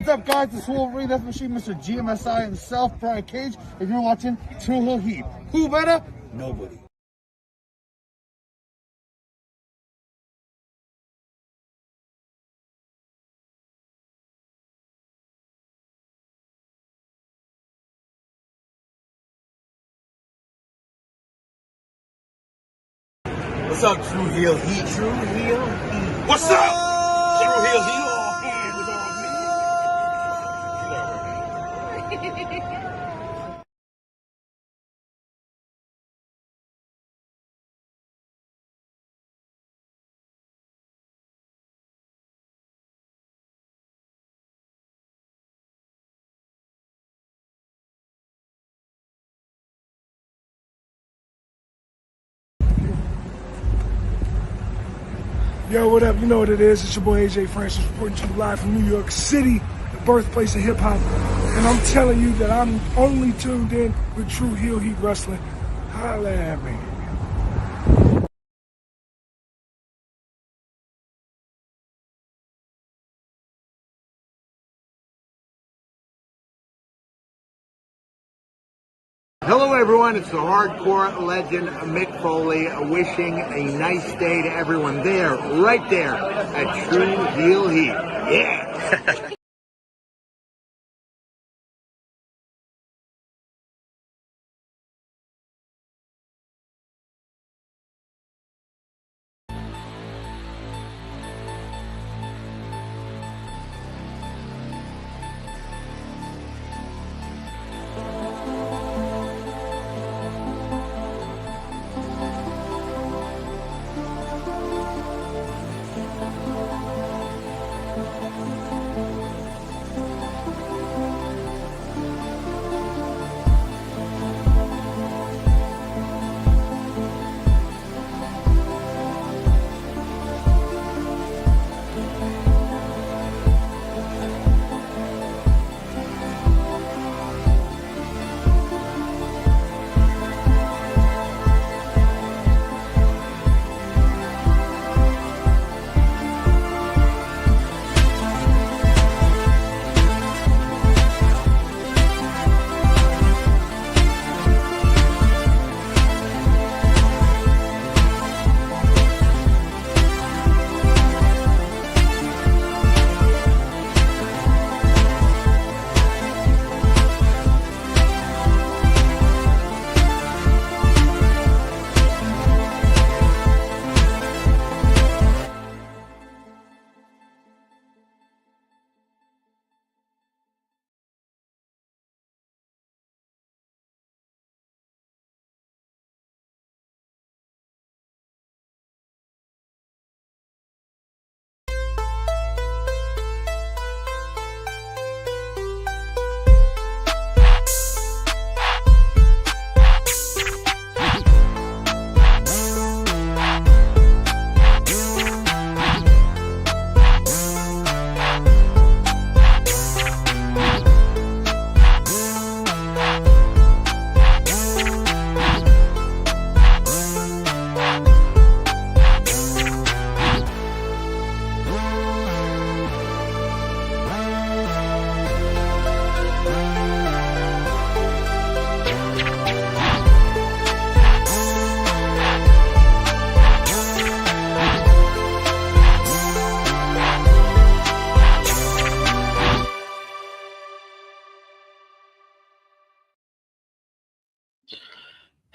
What's up, guys? This is Wolverine, Death Machine, Mr. GMSI himself, Brian Cage, and you're watching True Hill Heat. Who better? Nobody. What's up, True Hill Heat? True Hill Heat. What's up? True Hill Heat. Yo, what up? You know what it is. It's your boy AJ Francis reporting to you live from New York City, the birthplace of hip-hop. And I'm telling you that I'm only tuned in with True Hill Heat Wrestling. Holla at me. Hello, everyone. It's the hardcore legend Mick Foley wishing a nice day to everyone there, right there at True Hill Heat. Yeah.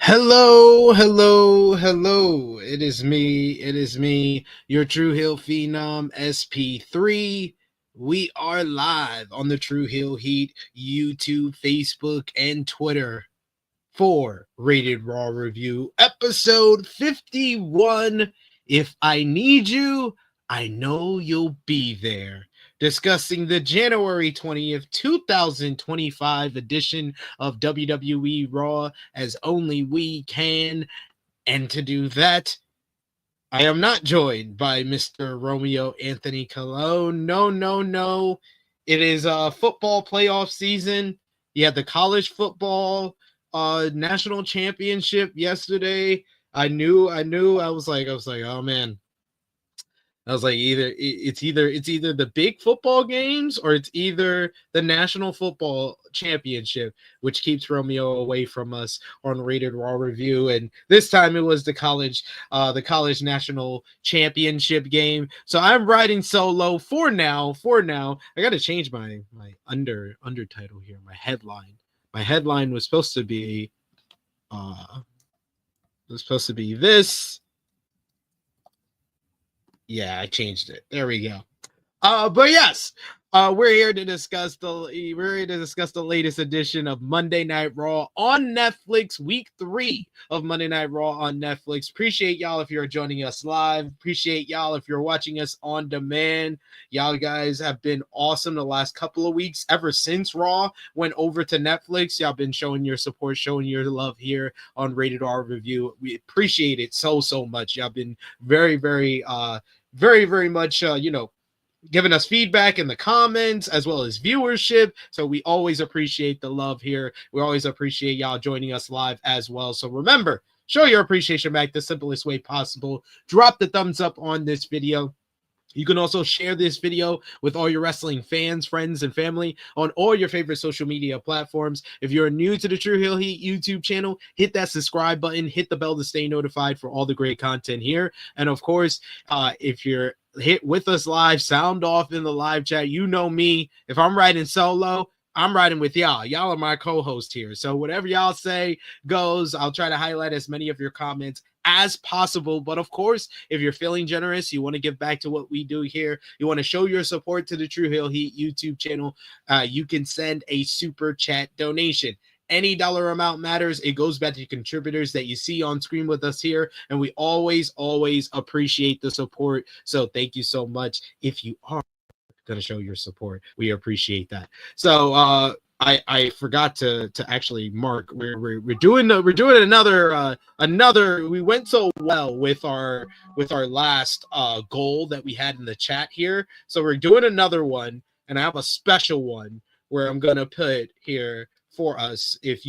Hello, hello, hello. It is me, your True Hill Phenom SP3. We are live on the True Hill Heat YouTube, Facebook, and Twitter for Rated Raw Review, episode 51. If I need you, I know you'll be there. Discussing the January 20th, 2025 edition of WWE Raw as only we can. And to do that, I am not joined by Mr. Romeo Anthony Colon. No. It is football playoff season. You had the college football national championship yesterday. I was like, oh man, I was like, it's either the big football games or it's either the National Football Championship, which keeps Romeo away from us on Rated Raw Review. And this time it was the college national championship game. So I'm riding solo for now. I got to change my undertitle here, my headline. My headline was supposed to be this. Yeah, I changed it. There we go. But yes, we're here to discuss the latest edition of Monday Night Raw on Netflix, week 3 of Monday Night Raw on Netflix. Appreciate y'all if you're joining us live. Appreciate y'all if you're watching us on demand. Y'all guys have been awesome the last couple of weeks. Ever since Raw went over to Netflix, y'all been showing your support, showing your love here on Rated R Review. We appreciate it so much. Y'all been very much giving us feedback in the comments as well as viewership. So we always appreciate the love here. We always appreciate y'all joining us live as well. So remember, show your appreciation back the simplest way possible. Drop the thumbs up on this video. You can also share this video with all your wrestling fans, friends, and family on all your favorite social media platforms. If you're new to the True Heel Heat YouTube channel, hit that subscribe button, hit the bell to stay notified for all the great content here. And of course, if you're hit with us live, sound off in the live chat. You know me. If I'm riding solo, I'm riding with y'all. Y'all are my co-host here. So whatever y'all say goes. I'll try to highlight as many of your comments as possible. But of course, if you're feeling generous, you want to give back to what we do here, you want to show your support to the True Heel Heat YouTube channel, you can send a super chat donation. Any dollar amount matters. It goes back to contributors that you see on screen with us here. And we always appreciate the support. So thank you so much. If you are going to show your support, we appreciate that. So I forgot to actually mark. We're doing another. We went so well with our last goal that we had in the chat here. So we're doing another one, and I have a special one where I'm gonna put here for us. If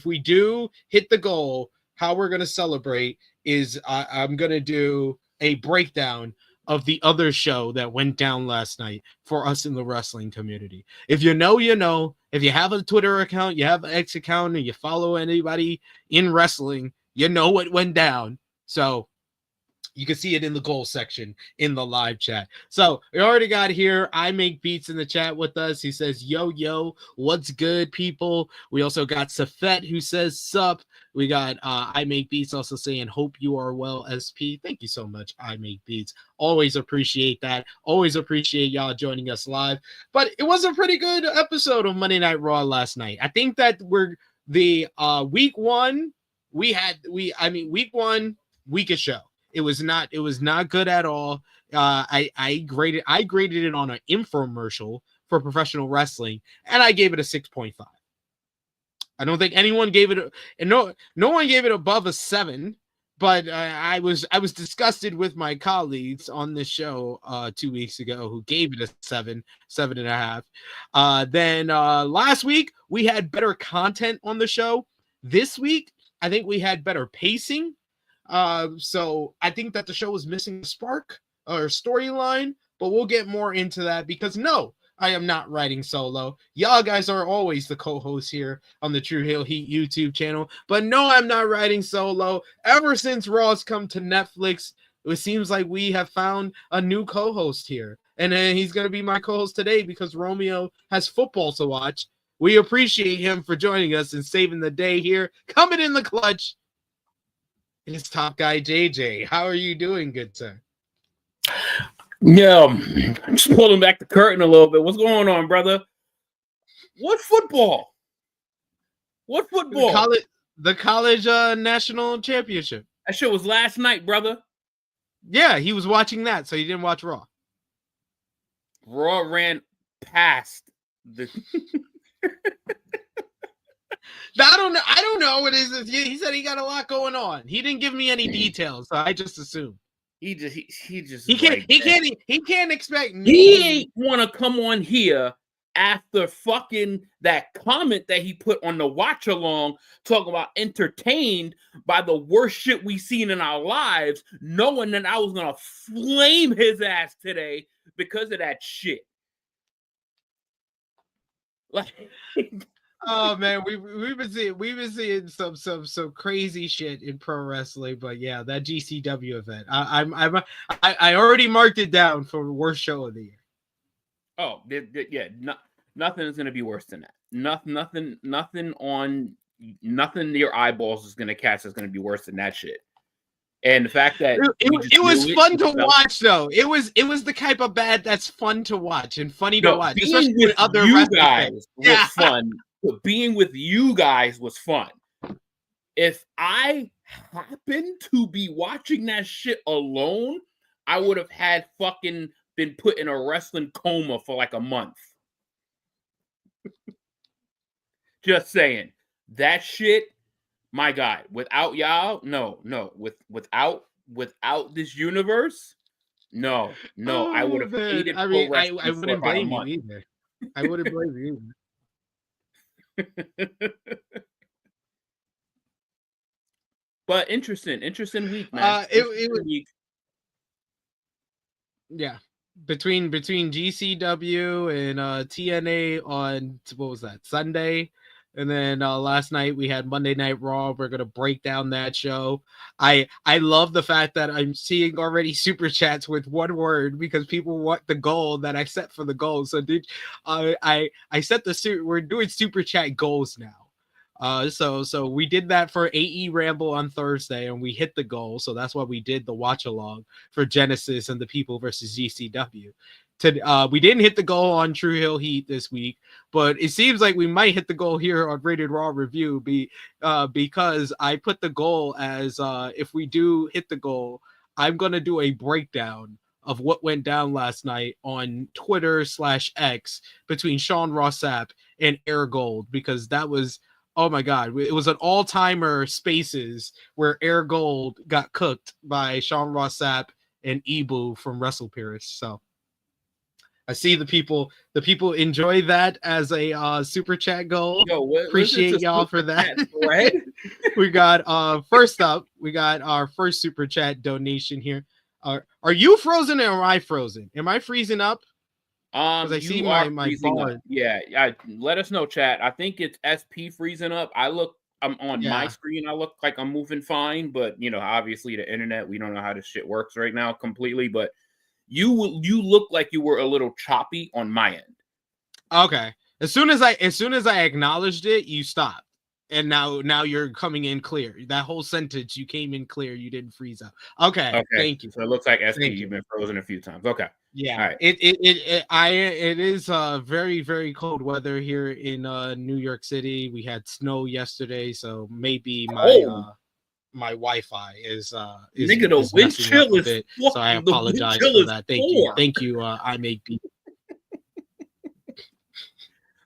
we do hit the goal, how we're gonna celebrate is I'm gonna do a breakdown of the other show that went down last night for us in the wrestling community. If you know, you know. If you have a Twitter account, you have an X account, and you follow anybody in wrestling, you know what went down. So you can see it in the goal section in the live chat. So we already got here. I Make Beats in the chat with us. He says, yo, what's good, people? We also got Safet who says, sup. We got I Make Beats also saying, hope you are well, SP. Thank you so much, I Make Beats. Always appreciate that. Always appreciate y'all joining us live. But it was a pretty good episode of Monday Night Raw last night. I think that we're the week one, week one, weakest show. It was not good at all. I graded it on an infomercial for professional wrestling, and I gave it a 6.5. I don't think anyone gave it no one gave it above a 7, but I was disgusted with my colleagues on this show 2 weeks ago who gave it a 7.5. Then last week we had better content on the show. This week I think we had better pacing. So I think that the show was missing a spark or storyline, but we'll get more into that because no, I am not riding solo. Y'all guys are always the co-hosts here on the True Heel Heat YouTube channel, but no, I'm not riding solo. Ever since Raw's come to Netflix, it seems like we have found a new co-host here, and he's going to be my co-host today because Romeo has football to watch. We appreciate him for joining us and saving the day here. Coming in the clutch, it's Top Guy JJ. How are you doing, good sir? Yeah, I'm just pulling back the curtain a little bit. What's going on, brother? What football? What football? The college national championship. That shit was last night, brother. Yeah, he was watching that, so he didn't watch Raw. Raw ran past the. I don't know what is this. He said he got a lot going on. He didn't give me any details, so I just assumed. He can't expect me. He ain't want to come on here after fucking that comment that he put on the watch along, talking about entertained by the worst shit we seen in our lives, knowing that I was gonna flame his ass today because of that shit. Like, oh man, we've been seeing some crazy shit in pro wrestling, but yeah, that GCW event, I already marked it down for worst show of the year. Oh, yeah, nothing is gonna be worse than that. Nothing your eyeballs is gonna catch is gonna be worse than that shit. And the fact that it was fun to watch, though. It was the type of bad that's fun to watch and funny to watch. Being with other you guys was fun. But being with you guys was fun. If I happened to be watching that shit alone, I would have had fucking been put in a wrestling coma for like a month. Just saying. That shit, my God, without y'all, no. Without this universe, no. I would have hated pro wrestling. I wouldn't blame you either. I wouldn't blame you either. But interesting week, man. It was week. Yeah. Between GCW and TNA on, what was that, Sunday? And then last night we had Monday Night Raw. We're gonna break down that show. I love the fact that I'm seeing already super chats with one word because people want the goal that I set for the goal. So I set the suit. We're doing super chat goals now. So we did that for AE Ramble on Thursday and we hit the goal. So that's why we did the watch along for Genesis and the People versus GCW. We didn't hit the goal on True Hill Heat this week, but it seems like we might hit the goal here on Rated Raw Review because I put the goal as if we do hit the goal, I'm going to do a breakdown of what went down last night on Twitter/X between Sean Ross Sapp and Air Gold, because that was, oh my God, it was an all-timer Spaces where Air Gold got cooked by Sean Ross Sapp and Ibu from Wrestle Paris. So I see the people enjoy that as a super chat goal. Appreciate y'all for that. Right? We got first up, we got our first super chat donation here. Are you frozen or am I frozen? Am I freezing up? Because I see my bar. Yeah, let us know, chat. I think it's SP freezing up. I'm on my screen. I look like I'm moving fine, but obviously the internet, we don't know how this shit works right now completely. But you look like you were a little choppy on my end. Okay. As soon as I acknowledged it, you stopped. And now you're coming in clear. That whole sentence, you came in clear. You didn't freeze up. Okay. Thank you. So it looks like SP, you've been frozen a few times. Okay. Yeah. All right. It is very, very cold weather here in New York City. We had snow yesterday, so maybe my Wi-Fi is nigga, the wind chill is bit, so I apologize for that. Thank you, I make people.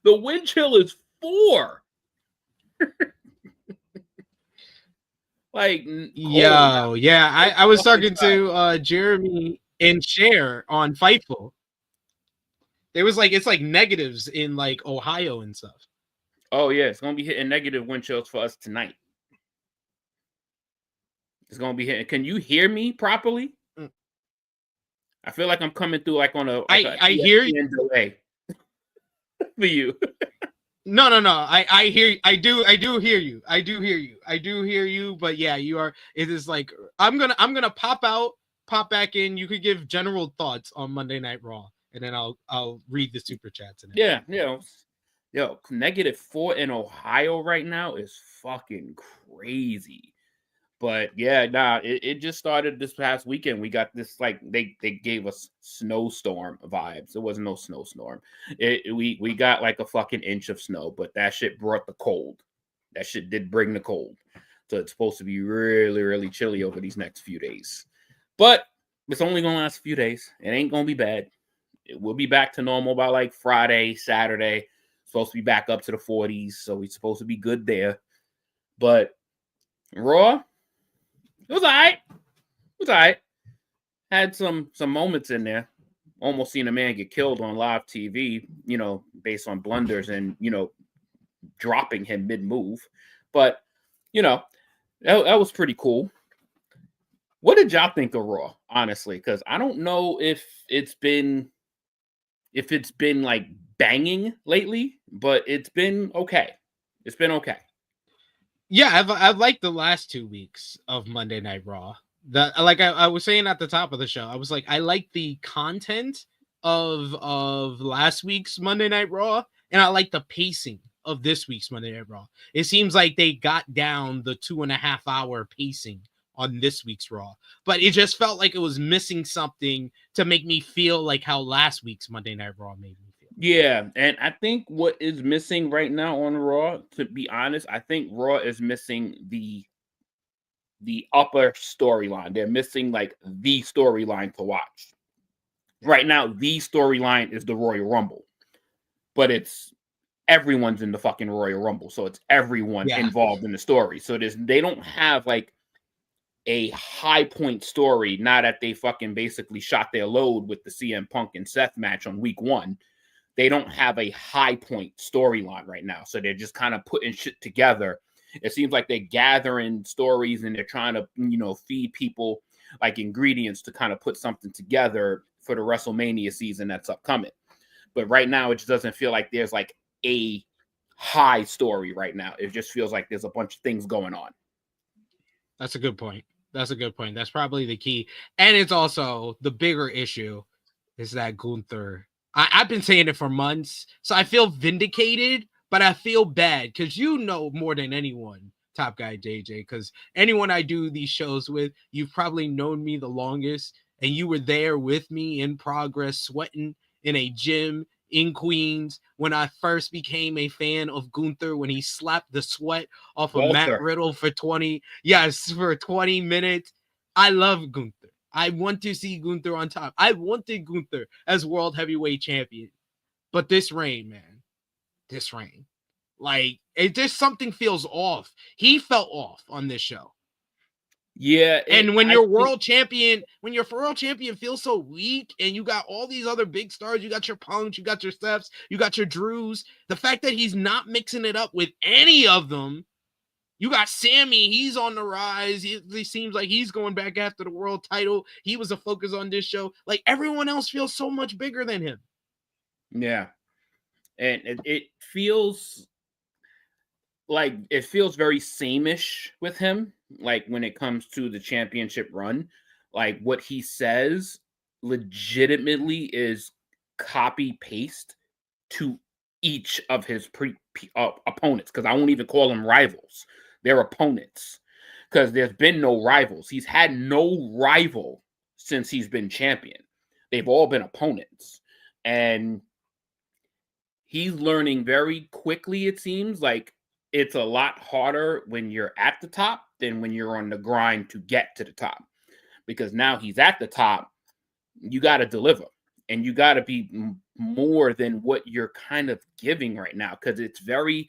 The wind chill is 4. Like, yeah. I was talking to Jeremy and Cher on Fightful. It was like, it's like negatives in like Ohio and stuff. Oh yeah, it's gonna be hitting negative wind chills for us tonight. It's gonna be hitting. Can you hear me properly? I feel like I'm coming through like on a. I hear you. Delay for you. No. I hear. I do hear you. I do hear you. But yeah, you are. It is like I'm gonna pop out, pop back in. You could give general thoughts on Monday Night Raw, and then I'll read the super chats. Yeah. Yo, -4 in Ohio right now is fucking crazy. But yeah, it just started this past weekend. We got this, like, they gave us snowstorm vibes. It wasn't no snowstorm. We got like a fucking inch of snow, but that shit brought the cold. That shit did bring the cold. So it's supposed to be really, really chilly over these next few days. But it's only gonna last a few days. It ain't gonna be bad. It will be back to normal by like Friday, Saturday. It's supposed to be back up to the 40s, so we're supposed to be good there. But Raw, it was all right. Had some moments in there almost seen a man get killed on live TV, you know, based on blunders and, you know, dropping him mid-move. But, you know, that was pretty cool. What did y'all think of Raw, honestly? Because I don't know if it's been like banging lately, but it's been okay. It's been okay. Yeah, I've liked the last 2 weeks of Monday Night Raw. Like I was saying at the top of the show, I was like, I like the content of last week's Monday Night Raw, and I like the pacing of this week's Monday Night Raw. It seems like they got down the 2.5 hour pacing on this week's Raw, but it just felt like it was missing something to make me feel like how last week's Monday Night Raw made me feel. Yeah, and I think what is missing right now on Raw, to be honest, I think Raw is missing the upper storyline. They're missing like the storyline to watch. Right now, the storyline is the Royal Rumble, but it's everyone's in the fucking Royal Rumble, so it's everyone involved in the story. So they don't have like a high point story. Now that they fucking basically shot their load with the CM Punk and Seth match on week 1, they don't have a high point storyline right now. So they're just kind of putting shit together. It seems like they're gathering stories and they're trying to, you know, feed people like ingredients to kind of put something together for the WrestleMania season that's upcoming. But right now, it just doesn't feel like there's like a high story right now. It just feels like there's a bunch of things going on. That's a good point. That's a good point. That's probably the key. And it's also the bigger issue is that Gunther, I've been saying it for months, so I feel vindicated, but I feel bad because you know more than anyone, Top Guy JJ, because anyone I do these shows with, you've probably known me the longest, and you were there with me in progress, sweating in a gym in Queens when I first became a fan of Gunther, when he slapped the sweat off of Matt Riddle for 20 minutes. I love Gunther. I want to see Gunther on top. I wanted Gunther as world heavyweight champion. But this reign, man, like, it just something feels off. He felt off on this show. Yeah, and when your world champion feels so weak, and you got all these other big stars, you got your Punks, you got your Stephs, you got your Drews, the fact that he's not mixing it up with any of them. You got Sami, he's on the rise. He seems like he's going back after the world title. He was a focus on this show. Like, everyone else feels so much bigger than him. Yeah, and it feels like very same-ish with him. Like, when it comes to the championship run, like, what he says legitimately is copy paste to each of his opponents, because I won't even call them rivals. They're opponents, because there's been no rivals. He's had no rival since he's been champion. They've all been opponents, and he's learning very quickly. It seems like it's a lot harder when you're at the top than when you're on the grind to get to the top, because now he's at the top. You got to deliver, and you got to be more than what you're kind of giving right now, because it's very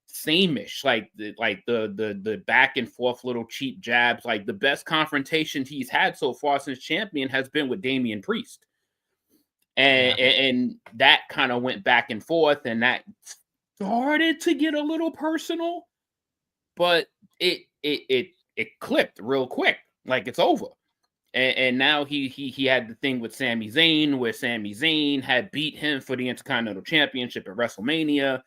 same-ish, like the back and forth little cheap jabs. Like, the best confrontation he's had so far since champion has been with Damian Priest, and that kind of went back and forth, and that started to get a little personal, but it clipped real quick, like it's over. And now he had the thing with Sami Zayn, where Sami Zayn had beat him for the Intercontinental Championship at WrestleMania,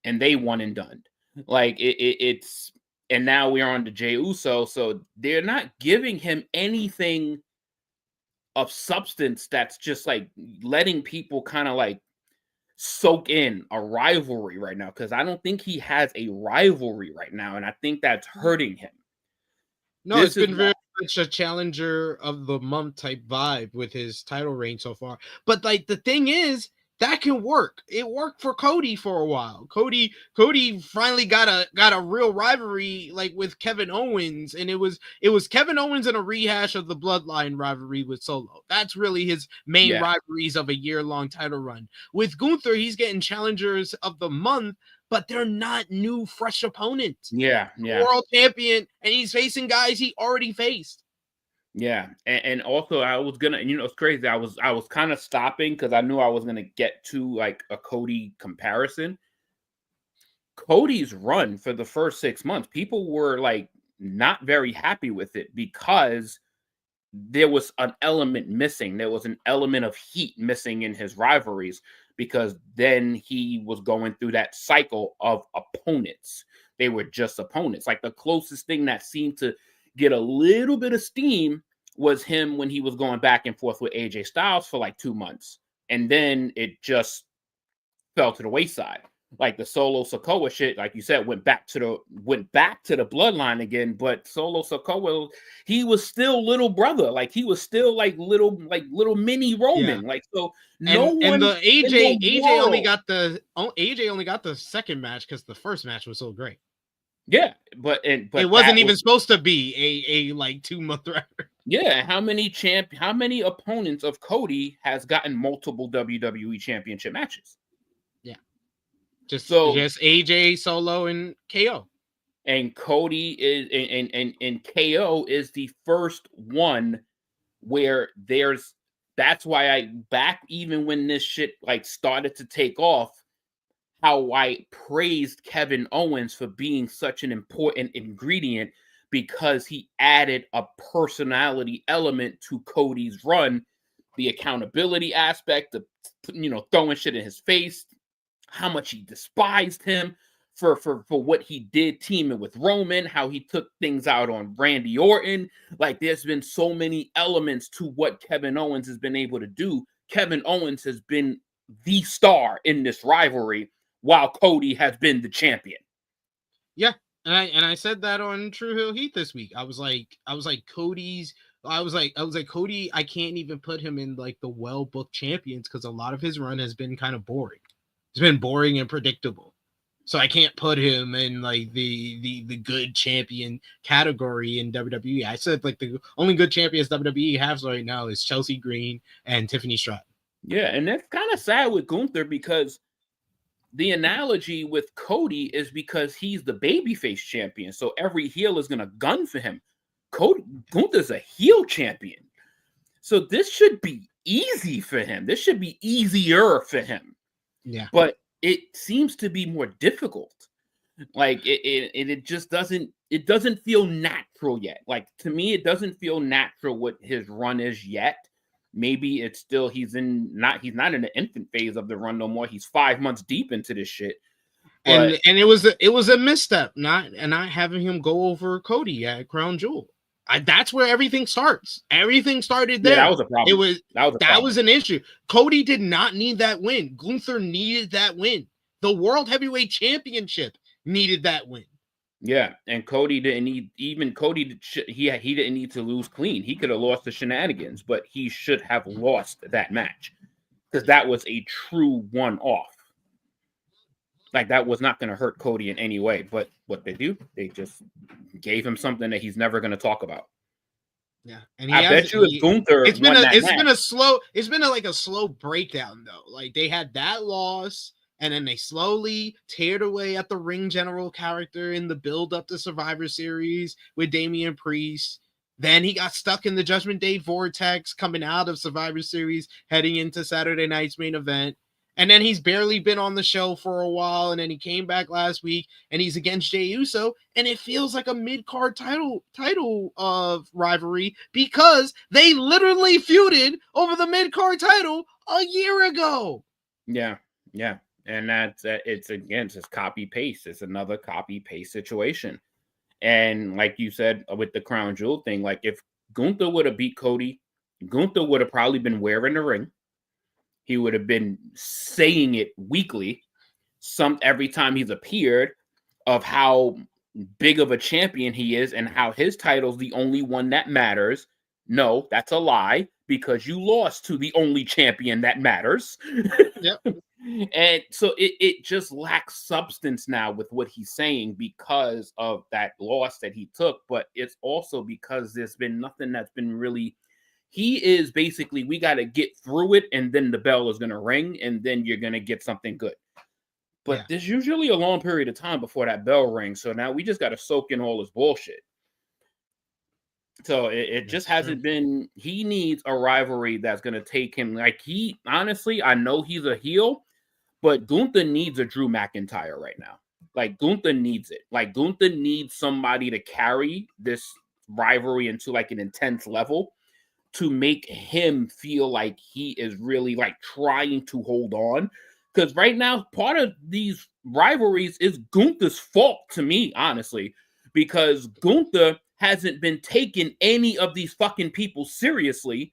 and they won and done. Like, it's and now we're on to Jey Uso, so they're not giving him anything of substance that's just like letting people kind of like soak in a rivalry right now, because I don't think he has a rivalry right now, and I think that's hurting him. No, it's been very much a challenger of the month type vibe with his title reign so far. But like, the thing is, that can work. It worked for Cody for a while. Cody finally got a real rivalry, like with Kevin Owens, and it was Kevin Owens in a rehash of the Bloodline rivalry with Solo. That's really his main rivalries of a year-long title run. With Gunther, he's getting challengers of the month, but they're not new, fresh opponents. Yeah. World champion, and he's facing guys he already faced. Yeah, and also I was gonna, it's crazy. I was kind of stopping because I knew I was gonna get to like a Cody comparison. Cody's run for the first 6 months, people were like not very happy with it because there was an element missing. There was an element of heat missing in his rivalries because then he was going through that cycle of opponents. They were just opponents. Like the closest thing that seemed to get a little bit of steam was him when he was going back and forth with AJ Styles for like 2 months. And then it just fell to the wayside. Like the Solo Sikoa shit, like you said, went back to the bloodline again. But Solo Sikoa, he was still little brother. Like he was still like little mini Roman. Yeah. Like so, And the AJ only world, got the second match because the first match was so great. Yeah, but it wasn't even supposed to be a like 2-month record. Yeah, how many opponents of Cody has gotten multiple WWE championship matches? Yeah. Just AJ, Solo, and KO. And Cody is and KO is the first one where that's why back even when this shit like started to take off, how I praised Kevin Owens for being such an important ingredient because he added a personality element to Cody's run, the accountability aspect, the throwing shit in his face, how much he despised him for what he did teaming with Roman, how he took things out on Randy Orton. Like there's been so many elements to what Kevin Owens has been able to do. Kevin Owens has been the star in this rivalry while Cody has been the champion. Yeah. And I said that on True Hill Heat this week. I was like Cody, I can't even put him in like the well-booked champions because a lot of his run has been kind of boring. It's been boring and predictable. So I can't put him in like the good champion category in WWE. I said like the only good champions WWE has right now is Chelsea Green and Tiffany Stratton. Yeah, and that's kind of sad with Gunther because the analogy with Cody is because he's the babyface champion, so every heel is gonna gun for him. Gunther's a heel champion, so this should be easy for him. This should be easier for him. Yeah, but it seems to be more difficult. Like it just doesn't feel natural yet. Like to me, it doesn't feel natural what his run is yet. Maybe it's still he's not in the infant phase of the run no more. He's 5 months deep into this shit. But, and it was a misstep not having him go over Cody at Crown Jewel. That's where everything starts. Everything started there. Yeah, that was a problem. That was an issue. Cody did not need that win. Gunther needed that win. The World Heavyweight Championship needed that win. Yeah, and Cody didn't need he didn't need to lose clean. He could have lost the shenanigans, but he should have lost that match because that was a true one-off. Like that was not going to hurt Cody in any way. But what they do, they just gave him something that he's never going to talk about. Yeah, and I bet you if Gunther it's been a slow breakdown though. Like they had that loss. And then they slowly teared away at the ring general character in the build up to Survivor Series with Damian Priest. Then he got stuck in the Judgment Day vortex coming out of Survivor Series, heading into Saturday night's main event. And then he's barely been on the show for a while. And then he came back last week and he's against Jey Uso. And it feels like a mid-card title of rivalry because they literally feuded over the mid-card title a year ago. Yeah. And it's just copy paste. It's another copy paste situation. And like you said with the Crown Jewel thing, like if Gunther would have beat Cody, Gunther would have probably been wearing the ring. He would have been saying it weekly, every time he's appeared, of how big of a champion he is and how his title's the only one that matters. No, that's a lie because you lost to the only champion that matters. Yep. And so it just lacks substance now with what he's saying because of that loss that he took. But it's also because there's been nothing that's been really. He is basically, we got to get through it and then the bell is going to ring and then you're going to get something good. But there's usually a long period of time before that bell rings. So now we just got to soak in all this bullshit. So it just hasn't been. He needs a rivalry that's going to take him. Like, honestly, I know he's a heel, but Gunther needs a Drew McIntyre right now. Like, Gunther needs it. Like, Gunther needs somebody to carry this rivalry into like an intense level to make him feel like he is really like trying to hold on. Because right now, part of these rivalries is Gunther's fault to me, honestly, because Gunther hasn't been taking any of these fucking people seriously.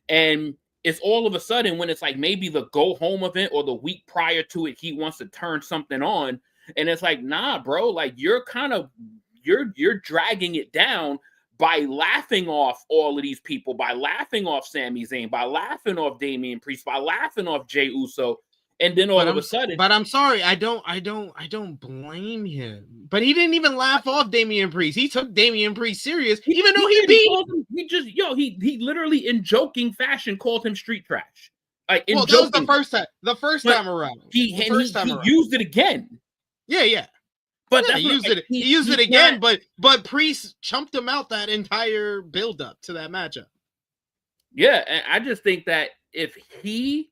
And it's all of a sudden when it's like maybe the go home event or the week prior to it, he wants to turn something on. And it's like, nah, bro, like you're dragging it down by laughing off all of these people, by laughing off Sami Zayn, by laughing off Damian Priest, by laughing off Jey Uso. And then all of a sudden, but I'm sorry, I don't blame him. But he didn't even laugh off Damian Priest. He took Damian Priest serious, even though he beat him. He literally in joking fashion called him street trash. Like, well, that was the first time. The first time around. He used it again. Yeah. But he used it again. But Priest chumped him out that entire build up to that matchup. Yeah, and I just think that if he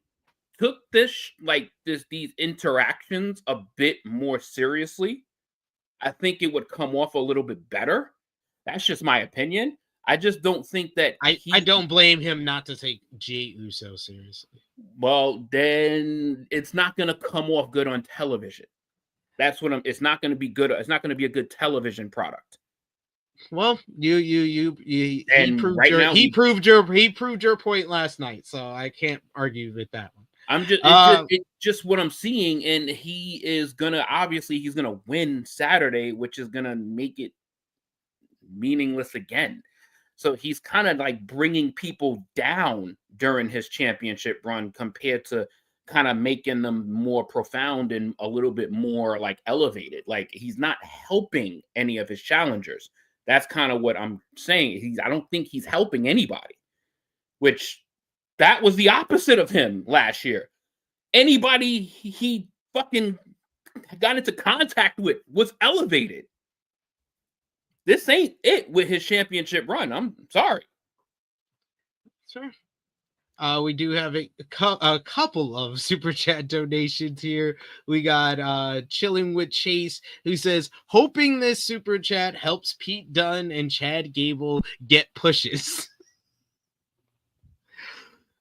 took these interactions a bit more seriously, I think it would come off a little bit better. That's just my opinion. I just don't think that I don't blame him not to take Jey Uso seriously. Well, then it's not going to come off good on television. That's what it's not going to be good. It's not going to be a good television product. Well, he proved your point last night, so I can't argue with that one. It's just what I'm seeing, and he's gonna win Saturday, which is gonna make it meaningless again. So he's kind of like bringing people down during his championship run compared to kind of making them more profound and a little bit more like elevated. Like, he's not helping any of his challengers. That's kind of what I'm saying. I don't think he's helping anybody, which that was the opposite of him last year. Anybody he fucking got into contact with was elevated. This ain't it with his championship run. I'm sorry. Sure. We do have a couple of super chat donations here. We got Chilling with Chase, who says, hoping this super chat helps Pete Dunne and Chad Gable get pushes.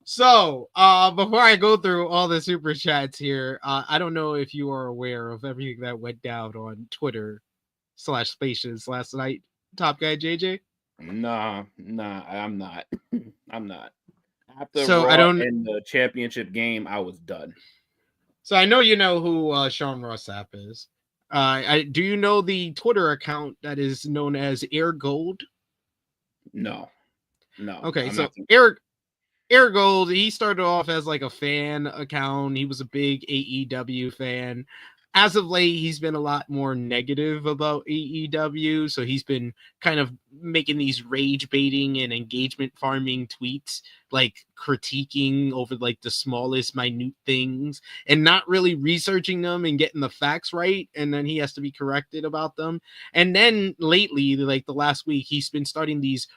So, before I go through all the super chats here, I don't know if you are aware of everything that went down on Twitter/Spaces last night, Top Guy JJ. Nah, I'm not. I'm not. After Raw in the championship game, I was done. So I know you know who Sean Ross Sapp is. Do you know the Twitter account that is known as Air Gold? No. Okay, so Air Gold, he started off as like a fan account. He was a big AEW fan. As of late, he's been a lot more negative about AEW. So he's been kind of making these rage baiting and engagement farming tweets, like critiquing over like the smallest minute things and not really researching them and getting the facts right. And then he has to be corrected about them. And then lately, like the last week, he's been starting these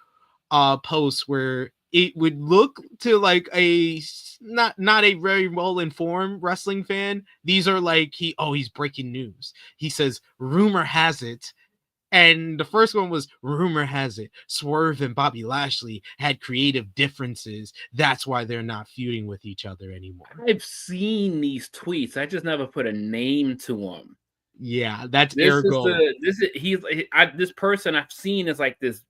posts where it would look to like a not a very well-informed wrestling fan. These are like he's breaking news. He says, rumor has it. And the first one was, rumor has it Swerve and Bobby Lashley had creative differences. That's why they're not feuding with each other anymore. I've seen these tweets. I just never put a name to them. Yeah, that's Air Gold. This person I've seen is like this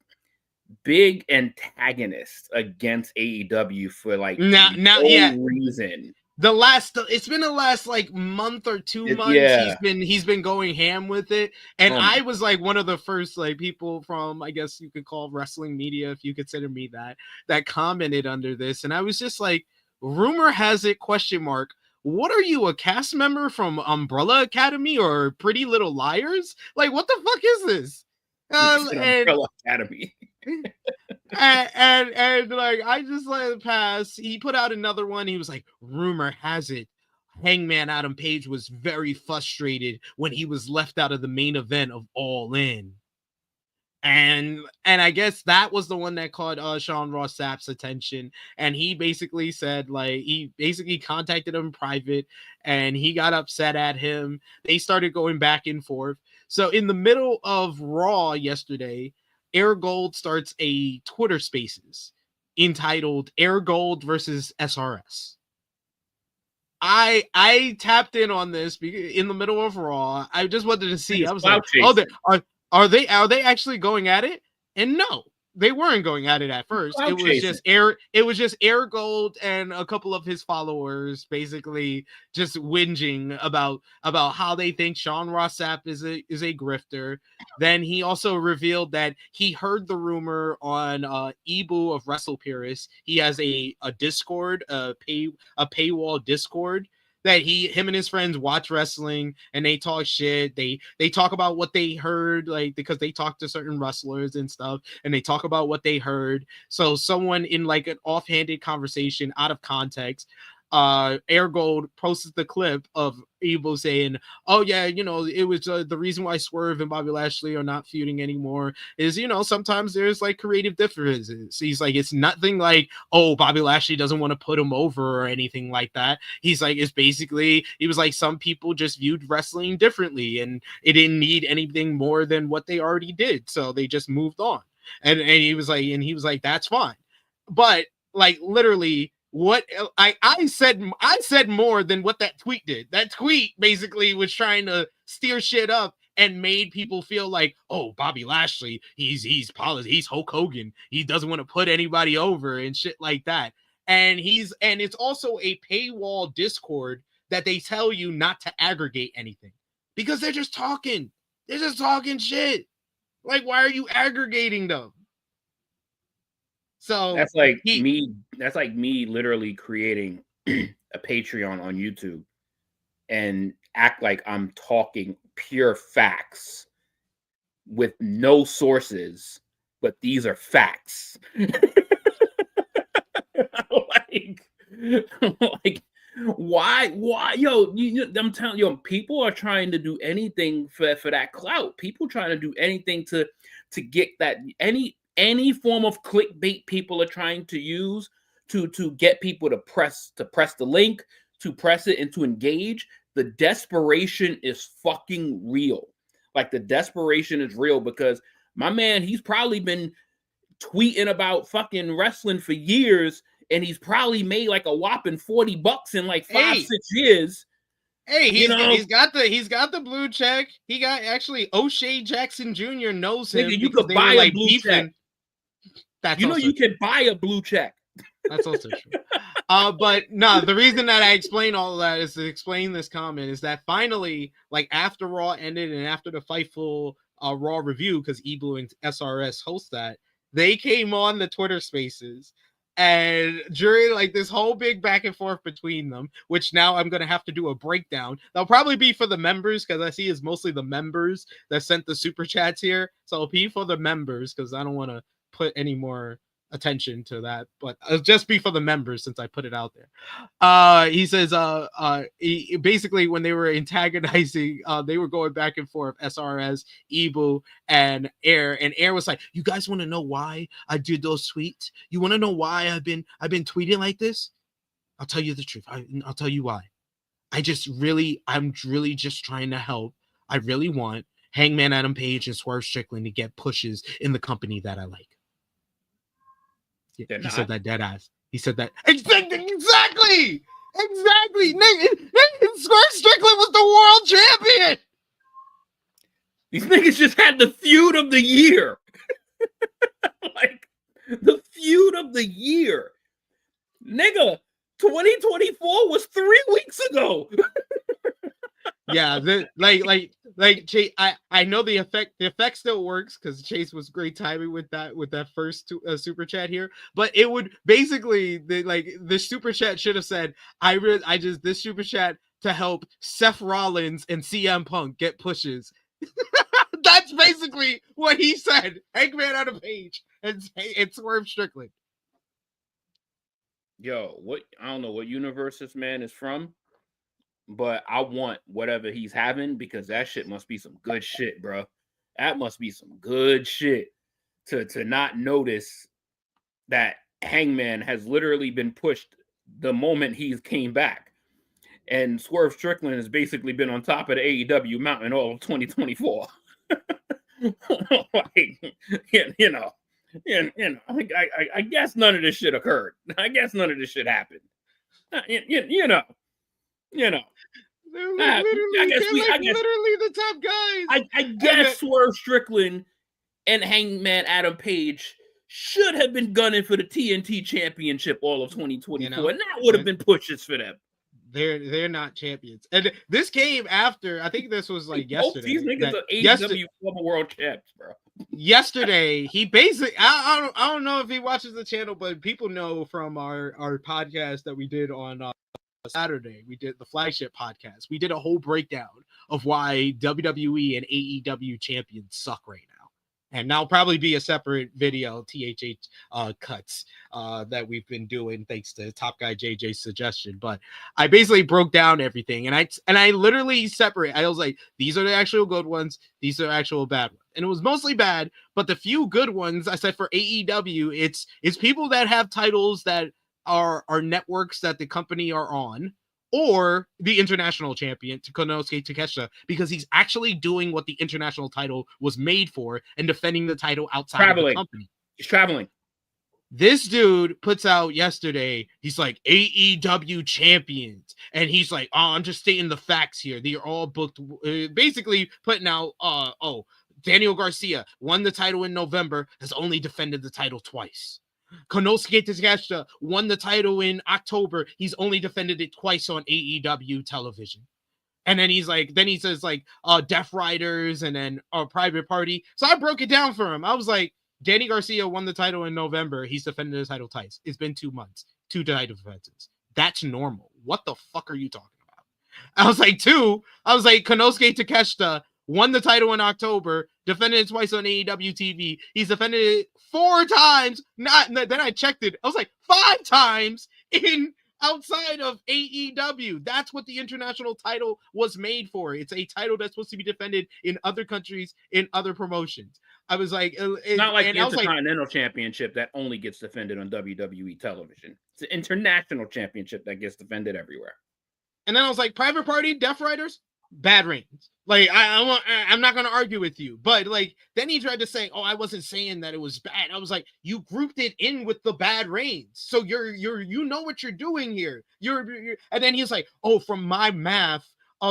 big antagonist against AEW for like no reason. It's been the last like month or 2 months. Yeah. He's been going ham with it, and I was like one of the first like people from, I guess you could call wrestling media, if you consider me that commented under this, and I was just like, rumor has it ? What are you, a cast member from Umbrella Academy or Pretty Little Liars? Like, what the fuck is this? Umbrella Academy. and like I just let it pass. He put out another one. He was like, rumor has it Hangman Adam Page was very frustrated when he was left out of the main event of All In. And I guess that was the one that caught Sean Ross Sapp's attention, and he basically said, like, he basically contacted him in private, and he got upset at him. They started going back and forth. So in the middle of Raw yesterday, Air Gold starts a Twitter Spaces entitled Air Gold versus SRS. I tapped in on this in the middle of Raw. I just wanted to see. I was like, oh, are they actually going at it? And no, they weren't going at it at first. It was just Air Gold and a couple of his followers basically just whinging about how they think Sean Ross Sapp is a grifter. Then he also revealed that he heard the rumor on Ibu of Wrestle Purist. He has a Discord, a paywall Discord, that him and his friends watch wrestling and they talk shit. They talk about what they heard, like, because they talk to certain wrestlers and stuff, and they talk about what they heard. So someone in like an offhanded conversation out of context, Air Gold posted the clip of Evo saying, oh yeah, it was the reason why Swerve and Bobby Lashley are not feuding anymore is, sometimes there's like creative differences. He's like, it's nothing like, oh, Bobby Lashley doesn't want to put him over or anything like that. He's like, it's basically, he was like, some people just viewed wrestling differently and it didn't need anything more than what they already did, so they just moved on. And he was like, that's fine. But like, literally, what I said more than what that tweet did. That tweet basically was trying to steer shit up and made people feel like, oh, Bobby Lashley, he's Hulk Hogan. He doesn't want to put anybody over and shit like that. And it's also a paywall Discord that they tell you not to aggregate anything because they're just talking. They're just talking shit. Like, why are you aggregating them? So that's like me. That's like me literally creating a Patreon on YouTube and act like I'm talking pure facts with no sources, but these are facts. like why yo, I'm telling you, people are trying to do anything for that clout. People trying to do anything to get that any form of clickbait people are trying to use to get people to press the link, to press it and to engage. The desperation is fucking real. Like, the desperation is real because my man, he's probably been tweeting about fucking wrestling for years, and he's probably made like a whopping $40 in like 5-6 years. Hey, he's got the blue check. He got, actually, O'Shea Jackson Jr. knows him. Nigga, you could buy a blue check. That's you can buy a blue check. That's also true. But no, the reason that I explain all of that is to explain this comment is that finally, like, after Raw ended and after the Fightful Raw review, because Ebu and SRS host that, they came on the Twitter Spaces. And during like this whole big back and forth between them, which now I'm going to have to do a breakdown. That'll probably be for the members, because I see it's mostly the members that sent the super chats here. So it'll be for the members, because I don't want to put any more attention to that, but it'll just be for the members since I put it out there. He says, he basically, when they were antagonizing, they were going back and forth, SRS, Ebu, and Air was like, you guys want to know why I did those tweets? You want to know why I've been tweeting like this? I'll tell you the truth. I'll tell you why. I'm really just trying to help. I really want Hangman Adam Page and Swerve Strickland to get pushes in the company that I like. Yeah, he said that dead ass. He said that exactly. Swerve Strickland was the world champion. These niggas just had the feud of the year. Like, the feud of the year. Nigga, 2024 was 3 weeks ago. Yeah, Chase, I know the effect still works because Chase was great timing with that first super chat here, but it would basically the super chat should have said this super chat to help Seth Rollins and CM Punk get pushes. That's basically what he said. Hangman on a page and Swerve Strickland. Yo, I don't know what universe this man is from, but I want whatever he's having because that shit must be some good shit, bro. That must be some good shit to not notice that Hangman has literally been pushed the moment he came back. And Swerve Strickland has basically been on top of the AEW mountain all of 2024. Like, I guess none of this shit occurred. I guess none of this shit happened. They're literally the top guys. I guess Swerve Strickland and Hangman Adam Page should have been gunning for the TNT Championship all of 2024, and that would have been pushes for them. They're not champions, and this came after. I think this was like yesterday. These niggas are AEW former world champs, bro. Yesterday, he basically. I don't know if he watches the channel, but people know from our podcast that we did on Saturday. We did the flagship podcast. We did a whole breakdown of why WWE and AEW champions suck right now. And that'll probably be a separate video, THH cuts that we've been doing thanks to Top Guy JJ's suggestion. But I basically broke down everything, and I literally separate. I was like, these are the actual good ones, these are the actual bad ones. And it was mostly bad, but the few good ones I said for AEW, it's people that have titles that are networks that the company are on, or the international champion, Konosuke Takeshita, because he's actually doing what the international title was made for and defending the title outside of the company. He's traveling. This dude puts out yesterday, he's like, AEW champions. And he's like, oh, I'm just stating the facts here. They are all booked. Basically putting out, Daniel Garcia won the title in November, has only defended the title twice. Konosuke Takeshita won the title in October. He's only defended it twice on AEW television. And then he says Death Riders and then Private Party. So I broke it down for him. I was like, Danny Garcia won the title in November. He's defended the title twice. It's been 2 months. 2 title defenses. That's normal. What the fuck are you talking about? I was like, Konosuke Takeshita won the title in October, defended it twice on AEW TV. He's defended it 4 times. Then I checked it. I was like, 5 times in outside of AEW. That's what the international title was made for. It's a title that's supposed to be defended in other countries, in other promotions. I was like, it's not like the Intercontinental Championship that only gets defended on WWE television. It's an international championship that gets defended everywhere. And then I was like, Private Party, Death Riders, bad reigns. Like, I'm not going to argue with you. But, like, then he tried to say, oh, I wasn't saying that it was bad. I was like, you grouped it in with the bad reigns. So you know what you're doing here. And then he's like, oh, from my math,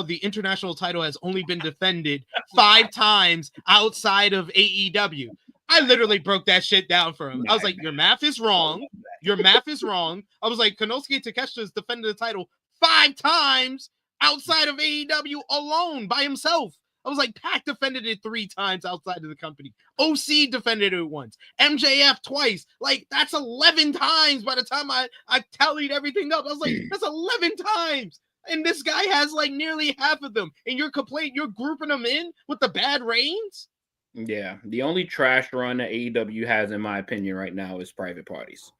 the international title has only been defended 5 times outside of AEW. I literally broke that shit down for him. I was like, your math is wrong. Your math is wrong. I was like, Konosuke Takeshita has defended the title 5 times outside of AEW alone by himself. I was like, Pac defended it 3 times outside of the company. OC defended it once. MJF twice. Like, that's 11 times by the time I tallied everything up. I was like, that's 11 times. And this guy has like nearly half of them. And you're grouping them in with the bad reigns? Yeah. The only trash run that AEW has, in my opinion, right now is Private Parties.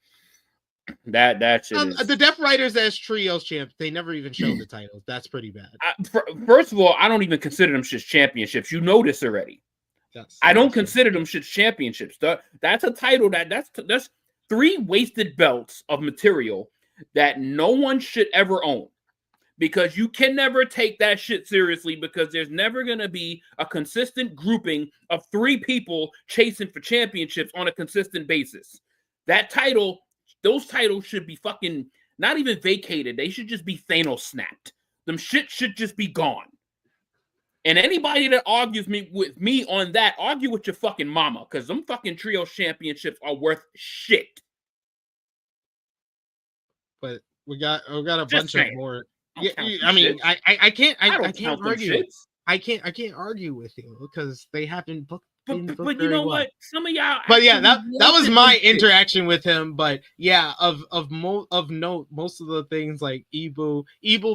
That shit is... The Death Riders as trios champs, they never even showed the titles. That's pretty bad. First of all, I don't even consider them shit championships. You know this already. I don't consider them shit championships. That's a title that's 3 wasted belts of material that no one should ever own. Because you can never take that shit seriously, because there's never going to be a consistent grouping of 3 people chasing for championships on a consistent basis. Those titles should be fucking not even vacated. They should just be Thanos snapped. Them shit should just be gone. And anybody that argues with me on that, argue with your fucking mama, because them fucking trio championships are worth shit. But we got a bunch of more. Yeah, I mean, I can't argue. I can't argue with you because they haven't booked. But you know what? Some of y'all. But yeah, that was my interaction with him. But yeah, of note, most of the things like Ibu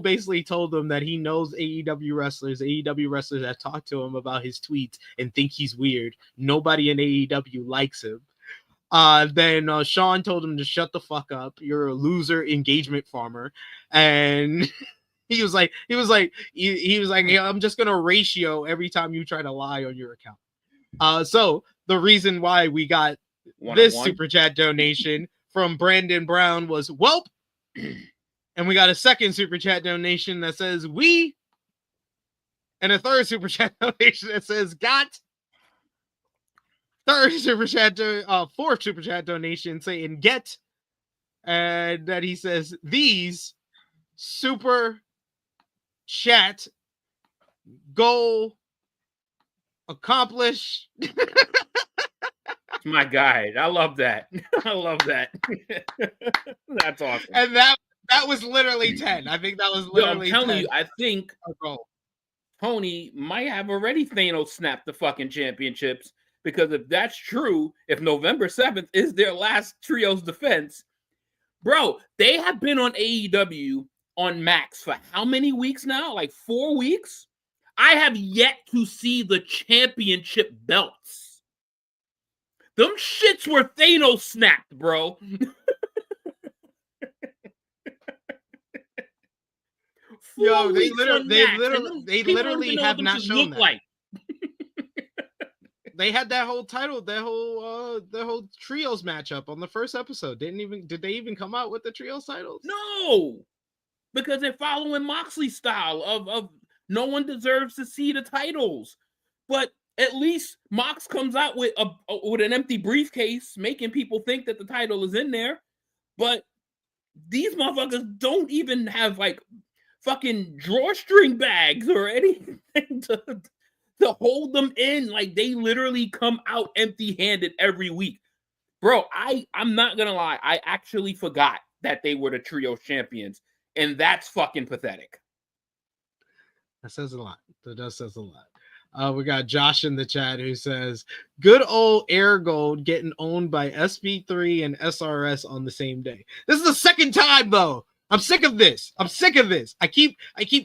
basically told him that he knows AEW wrestlers. AEW wrestlers have talked to him about his tweets and think he's weird. Nobody in AEW likes him. Then Sean told him to shut the fuck up. You're a loser engagement farmer. And he was like, yeah, I'm just gonna ratio every time you try to lie on your account. So the reason why we got this super chat donation from Brandon Brown was welp. And we got a second super chat donation that says we. And a third super chat donation that says got. Fourth super chat donation saying get. And that he says these super chat goal accomplish. My guy, I love that. I love that. That's awesome. And that was literally 10. I think that was literally. I'm telling 10. you, I think Tony might have already Thanos snapped the fucking championships, because if that's true, if November 7th is their last trios defense, bro, they have been on AEW on Max for how many weeks now? Like 4 weeks? I have yet to see the championship belts. Them shits were Thanos snapped, bro. Yo, they literally have not shown that. Like. They had that whole title, the whole trios matchup on the first episode. Did they even come out with the trios titles? No, because they're following Moxley's style of no one deserves to see the titles. But at least Mox comes out with an empty briefcase, making people think that the title is in there. But these motherfuckers don't even have like fucking drawstring bags or anything to hold them in. Like, they literally come out empty-handed every week. Bro, I'm not gonna lie, I actually forgot that they were the trio champions, and that's fucking pathetic. That says a lot. That does says a lot. We got Josh in the chat who says, good old Air Gold getting owned by SP3 and SRS on the same day. This is the second time, though. I'm sick of this. I keep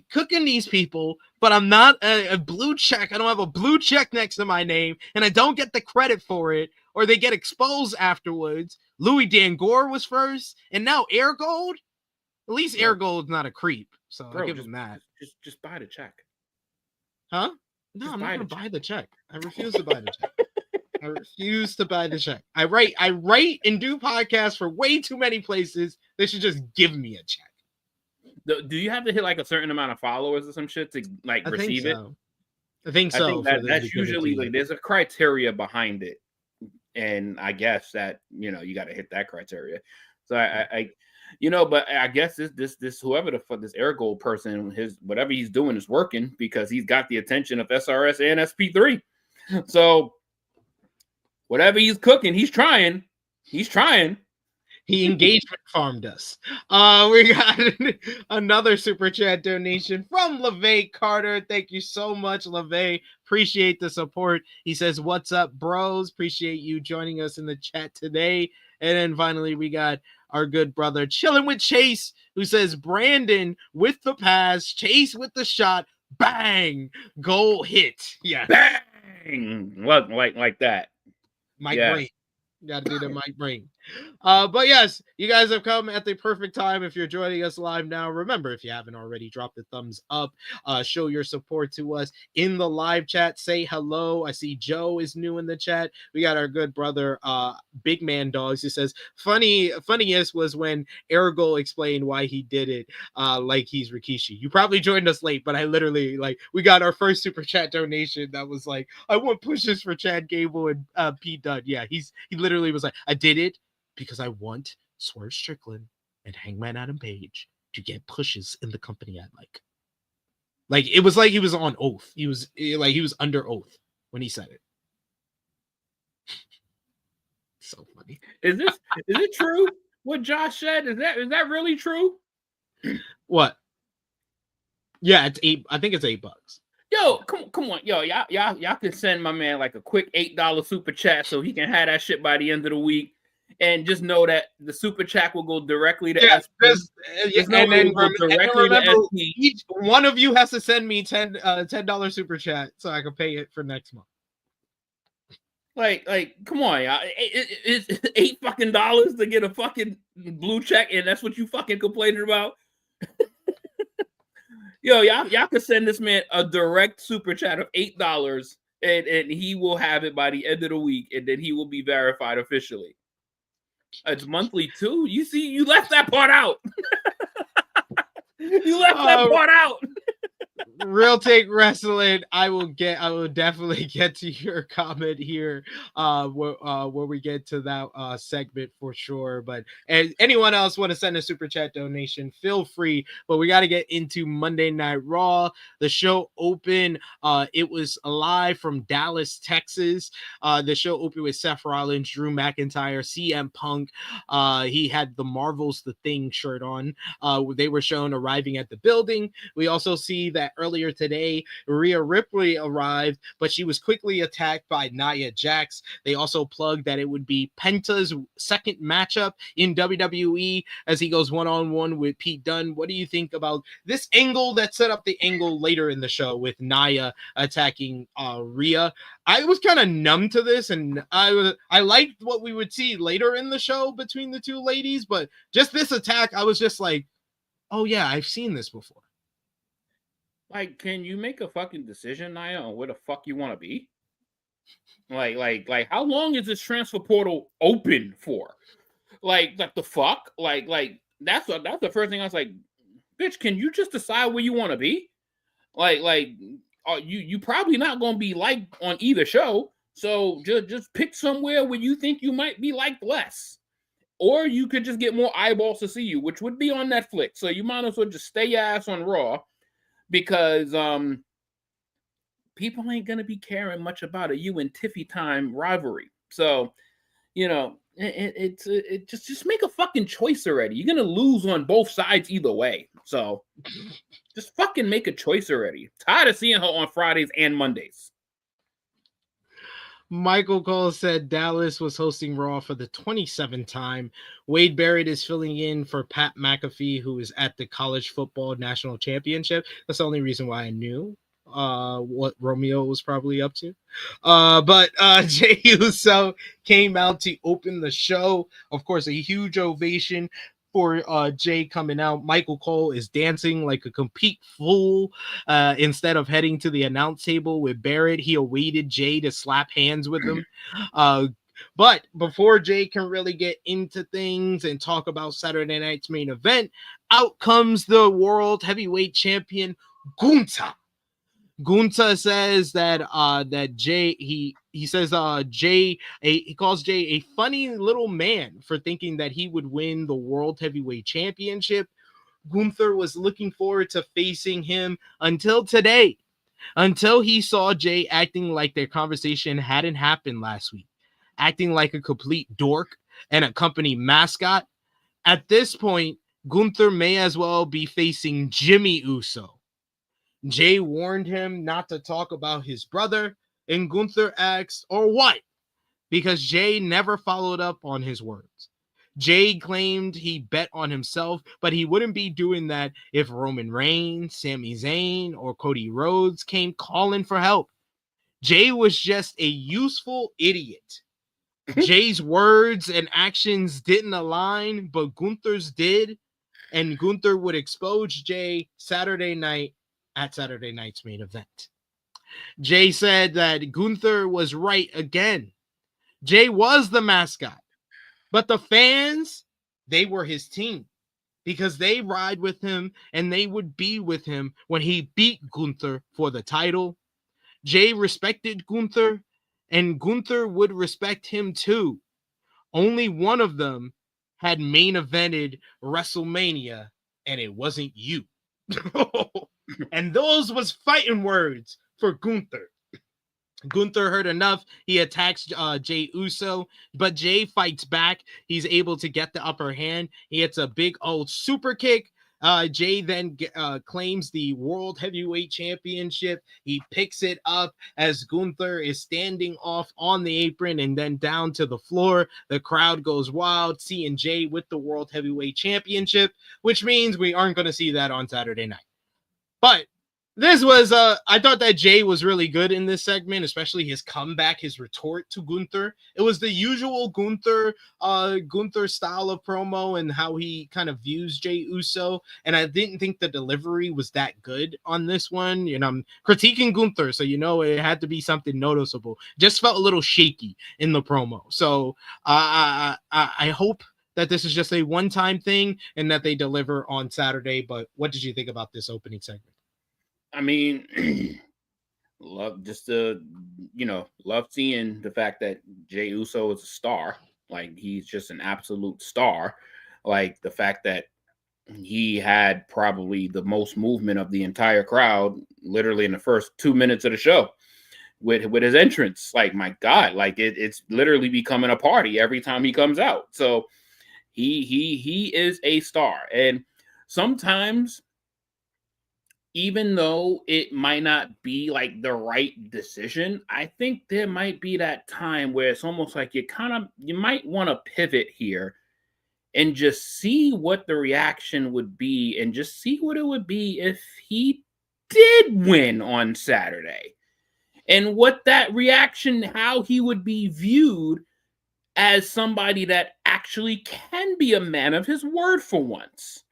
cooking these people, but I'm not a blue check. I don't have a blue check next to my name, and I don't get the credit for it, or they get exposed afterwards. Louis Dangor was first, and now Air Gold? At least Air Gold's not a creep, so I'll give him that. Just buy the check. Huh? No, I'm not going to buy the check. I refuse to buy the check. I refuse to buy the check. I write and do podcasts for way too many places. They should just give me a check. Do you have to hit like a certain amount of followers or some shit to like receive it? I think so. That's usually like there's a criteria behind it, and I guess that you got to hit that criteria. So I but I guess this whoever the fuck this Air Gold person, his whatever he's doing is working, because he's got the attention of SRS and SP3. So whatever he's cooking, he's trying. He engagement farmed us. We got another super chat donation from LeVay Carter. Thank you so much, LeVay. Appreciate the support. He says, what's up, bros? Appreciate you joining us in the chat today. And then finally, we got our good brother Chilling with Chase, who says, Brandon with the pass, Chase with the shot, bang, goal hit. Yeah. Bang. What, like that. Mike Brain. Got to do the Mike Brain. But yes, you guys have come at the perfect time. If you're joining us live now, remember, if you haven't already, drop the thumbs up, show your support to us in the live chat. Say hello. I see Joe is new in the chat. We got our good brother, Big Man Dogs, who says, funniest was when Ergol explained why he did it, like he's Rikishi. You probably joined us late, but I literally, we got our first super chat donation that was like, I want pushes for Chad Gable and Pete Dunne. Yeah, he literally was like, I did it because I want Swerve Strickland and Hangman Adam Page to get pushes in the company I like. Like, it was like he was on oath. He was under oath when he said it. So funny. Is it true what Josh said? Is that really true? What? Yeah, it's $8. I think it's $8. Yo, come on, yo, y'all can send my man like a quick $8 super chat so he can have that shit by the end of the week, and just know that the super chat will go directly to SP. Each one of you has to send me $10 super chat so I can pay it for next month. Like, come on, y'all. It's $8 to get a fucking blue check, and that's what you fucking complaining about. Yo, y'all can send this man a direct super chat of $8 and he will have it by the end of the week, and then he will be verified officially. It's monthly too. You see, you left that part out. You left that part out. Real Take Wrestling. I will definitely get to your comment here where we get to that segment for sure. But anyone else want to send a super chat donation, feel free. But we got to get into Monday Night Raw. The show opened. It was live from Dallas, Texas. The show opened with Seth Rollins, Drew McIntyre, CM Punk. He had the Marvel's The Thing shirt on. They were shown arriving at the building. We also see that earlier today, Rhea Ripley arrived, but she was quickly attacked by Nia Jax. They also plugged that it would be Penta's second matchup in WWE as he goes one-on-one with Pete Dunne. What do you think about this angle that set up the angle later in the show with Nia attacking Rhea? I was kind of numb to this, and I liked what we would see later in the show between the two ladies, but just this attack, I was just like, oh yeah, I've seen this before. Like, can you make a fucking decision, Nia, on where the fuck you want to be? Like, how long is this transfer portal open for? Like the fuck? Like that's the first thing I was like, bitch, can you just decide where you want to be? You probably not gonna be liked on either show, so just pick somewhere where you think you might be liked less. Or you could just get more eyeballs to see you, which would be on Netflix. So you might as well just stay your ass on Raw. Because people ain't gonna be caring much about a you and Tiffy time rivalry. So, you know, it just make a fucking choice already. You're gonna lose on both sides either way. So just fucking make a choice already. Tired of seeing her on Fridays and Mondays. Michael Cole said Dallas was hosting Raw for the 27th time. Wade Barrett is filling in for Pat McAfee, who is at the College Football National Championship. That's the only reason why I knew what Romeo was probably up to. But Jey Uso came out to open the show. Of course, a huge ovation for Jay coming out. Michael Cole is dancing like a complete fool. Instead of heading to the announce table with Barrett, he awaited Jay to slap hands with him. But before Jay can really get into things and talk about Saturday night's main event, out comes the world heavyweight champion Gunther. Gunther says that Jay he says he calls Jay a funny little man for thinking that he would win the World Heavyweight Championship. Gunther was looking forward to facing him until today, until he saw Jay acting like their conversation hadn't happened last week, acting like a complete dork and a company mascot. At this point, Gunther may as well be facing Jimmy Uso. Jay warned him not to talk about his brother, and Gunther asked, or what? Because Jay never followed up on his words. Jay claimed he bet on himself, but he wouldn't be doing that if Roman Reigns, Sami Zayn, or Cody Rhodes came calling for help. Jay was just a useful idiot. Jay's words and actions didn't align, but Gunther's did, and Gunther would expose Jay Saturday night at Saturday night's main event. Jay said that Gunther was right again. Jay was the mascot, but the fans, they were his team because they ride with him and they would be with him when he beat Gunther for the title. Jay respected Gunther and Gunther would respect him too. Only one of them had main evented WrestleMania and it wasn't you. And those was fighting words for Gunther. Gunther heard enough. He attacks Jey Uso, but Jay fights back. He's able to get the upper hand. He hits a big old super kick. Jay then claims the World Heavyweight Championship. He picks it up as Gunther is standing off on the apron and then down to the floor. The crowd goes wild, seeing Jay with the World Heavyweight Championship, which means we aren't going to see that on Saturday night. But This was I thought that Jay was really good in this segment, especially his comeback, his retort to Gunther. It was the usual Gunther style of promo and how he kind of views Jey Uso. And I didn't think the delivery was that good on this one. You know, I'm critiquing Gunther, so you know it had to be something noticeable. Just felt a little shaky in the promo. So I hope that this is just a one-time thing and that they deliver on Saturday. But what did you think about this opening segment? I mean, love seeing the fact that Jey Uso is a star. Like, he's just an absolute star. Like, the fact that he had probably the most movement of the entire crowd literally in the first 2 minutes of the show with his entrance. Like, my God, like it's literally becoming a party every time he comes out. So he is a star. And sometimes, even though it might not be like the right decision, I think there might be that time where it's almost like you might want to pivot here and just see what the reaction would be and just see what it would be if he did win on Saturday and what that reaction, how he would be viewed as somebody that actually can be a man of his word for once.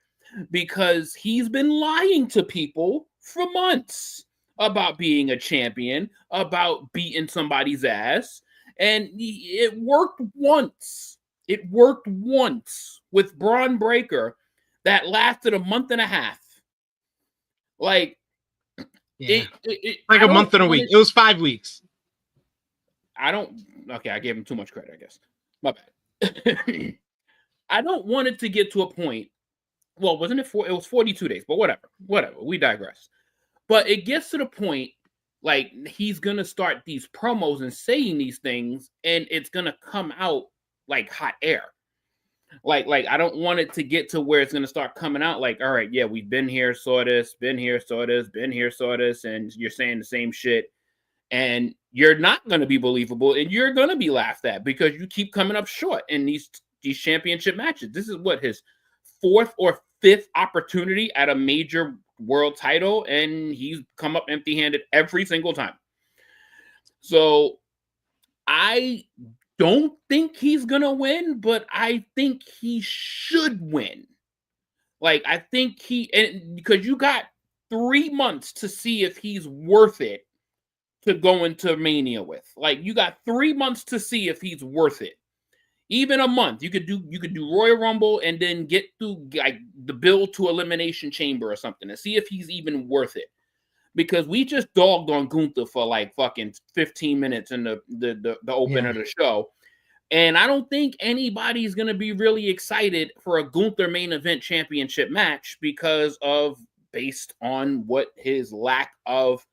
Because he's been lying to people for months about being a champion, about beating somebody's ass. And it worked once. It worked once with Braun Breaker that lasted a month and a half. Like, yeah. Like a month and a week. It was 5 weeks. I gave him too much credit, I guess. My bad. I don't want it to get to a point. Well, wasn't it it was 42 days, but whatever, we digress. But it gets to the point, like, he's going to start these promos and saying these things, and it's going to come out like hot air. Like, I don't want it to get to where it's going to start coming out like, all right, yeah, we've been here, saw this, been here, saw this, been here, saw this, and you're saying the same shit, and you're not going to be believable, and you're going to be laughed at because you keep coming up short in these championship matches. This is what, his 4th or 5th opportunity at a major world title, and he's come up empty-handed every single time. So I don't think he's gonna win, but I think he should win. Like, I think because you got 3 months to see if he's worth it to go into Mania with. Like, you got 3 months to see if he's worth it. Even a month, you could do Royal Rumble and then get through like the build to Elimination Chamber or something and see if he's even worth it. Because we just dogged on Gunther for like fucking 15 minutes in the open of the show, and I don't think anybody's gonna be really excited for a Gunther main event championship match based on what his lack of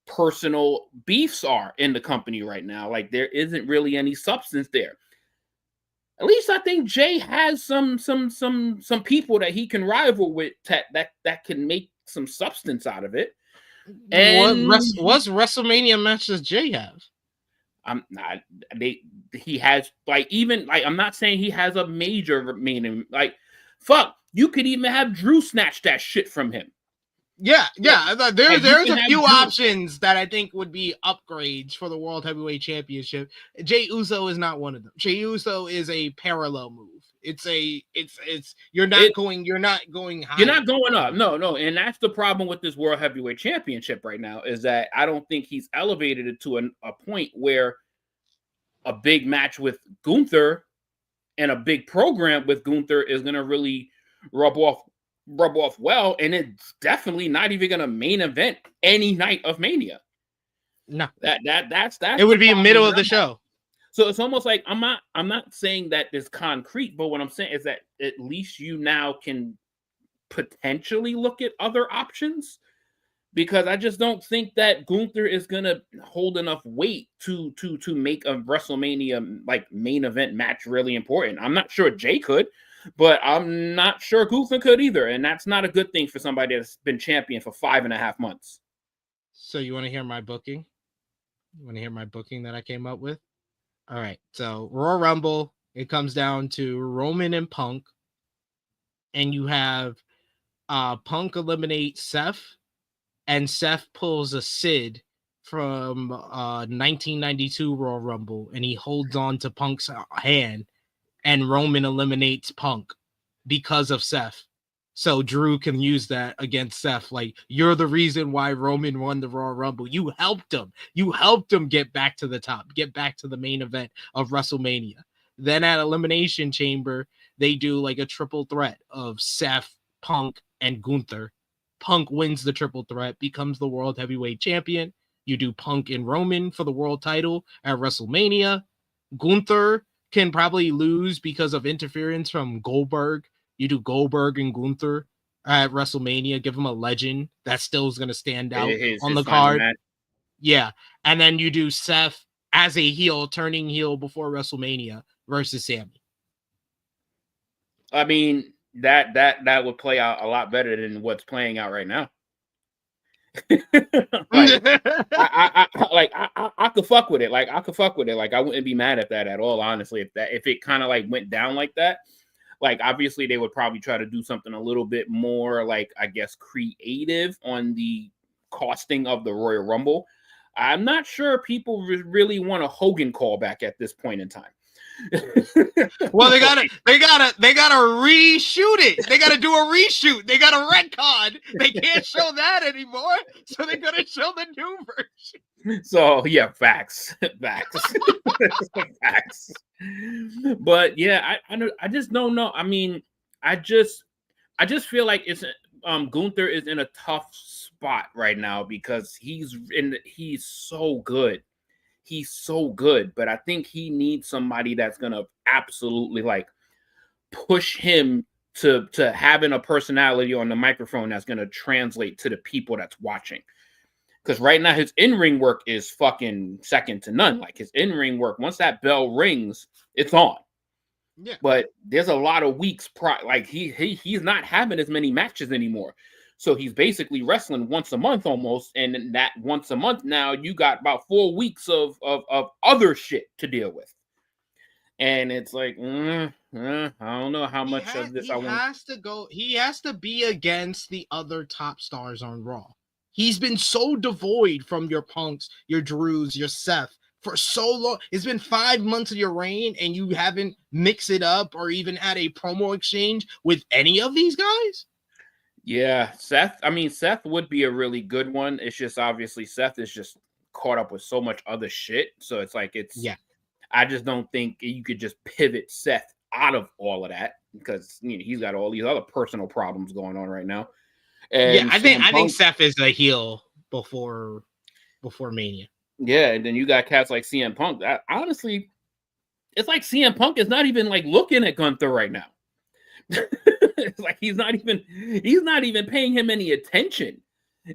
personal beefs are in the company right now. Like, there isn't really any substance there. At least I think Jay has some people that he can rival with that can make some substance out of it. And what WrestleMania match does Jay have? I'm not. He has I'm not saying he has a major meaning. Like, fuck, you could even have Drew snatch that shit from him. Yeah. There's a few options that I think would be upgrades for the World Heavyweight Championship. Jey Uso is not one of them. Jey Uso is a parallel move. You're not going high. You're not going up. No. And that's the problem with this World Heavyweight Championship right now, is that I don't think he's elevated it to a point where a big match with Gunther and a big program with Gunther is going to really rub off well, and it's definitely not even gonna main event any night of Mania. No, that's it would be middle of the show. So it's almost like I'm not saying that it's concrete, but what I'm saying is that at least you now can potentially look at other options, because I just don't think that Gunther is gonna hold enough weight to make a WrestleMania like main event match really important. I'm not sure Jay could. But I'm not sure Gunther could either, and that's not a good thing for somebody that's been champion for 5.5 months. So you want to hear my booking? You want to hear my booking that I came up with? All right. So Royal Rumble, it comes down to Roman and Punk, and you have Punk eliminate Seth, and Seth pulls a Sid from 1992 Royal Rumble, and he holds on to Punk's hand, and Roman eliminates Punk because of Seth. So Drew can use that against Seth. Like, you're the reason why Roman won the Royal Rumble. You helped him. You helped him get back to the top, get back to the main event of WrestleMania. Then at Elimination Chamber, they do like a triple threat of Seth, Punk, and Gunther. Punk wins the triple threat, becomes the World Heavyweight Champion. You do Punk and Roman for the world title at WrestleMania. Gunther can probably lose because of interference from Goldberg. You do Goldberg and Gunther at WrestleMania, give him a legend that still is going to stand out on the card. Yeah. And then you do Seth as a heel, turning heel before WrestleMania versus Sami. I mean, that would play out a lot better than what's playing out right now. I could fuck with it. Like, I could fuck with it. Like, I wouldn't be mad at that at all, honestly. If it kind of like went down like that. Like, obviously, they would probably try to do something a little bit more, like, I guess, creative on the costing of the Royal Rumble. I'm not sure people really want a Hogan callback at this point in time. Well, they gotta reshoot it. They gotta do a reshoot. They got a retcon. They can't show that anymore, so they're gonna show the new version. So yeah, facts. Facts. But yeah, I just don't know. I mean, I just feel like it's Gunther is in a tough spot right now because he's so good. He's so good, but I think he needs somebody that's gonna absolutely like push him to having a personality on the microphone that's gonna translate to the people that's watching. Because right now his in-ring work is fucking second to none. Like, his in-ring work, once that bell rings, it's on. Yeah. But there's a lot of weeks like he's not having as many matches anymore. So he's basically wrestling once a month almost, and in that once a month now, you got about 4 weeks of other shit to deal with. And it's like, I don't know how much of this I want. He has to be against the other top stars on Raw. He's been so devoid from your Punks, your Drews, your Seth for so long. It's been 5 months of your reign, and you haven't mixed it up or even had a promo exchange with any of these guys? Yeah, Seth. I mean, Seth would be a really good one. It's just obviously Seth is just caught up with so much other shit. So it's like I just don't think you could just pivot Seth out of all of that because he's got all these other personal problems going on right now. And I think Seth is a heel before Mania. Yeah, and then you got cats like CM Punk. Honestly, it's like CM Punk is not even like looking at Gunther right now. It's like he's not even paying him any attention,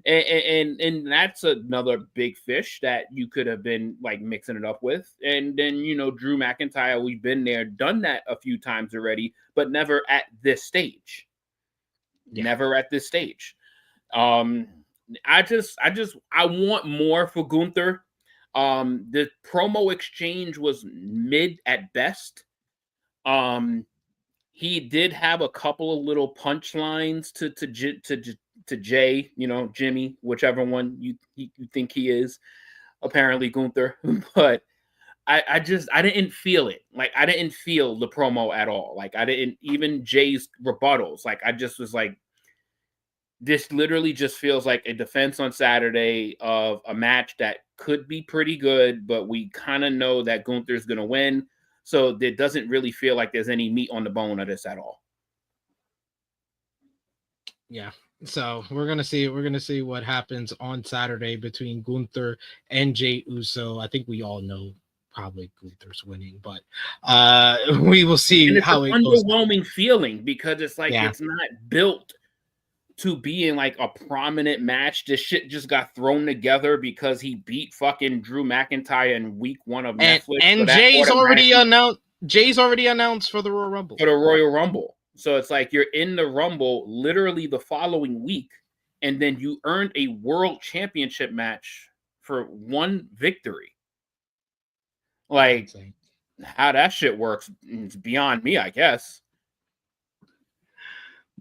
and that's another big fish that you could have been like mixing it up with. And then Drew McIntyre, we've been there, done that a few times already, but never at this stage. Yeah. Never at this stage. I want more for Gunther. The promo exchange was mid at best. He did have a couple of little punchlines to Jay, Jimmy, whichever one you think he is. Apparently Gunther, but I didn't feel it. Like, I didn't feel the promo at all. Like, I didn't even Jay's rebuttals. Like, I just was like, this literally just feels like a defense on Saturday of a match that could be pretty good, but we kind of know that Gunther's going to win. So it doesn't really feel like there's any meat on the bone of this at all. Yeah. So we're gonna see what happens on Saturday between Gunther and Jey Uso. I think we all know probably Gunther's winning, but we will see. And it's how an it goes. Underwhelming feeling because it's like it's not built to be in like a prominent match. This shit just got thrown together because he beat fucking Drew McIntyre in week 1 of Netflix. And so Jay's already announced for the Royal Rumble. For the Royal Rumble. So it's like you're in the Rumble literally the following week, and then you earned a world championship match for 1 victory. Like, how that shit works is beyond me, I guess.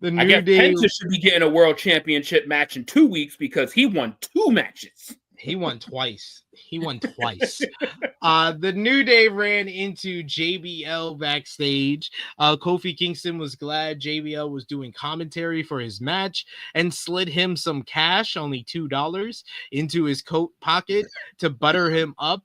The I New guess Day. Penta should be getting a world championship match in 2 weeks because he won 2 matches. He won twice. The New Day ran into JBL backstage. Kofi Kingston was glad JBL was doing commentary for his match and slid him some cash, only $2, into his coat pocket to butter him up.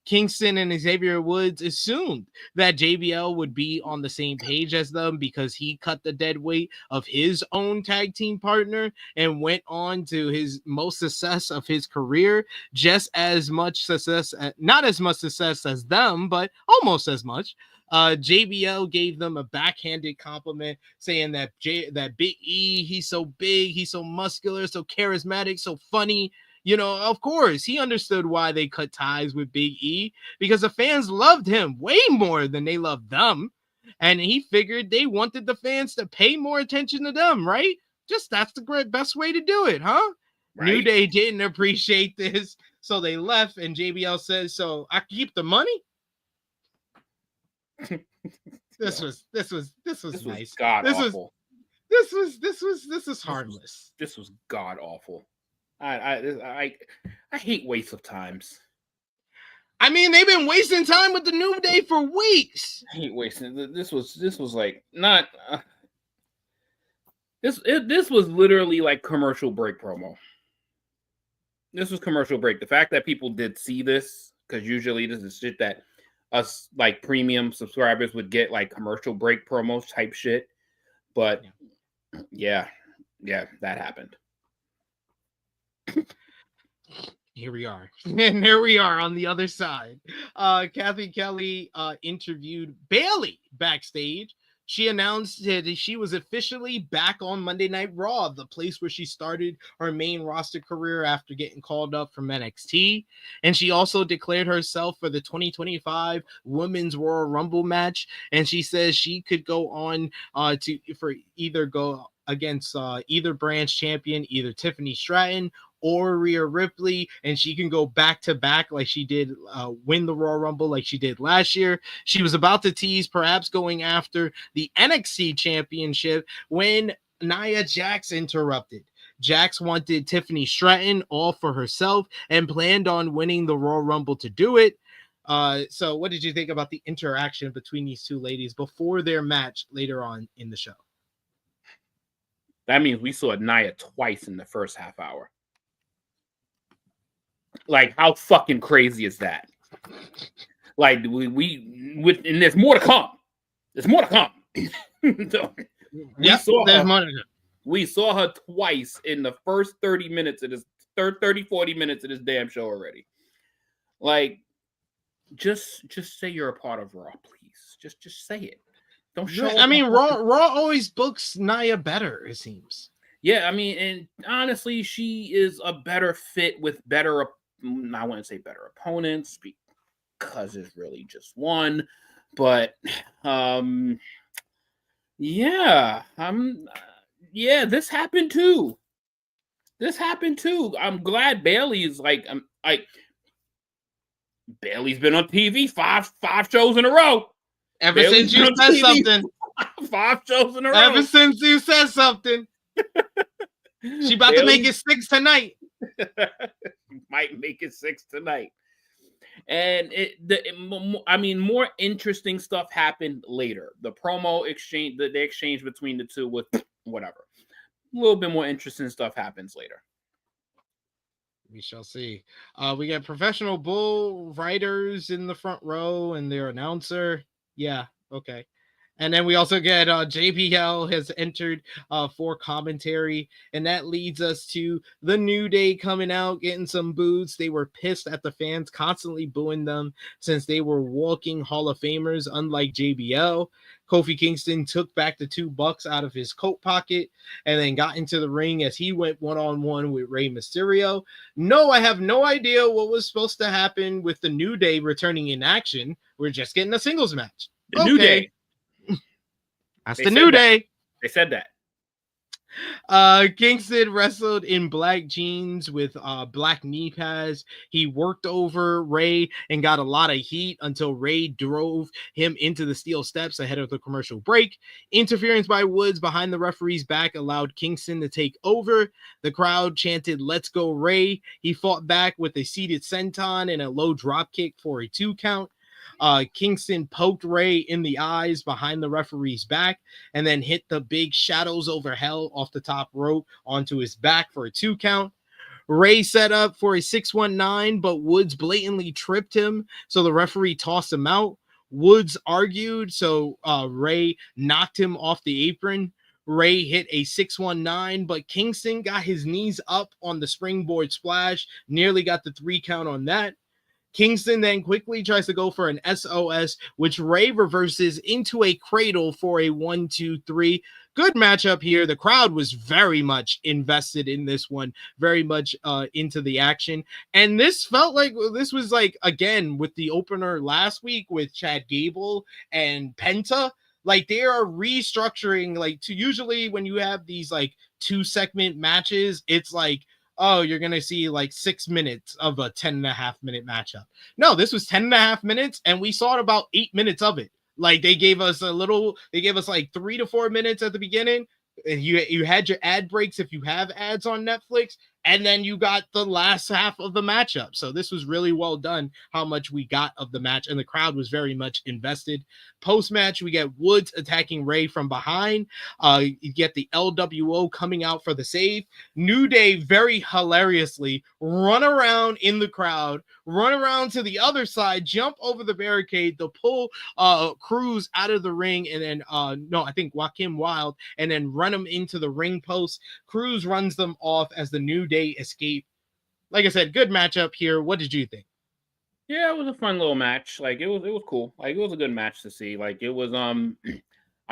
Kingston and Xavier Woods assumed that JBL would be on the same page as them because he cut the dead weight of his own tag team partner and went on to his most success of his career, just as much success, not as much success as them, but almost as much. JBL gave them a backhanded compliment saying that Big E, he's so big, he's so muscular, so charismatic, so funny. You know, of course, he understood why they cut ties with Big E because the fans loved him way more than they loved them. And he figured they wanted the fans to pay more attention to them, right? Just that's the best way to do it, huh? Right. New Day didn't appreciate this, so they left. And JBL says, "So I keep the money." This was nice. God awful. This was harmless. This was god awful. I hate waste of times. I mean, they've been wasting time with the New Day for weeks. I hate wasting. This was like not. This was literally like commercial break promo. This was commercial break. The fact that people did see this, because usually this is shit that us like premium subscribers would get, like commercial break promos type shit. But yeah, that happened. Here we are. And here we are on the other side. Kathy Kelly interviewed Bayley backstage. She announced that she was officially back on Monday Night Raw, the place where she started her main roster career after getting called up from NXT. And she also declared herself for the 2025 Women's Royal Rumble match. And she says she could go on for either go against either brand's champion, either Tiffany Stratton or Rhea Ripley, and she can go back to back like she did, win the Royal Rumble like she did last year. She was about to tease perhaps going after the NXT championship when Nia Jax interrupted. Jax wanted Tiffany Stratton all for herself and planned on winning the Royal Rumble to do it. So what did you think about the interaction between these two ladies before their match later on in the show? That means we saw Nia twice in the first half hour. Like, how fucking crazy is that? Like, we and there's more to come. There's more to come. So, we saw her twice in the first 40 minutes of this damn show already. Like, just say you're a part of Raw, please. Just say it. Don't show. I mean, Raw always books Nia better, it seems. Yeah, I mean, and honestly, she is a better fit with better. I wouldn't say better opponents because it's really just one, but yeah, this happened too. I'm glad Bayley's Bayley's been on TV five shows in a row. Ever since you said something. 5 shows in a row. Ever since you said something. She about to make it 6 tonight. Might make it 6 tonight. And more interesting stuff happened later. The promo exchange, the exchange between the two with whatever. A little bit more interesting stuff happens later. We shall see. We got professional bull riders in the front row and their announcer. Yeah, okay. And then we also get JBL has entered for commentary, and that leads us to the New Day coming out, getting some boos. They were pissed at the fans constantly booing them since they were walking Hall of Famers, unlike JBL. Kofi Kingston took back the $2 out of his coat pocket and then got into the ring as he went one-on-one with Rey Mysterio. No, I have no idea what was supposed to happen with the New Day returning in action. We're just getting a singles match. The New Day. That's the New Day. They said that. Kingston wrestled in black jeans with black knee pads. He worked over Rey and got a lot of heat until Rey drove him into the steel steps ahead of the commercial break. Interference by Woods behind the referee's back allowed Kingston to take over. The crowd chanted, "Let's go, Rey." He fought back with a seated senton and a low drop kick for a 2 count. Kingston poked Rey in the eyes behind the referee's back and then hit the big shadows over hell off the top rope onto his back for a 2 count. Rey set up for a 619, but Woods blatantly tripped him, so the referee tossed him out. Woods argued, so Rey knocked him off the apron. Rey hit a 619, but Kingston got his knees up on the springboard splash, nearly got the 3 count on that. Kingston then quickly tries to go for an SOS, which Rey reverses into a cradle for a 1-2-3. Good matchup here. The crowd was very much invested in this one, very much into the action. And this felt like this was like, again, with the opener last week with Chad Gable and Penta. Like, they are restructuring, like, to usually when you have these like 2-segment matches, it's like, oh, you're going to see like 6 minutes of a 10.5-minute matchup. No, this was 10.5 minutes, and we saw about 8 minutes of it. Like, they gave us like 3 to 4 minutes at the beginning. You had your ad breaks if you have ads on Netflix, and then you got the last half of the matchup. So this was really well done, how much we got of the match, and the crowd was very much invested. Post-match, we get Woods attacking Rey from behind. You get the LWO coming out for the save. New Day very hilariously run around in the crowd, run around to the other side, jump over the barricade to pull Cruz out of the ring, and then I think Joaquin Wilde, and then run him into the ring post. Cruz runs them off as the New Day escape. Like I said, good matchup here. What did you think? Yeah, it was a fun little match. Like, it was cool. Like, it was a good match to see. Like, it was I'm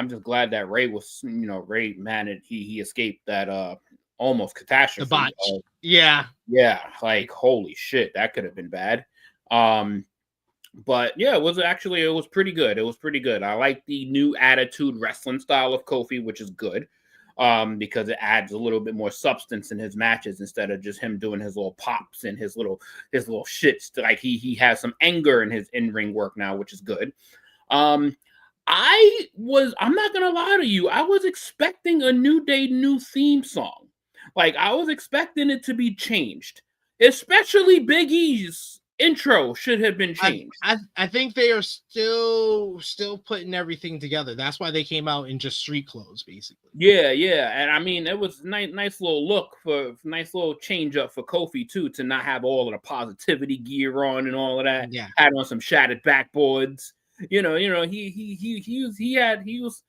just glad that Rey was, Rey managed, he escaped that almost catastrophe. The botch. Yeah. Like, holy shit, that could have been bad. But yeah, it was pretty good. It was pretty good. I like the new attitude wrestling style of Kofi, which is good. Because it adds a little bit more substance in his matches instead of just him doing his little pops and his little shits. Like, he has some anger in his in-ring work now, which is good. I'm not gonna lie to you, I was expecting a New Day new theme song. Like, I was expecting it to be changed, especially Big E's intro should have been changed. I think they are still putting everything together. That's why they came out in just street clothes, basically. Yeah, and I mean, it was nice little look nice little change up for Kofi too, to not have all of the positivity gear on and all of that. Yeah, had on some shattered backboards. He was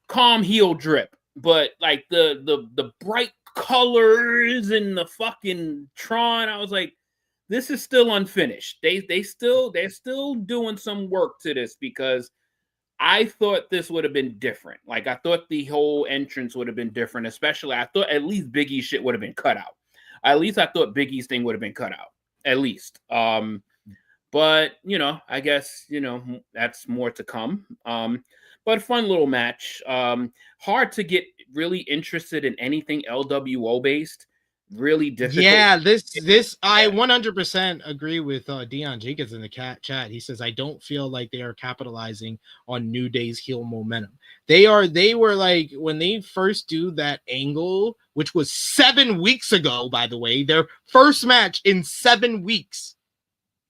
calm heel drip, but like the bright colors and the fucking Tron, I was like, this is still unfinished. They're still doing some work to this, because I thought this would have been different. Like, I thought the whole entrance would have been different. Especially, I thought at least Big E's shit would have been cut out. At least I thought Big E's thing would have been cut out. At least. But I guess that's more to come. But fun little match. Hard to get really interested in anything LWO based. Really difficult. Yeah, this I 100% agree with Dion Jenkins in the chat. He says, I don't feel like they are capitalizing on New Day's heel momentum. They were like, when they first do that angle, which was 7 weeks ago, by the way, their first match in 7 weeks,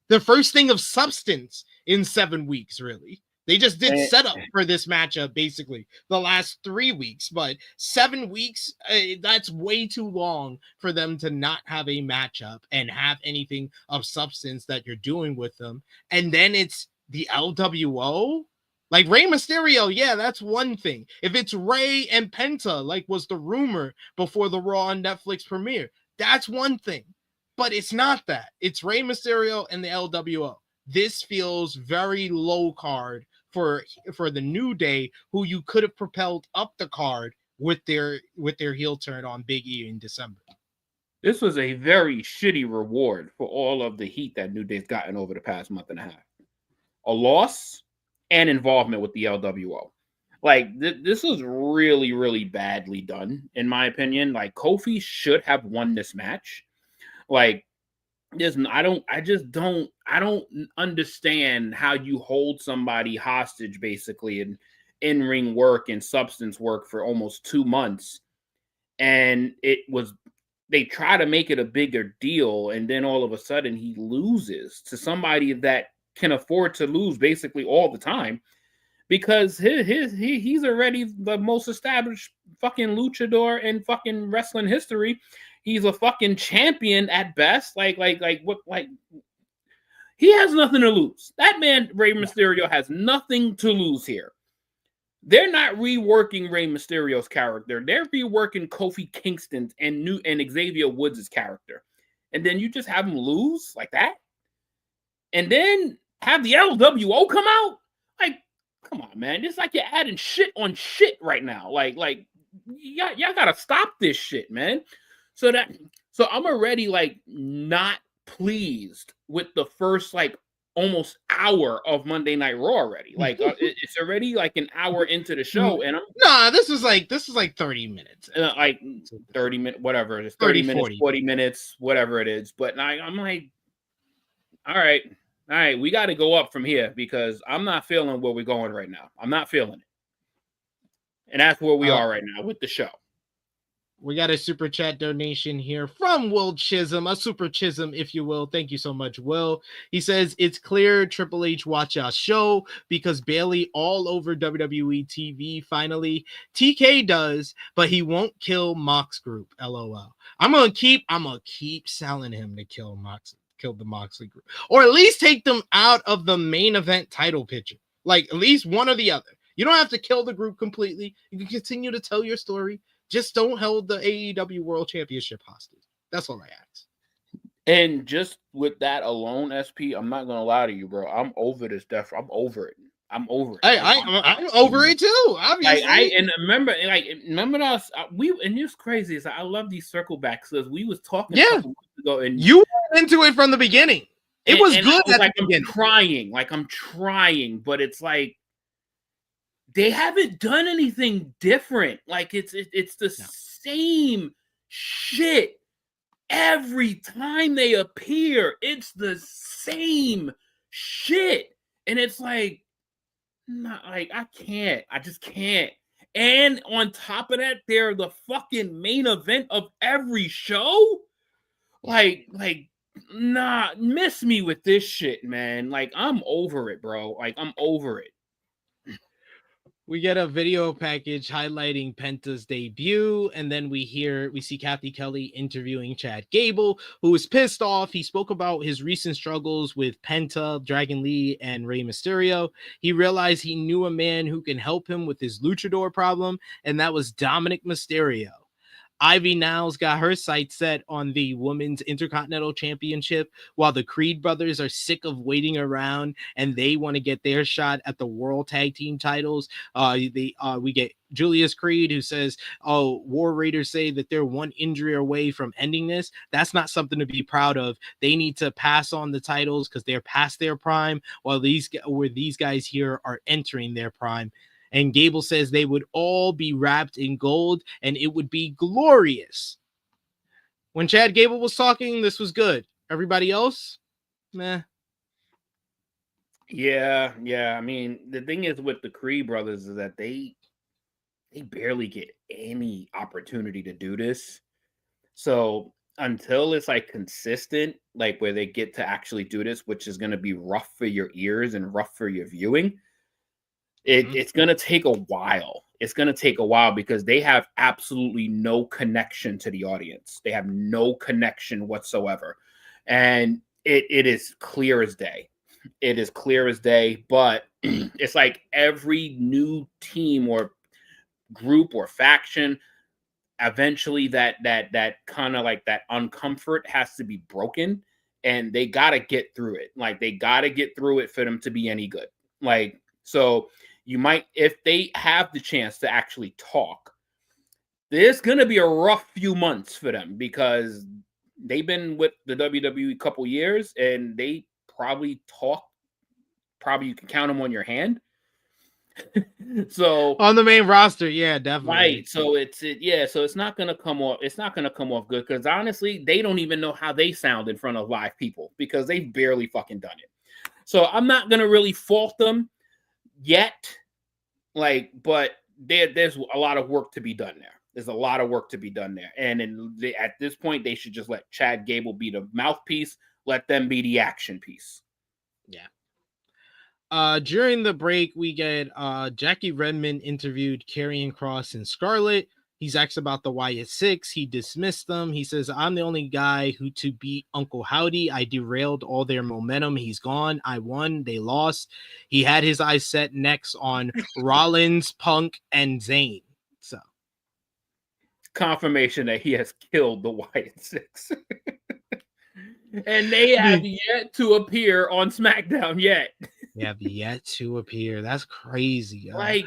the first thing of substance in 7 weeks, really. They just did setup for this matchup, basically, the last 3 weeks. But 7 weeks, that's way too long for them to not have a matchup and have anything of substance that you're doing with them. And then it's the LWO? Like, Rey Mysterio, yeah, that's one thing. If it's Rey and Penta, like was the rumor before the Raw on Netflix premiere, that's one thing. But it's not that. It's Rey Mysterio and the LWO. This feels very low card for the New Day, who you could have propelled up the card with their heel turn on Big E in December. This was a very shitty reward for all of the heat that New Day's gotten over the past month and a half. A loss and involvement with the LWO. Like this was really, really badly done, in my opinion. Like Kofi should have won this match. Like, I just don't understand how you hold somebody hostage basically in ring work and substance work for almost 2 months, and they try to make it a bigger deal, and then all of a sudden he loses to somebody that can afford to lose basically all the time. Because he's already the most established fucking luchador in fucking wrestling history. He's a fucking champion at best. Like he has nothing to lose. That man, Rey Mysterio, has nothing to lose here. They're not reworking Rey Mysterio's character. They're reworking Kofi Kingston's and Xavier Woods' character. And then you just have him lose like that? And then have the LWO come out? Like, come on, man. It's like you're adding shit on shit right now. Like y'all gotta stop this shit, man. So I'm already like not pleased with the first like almost hour of Monday Night Raw already. Like it's already like an hour into the show, and this was like 30 minutes, like 30 minutes, whatever it is, 30 minutes, 40 minutes, whatever it is. But I'm like, all right, we got to go up from here because I'm not feeling where we're going right now. I'm not feeling it. And that's where we are right now with the show. We got a super chat donation here from Will Chisholm, a super Chisholm, if you will. Thank you so much, Will. He says, it's clear Triple H watch our show because Bailey all over WWE TV finally. TK does, but he won't kill Mox Group, LOL. I'm gonna keep selling him to kill the Moxley Group, or at least take them out of the main event title picture. Like at least one or the other. You don't have to kill the group completely. You can continue to tell your story. Just don't hold the AEW World Championship hostage. That's all I ask. And just with that alone, SP, I'm not gonna lie to you, bro. I'm over this death. I'm over it. I'm over it too. Obviously, remember us. And it's crazy. I love these circle backs because we was talking a couple weeks ago, and you went into it from the beginning. It was good. I'm trying, but it's like they haven't done anything different. Like it's the same shit every time they appear. It's the same shit, and it's like. Not like I just can't. And on top of that, they're the fucking main event of every show. Like, nah, miss me with this shit, man. Like, I'm over it, bro. Like, I'm over it. We get a video package highlighting Penta's debut, and then we see Kathy Kelly interviewing Chad Gable, who is pissed off. He spoke about his recent struggles with Penta, Dragon Lee, and Rey Mysterio. He realized he knew a man who can help him with his luchador problem, and that was Dominic Mysterio. Ivy Now's got her sights set on the Women's Intercontinental Championship, while the Creed brothers are sick of waiting around and they want to get their shot at the World Tag Team titles. We get Julius Creed, who says, "Oh, War Raiders say that they're one injury away from ending this. That's not something to be proud of. They need to pass on the titles because they're past their prime, while these guys here are entering their prime." And Gable says they would all be wrapped in gold and it would be glorious. When Chad Gable was talking, this was good. Everybody else, meh. Yeah. I mean, the thing is with the Creed brothers is that they barely get any opportunity to do this. So until it's like consistent, like where they get to actually do this, which is going to be rough for your ears and rough for your viewing, it's going to take a while. It's going to take a while because they have absolutely no connection to the audience. They have no connection whatsoever. And it is clear as day. It is clear as day, but it's like every new team or group or faction, eventually that kind of like that uncomfort has to be broken, and they got to get through it. Like they got to get through it for them to be any good. Like, so you might, if they have the chance to actually talk, there's going to be a rough few months for them because they've been with the WWE a couple years and they probably talk. Probably you can count them on your hand. So on the main roster, yeah, definitely. Right. So it's not gonna come off. It's not gonna come off good because honestly, they don't even know how they sound in front of live people because they've barely fucking done it. So I'm not gonna really fault them yet. But there's a lot of work to be done there. There's a lot of work to be done there. And at this point, they should just let Chad Gable be the mouthpiece. Let them be the action piece. Yeah. During the break, we get Jackie Redmond interviewed Karrion Kross and Scarlett. He's asked about the Wyatt Six. He dismissed them. He says, I'm the only guy who to beat Uncle Howdy. I derailed all their momentum. He's gone. I won. They lost. He had his eyes set next on Rollins, Punk, and Zayn. So confirmation that he has killed the Wyatt Six. And they have yet to appear on SmackDown yet. They have yet to appear. That's crazy. I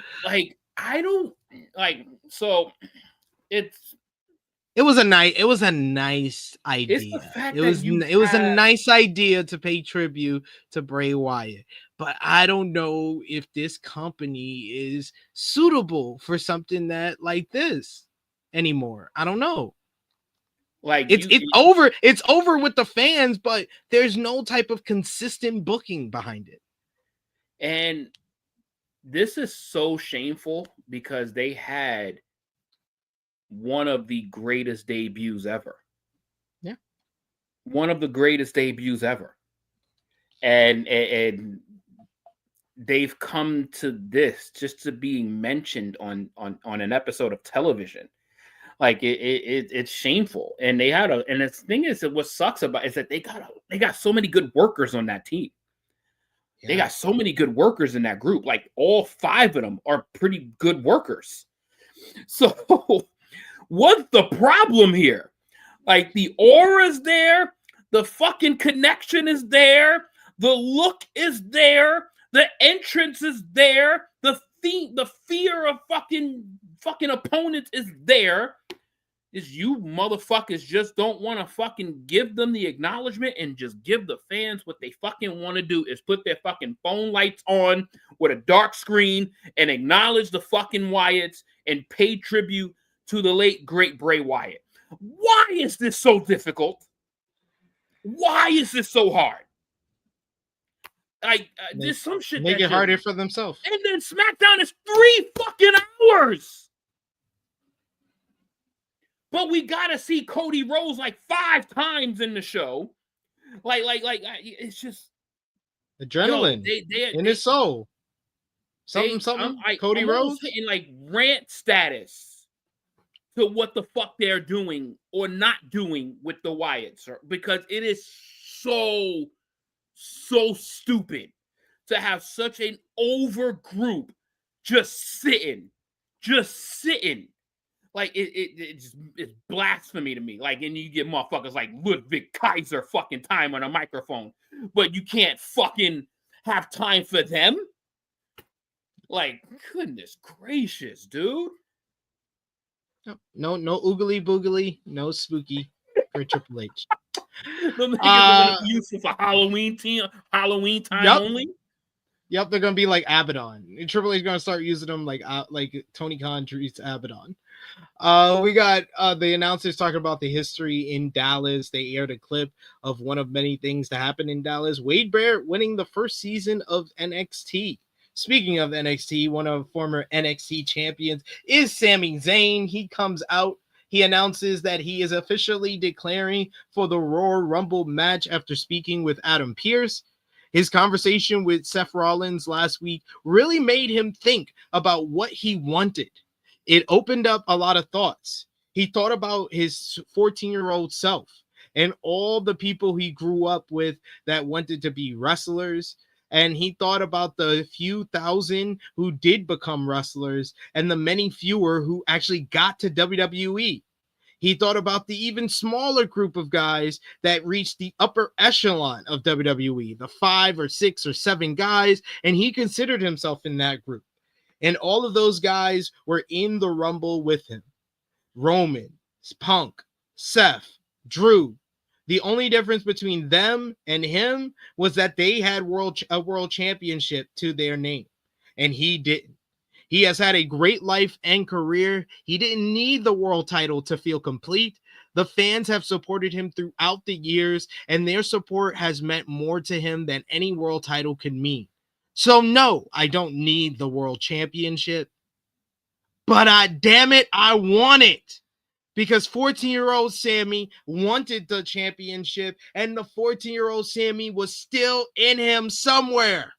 don't like. So it was a nice idea. It was a nice idea to pay tribute to Bray Wyatt, but I don't know if this company is suitable for something that like this anymore. I don't know. Like it's over with the fans, but there's no type of consistent booking behind it. And this is so shameful because they had one of the greatest debuts ever. Yeah. One of the greatest debuts ever. And they've come to this just to being mentioned on an episode of television. Like it's shameful. And they had and the thing is that what sucks about is that they got so many good workers on that team. Yeah. They got so many good workers in that group. Like all 5 of them are pretty good workers. So what's the problem here? Like the aura's there, the fucking connection is there, the look is there, the entrance is there, the fear of fucking opponents is there. Is you motherfuckers just don't want to fucking give them the acknowledgement and just give the fans what they fucking want to do is put their fucking phone lights on with a dark screen and acknowledge the fucking Wyatts and pay tribute to the late great Bray Wyatt. Why is this so difficult? Why is this so hard? Like there's some shit make it harder for themselves. And then SmackDown is 3 fucking hours. But we gotta see Cody Rhodes like 5 times in the show. Like it's just adrenaline in his soul. Something. Cody Rhodes in like rant status to what the fuck they're doing or not doing with the Wyatts, because it is so stupid to have such an over group just sitting. Like it's blasphemy to me. Like, and you get motherfuckers like Ludwig Kaiser fucking time on a microphone, but you can't fucking have time for them. Like, goodness gracious, dude. No oogly boogly, no spooky for Triple H. Use for Halloween time only. Yep, they're gonna be like Abaddon. Triple H is gonna start using them like Tony Khan treats Abaddon. We got the announcers talking about the history in Dallas. They aired a clip of one of many things to happen in Dallas. Wade Barrett winning the first season of NXT. Speaking of NXT, one of former NXT champions is Sami Zayn. He comes out. He announces that he is officially declaring for the Royal Rumble match after speaking with Adam Pearce. His conversation with Seth Rollins last week really made him think about what he wanted. It opened up a lot of thoughts. He thought about his 14-year-old self and all the people he grew up with that wanted to be wrestlers. And he thought about the few thousand who did become wrestlers and the many fewer who actually got to WWE. He thought about the even smaller group of guys that reached the upper echelon of WWE, the 5 or 6 or 7 guys, and he considered himself in that group. And all of those guys were in the Rumble with him. Roman, Punk, Seth, Drew. The only difference between them and him was that they had a world championship to their name, and he didn't. He has had a great life and career. He didn't need the world title to feel complete. The fans have supported him throughout the years, and their support has meant more to him than any world title can mean. So no, I don't need the world championship, but damn it, I want it. Because 14-year-old Sami wanted the championship, and the 14-year-old Sami was still in him somewhere.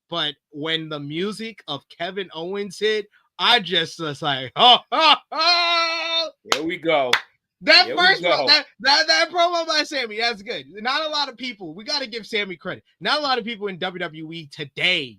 But when the music of Kevin Owens hit, I just was like, oh. Here we go. That promo by Sami, that's good. Not a lot of people, we got to give Sami credit. Not a lot of people in WWE today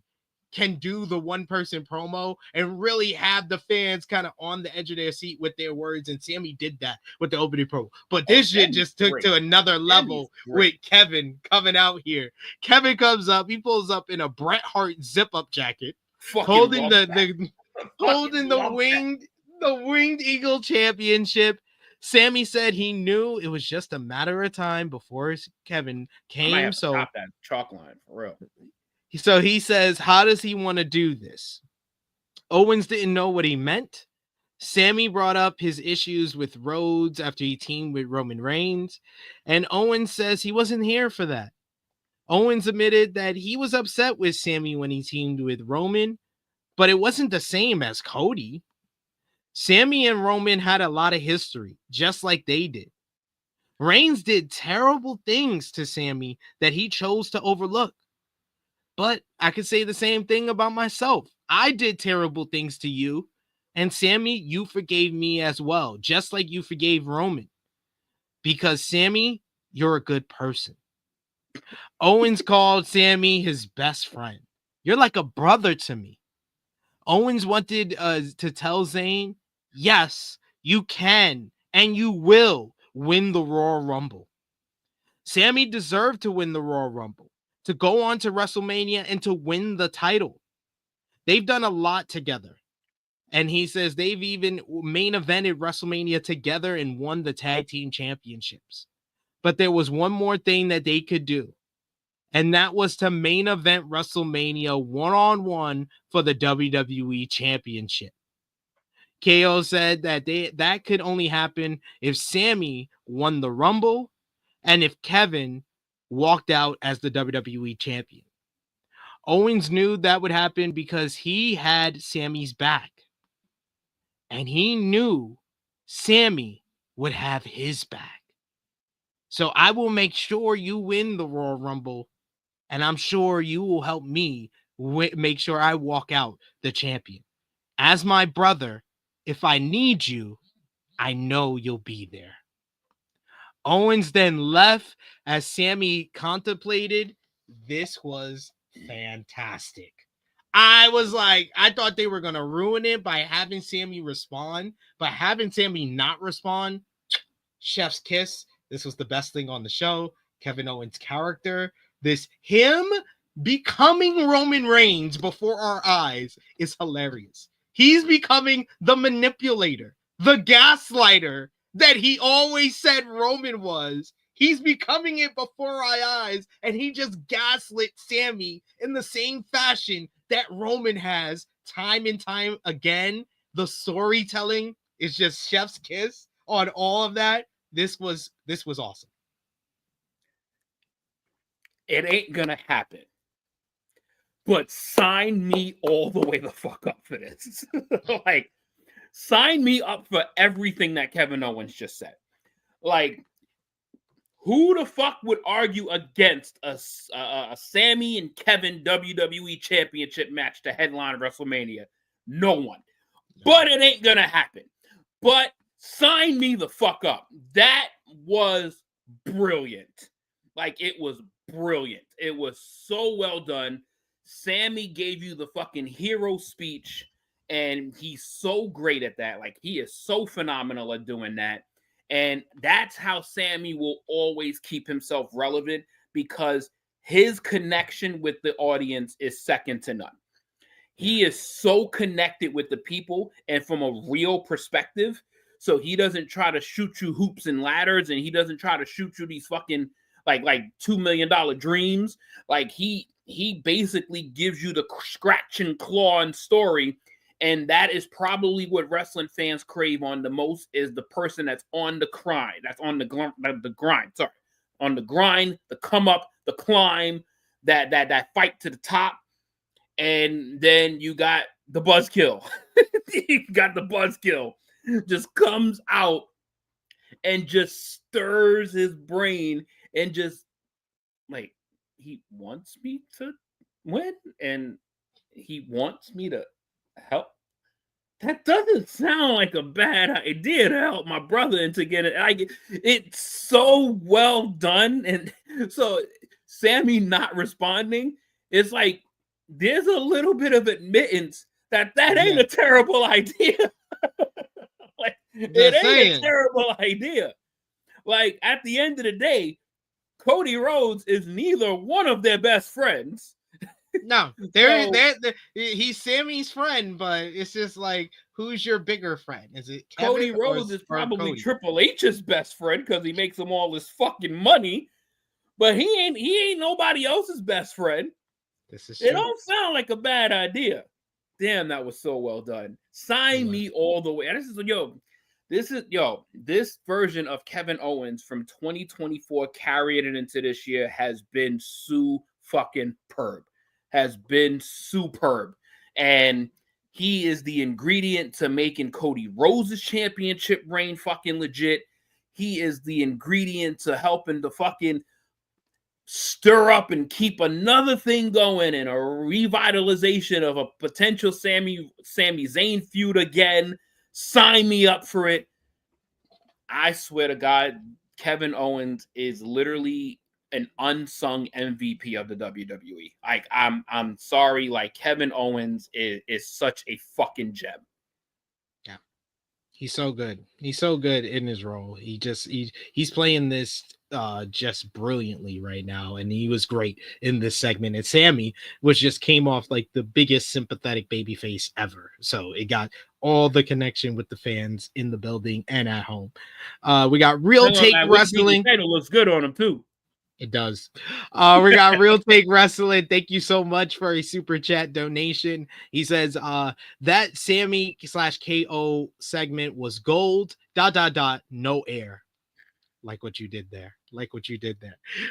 can do the one-person promo and really have the fans kind of on the edge of their seat with their words, and Sami did that with the opening promo. But this shit just took to another level with Kevin coming out here. Kevin comes up, he pulls up in a Bret Hart zip-up jacket, holding the winged eagle championship. Sami said he knew it was just a matter of time before Kevin came. So stop that chalk line for real. So he says, how does he want to do this? Owens didn't know what he meant. Sami brought up his issues with Rhodes after he teamed with Roman Reigns, and Owens says he wasn't here for that. Owens admitted that he was upset with Sami when he teamed with Roman, but it wasn't the same as Cody. Sami and Roman had a lot of history, just like they did. Reigns did terrible things to Sami that he chose to overlook. But I could say the same thing about myself. I did terrible things to you, and Sami, you forgave me as well, just like you forgave Roman. Because Sami, you're a good person. Owens called Sami his best friend. You're like a brother to me. Owens wanted to tell Zayn, yes, you can and you will win the Royal Rumble. Sami deserved to win the Royal Rumble, to go on to WrestleMania and to win the title. They've done a lot together. And he says they've even main evented WrestleMania together and won the tag team championships. But there was one more thing that they could do. And that was to main event WrestleMania one-on-one for the WWE Championship. KO said that that could only happen if Sami won the Rumble and if Kevin walked out as the WWE Champion. Owens knew that would happen because he had Sami's back. And he knew Sami would have his back. So I will make sure you win the Royal Rumble, and I'm sure you will help me make sure I walk out the champion. As my brother, if I need you, I know you'll be there. Owens then left as Sami contemplated. This was fantastic. I was like, I thought they were going to ruin it by having Sami respond, but having Sami not respond, chef's kiss. This was the best thing on the show. Kevin Owens' character, him becoming Roman Reigns before our eyes is hilarious. He's becoming the manipulator, the gaslighter that he always said Roman was. He's becoming it before our eyes, and he just gaslit Sami in the same fashion that Roman has time and time again. The storytelling is just chef's kiss on all of that. This was awesome. It ain't gonna happen. But sign me all the way the fuck up for this. Like, sign me up for everything that Kevin Owens just said. Like, who the fuck would argue against a Sami and Kevin WWE Championship match to headline WrestleMania? No one. But it ain't gonna happen. But sign me the fuck up. That was brilliant. Like, it was brilliant. It was so well done. Sami gave you the fucking hero speech, and he's so great at that. Like, he is so phenomenal at doing that. And that's how Sami will always keep himself relevant, because his connection with the audience is second to none. He is so connected with the people and from a real perspective. So he doesn't try to shoot you hoops and ladders, and he doesn't try to shoot you these fucking like $2 million dreams. Like, he basically gives you the scratch and claw and story, And that is probably what wrestling fans crave on the most, is the person that's on the grind, that's on the grind, sorry, on the grind, the come up, the climb, that fight to the top. And then you got the buzzkill. You got the buzzkill. Just comes out and just stirs his brain and just like, he wants me to win and he wants me to help. That doesn't sound like a bad idea to help my brother into getting it. It's so well done. And so Sami not responding, it's like there's a little bit of admittance that ain't a terrible idea. Like, it ain't a terrible idea. Like, at the end of the day, Cody Rhodes is neither one of their best friends. No, he's Sami's friend, but it's just like, who's your bigger friend? Is it Kevin? Cody Rhodes is probably Triple H's best friend because he makes him all this fucking money, but he ain't nobody else's best friend. This is it don't sound like a bad idea. Damn, that was so well done. Sign me all the way. And this version of Kevin Owens from 2024 carrying it into this year has been superb. And he is the ingredient to making Cody Rhodes' championship reign fucking legit. He is the ingredient to helping the fucking stir up and keep another thing going and a revitalization of a potential Sami Zayn feud again. Sign me up for it. I swear to God, Kevin Owens is literally an unsung MVP of the WWE. Like, I'm sorry, like, Kevin Owens is such a fucking gem. Yeah, he's so good. He's so good in his role. He's playing this just brilliantly right now, and he was great in this segment. And Sami just came off like the biggest sympathetic babyface ever, so it got all the connection with the fans in the building and at home. We got Real Take Wrestling. It looks good on him too. It does. We got Real Take Wrestling. Thank you so much for a super chat donation. He says that Sami/KO segment was gold. ... No air. Like what you did there.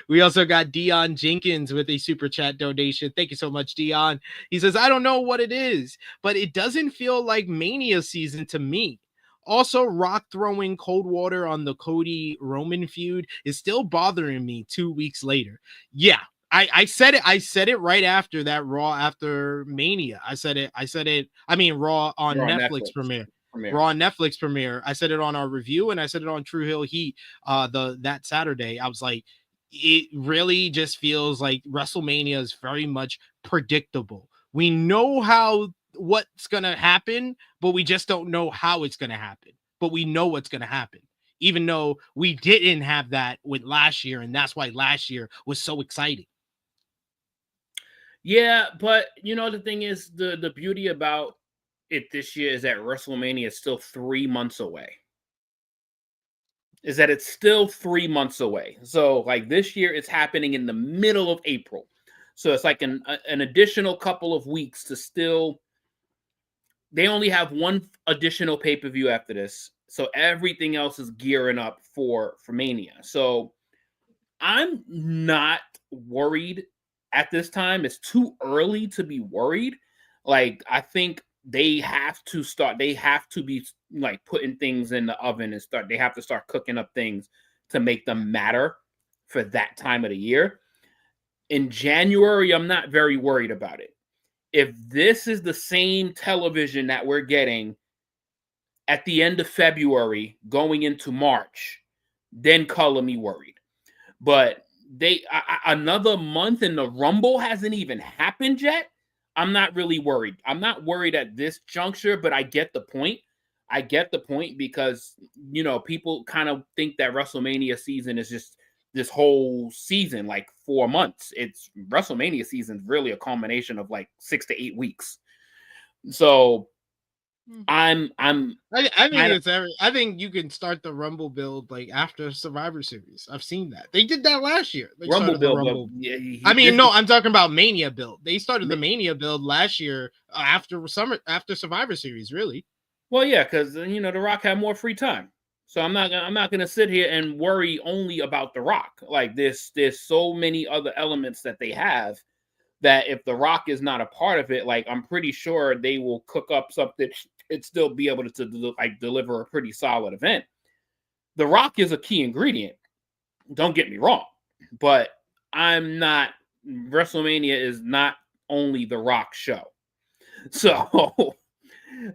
We also got Dion Jenkins with a super chat donation. Thank you so much, Dion. He says, I don't know what it is, but it doesn't feel like Mania season to me. Also, Rock throwing cold water on the Cody Roman feud is still bothering me 2 weeks later. Yeah, I said it right after that Raw after Mania. I said it. I mean, Raw on Netflix premiere. Raw on Netflix premiere. I said it on our review, and I said it on True Hill Heat that Saturday. I was like, it really just feels like WrestleMania is very much predictable. We know what's gonna happen, but we just don't know how it's gonna happen. But we know what's gonna happen, even though we didn't have that with last year, and that's why last year was so exciting. Yeah, but you know, the thing is, the beauty about it this year is that WrestleMania is still 3 months away. It's still 3 months away. So, like, this year it's happening in the middle of April. So it's like an additional couple of weeks to still. They only have one additional pay-per-view after this. So everything else is gearing up for Mania. So I'm not worried at this time. It's too early to be worried. Like, I think they have to be like putting things in the oven and they have to start cooking up things to make them matter for that time of the year. In January, I'm not very worried about it. If this is the same television that we're getting at the end of February going into March, then color me worried. But another month and the Rumble hasn't even happened yet. I'm not really worried. I'm not worried at this juncture, but I get the point. Because, you know, people kind of think that WrestleMania season is just this whole season, like 4 months. It's WrestleMania season is really a culmination of like 6 to 8 weeks. So I'm I think I think you can start the Rumble build like after Survivor Series. I've seen that. They did that last year. They Rumble started the build. Rumble. Yeah, I'm talking about Mania build. They started the Mania build last year after Survivor Series, really. Well, yeah, because The Rock had more free time. So I'm not gonna sit here and worry only about The Rock. Like there's so many other elements that they have that if The Rock is not a part of it, like I'm pretty sure they will cook up something and still be able to deliver a pretty solid event. The Rock is a key ingredient. Don't get me wrong, but WrestleMania is not only The Rock show. So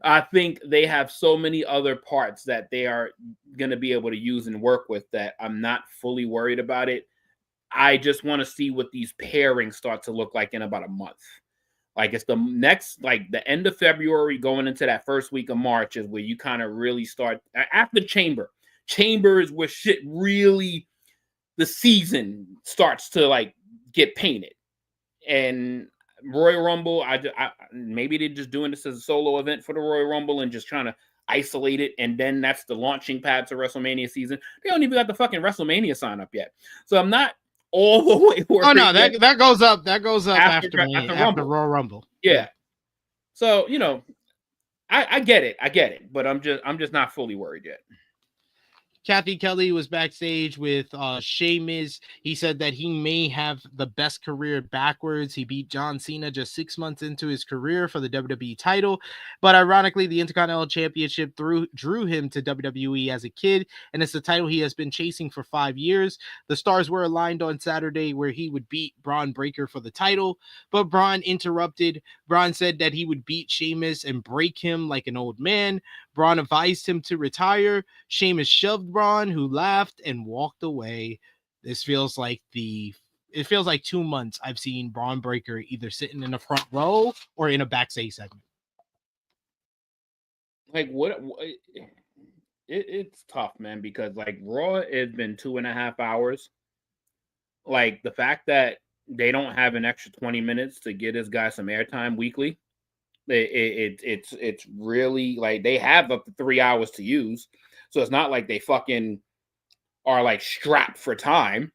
I think they have so many other parts that they are going to be able to use and work with that I'm not fully worried about it. I just want to see what these pairings start to look like in about a month. Like it's the next, like the end of February going into that first week of March is where you kind of really start after Chamber. Chamber is where shit really, the season starts to like get painted. And Royal Rumble, I maybe they're just doing this as a solo event for the Royal Rumble and just trying to isolate it, and then that's the launching pad to WrestleMania season. They don't even got the fucking WrestleMania sign up yet, so I'm not all the way worried. Oh no, that goes up. That goes up after Royal Rumble. Yeah. So I get it, but I'm just not fully worried yet. Kathy Kelly was backstage with Sheamus. He said that he may have the best career backwards. He beat John Cena just 6 months into his career for the WWE title. But ironically, the Intercontinental Championship drew him to WWE as a kid, and it's the title he has been chasing for 5 years. The stars were aligned on Saturday where he would beat Braun Breaker for the title, but Braun interrupted. Braun said that he would beat Sheamus and break him like an old man. Braun advised him to retire. Sheamus shoved Braun, who laughed and walked away. It feels like 2 months I've seen Braun Breaker either sitting in the front row or in a backstage segment. Like it's tough, man, because like Raw has been 2.5 hours. Like the fact that they don't have an extra 20 minutes to get this guy some airtime weekly. It's really like they have up to 3 hours to use, so it's not like they fucking are like strapped for time.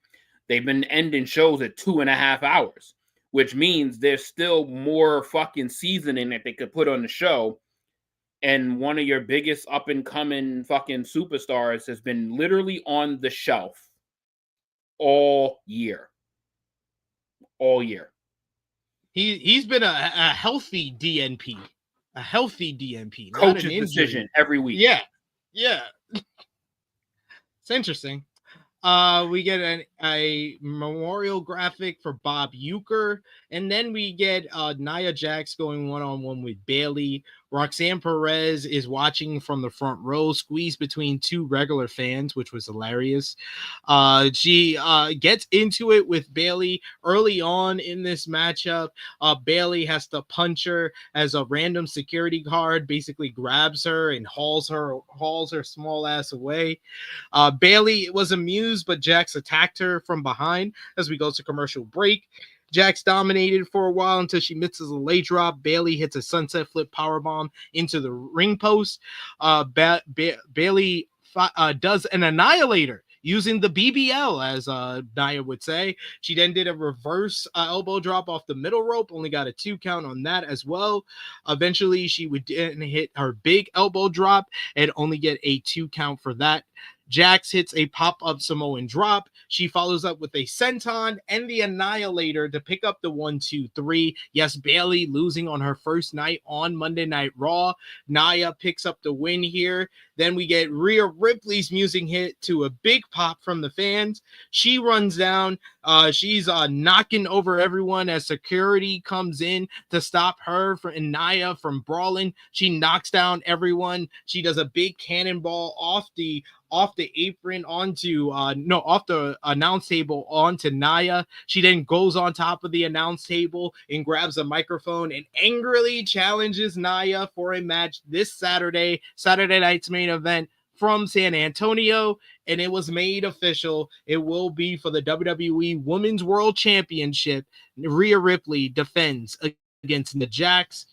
They've been ending shows at 2.5 hours, which means there's still more fucking seasoning that they could put on the show. And one of your biggest up and coming fucking superstars has been literally on the shelf all year. He's been a healthy DNP, Coach's decision every week. Yeah. It's interesting. We get a memorial graphic for Bob Uecker, and then we get Nia Jax going one-on-one with Bayley. Roxanne Perez is watching from the front row, squeezed between two regular fans, which was hilarious. She gets into it with Bayley early on in this matchup. Bayley has to punch her as a random security guard basically grabs her and hauls her small ass away. Bayley was amused, but Jax attacked her from behind as we go to commercial break. Jax dominated for a while until she misses a lay drop. Bayley hits a sunset flip powerbomb into the ring post. Bayley does an annihilator using the BBL, as Nia would say. She then did a reverse elbow drop off the middle rope, only got a 2 count on that as well. Eventually, she would hit her big elbow drop and only get a 2 count for that. Jax hits a pop-up Samoan drop. She follows up with a senton and the annihilator to pick up the 1-2-3. Yes, Bayley losing on her first night on Monday Night Raw. Nia picks up the win here. Then we get Rhea Ripley's music hit to a big pop from the fans. She runs down. She's knocking over everyone as security comes in to stop her and Nia from brawling. She knocks down everyone. She does a big cannonball off the apron off the announce table onto Nia. She then goes on top of the announce table and grabs a microphone and angrily challenges Nia for a match this Saturday night's main event from San Antonio, and it was made official. It will be for the WWE Women's World Championship. Rhea Ripley defends against Nia Jax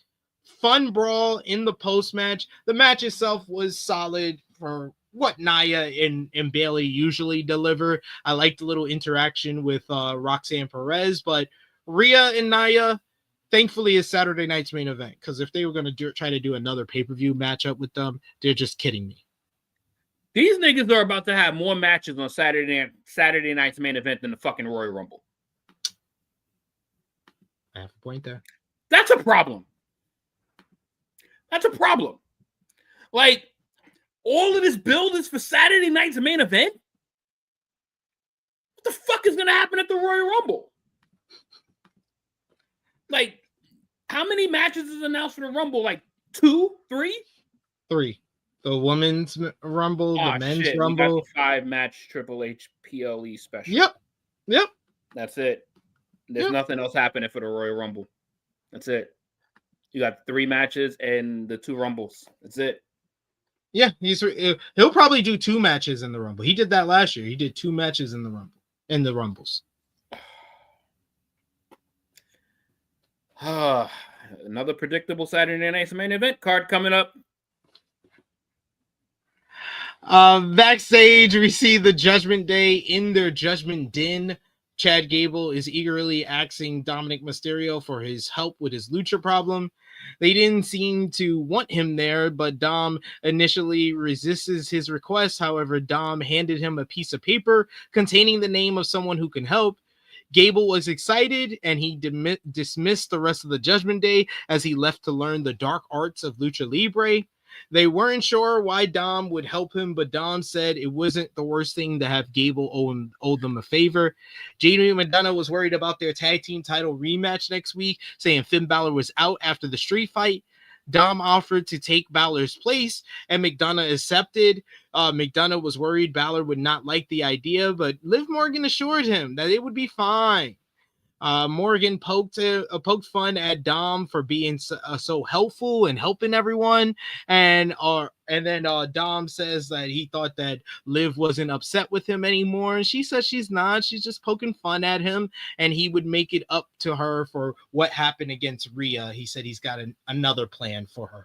fun brawl in the post match. The match itself was solid for what Nia and Bailey usually deliver. I liked the little interaction with Roxanne Perez, but Rhea and Nia, thankfully, is Saturday night's main event, because if they were going to try to do another pay-per-view matchup with them, they're just kidding me. These niggas are about to have more matches on Saturday night's main event than the fucking Royal Rumble. I have a point there. That's a problem. That's a problem. Like, all of this build is for Saturday night's main event? What the fuck is going to happen at the Royal Rumble? Like, how many matches is announced for the Rumble? Like, 2, 3? 3. The women's Rumble, the men's Rumble. We got the 5-match Triple H PLE special. Yep. That's it. There's nothing else happening for the Royal Rumble. That's it. You got 3 matches and the 2 Rumbles. That's it. Yeah, he'll probably do 2 matches in the Rumble. He did that last year. He did 2 matches in the Rumble, in the Rumbles. Another predictable Saturday night's main event card coming up. Backstage, we see the Judgment Day in their Judgment Den. Chad Gable is eagerly asking Dominic Mysterio for his help with his lucha problem. They didn't seem to want him there, but Dom initially resists his request. However, Dom handed him a piece of paper containing the name of someone who can help. Gable was excited, and he dismissed the rest of the Judgment Day as he left to learn the dark arts of Lucha Libre. They weren't sure why Dom would help him, but Dom said it wasn't the worst thing to have Gable owe them a favor. JD McDonough was worried about their tag team title rematch next week, saying Finn Balor was out after the street fight. Dom offered to take Balor's place, and McDonough accepted. McDonough was worried Balor would not like the idea, but Liv Morgan assured him that it would be fine. Morgan poked fun at Dom for being so helpful and helping everyone, and then Dom says that he thought that Liv wasn't upset with him anymore, and she says she's not. She's just poking fun at him, and he would make it up to her for what happened against Rhea. He said he's got another plan for her.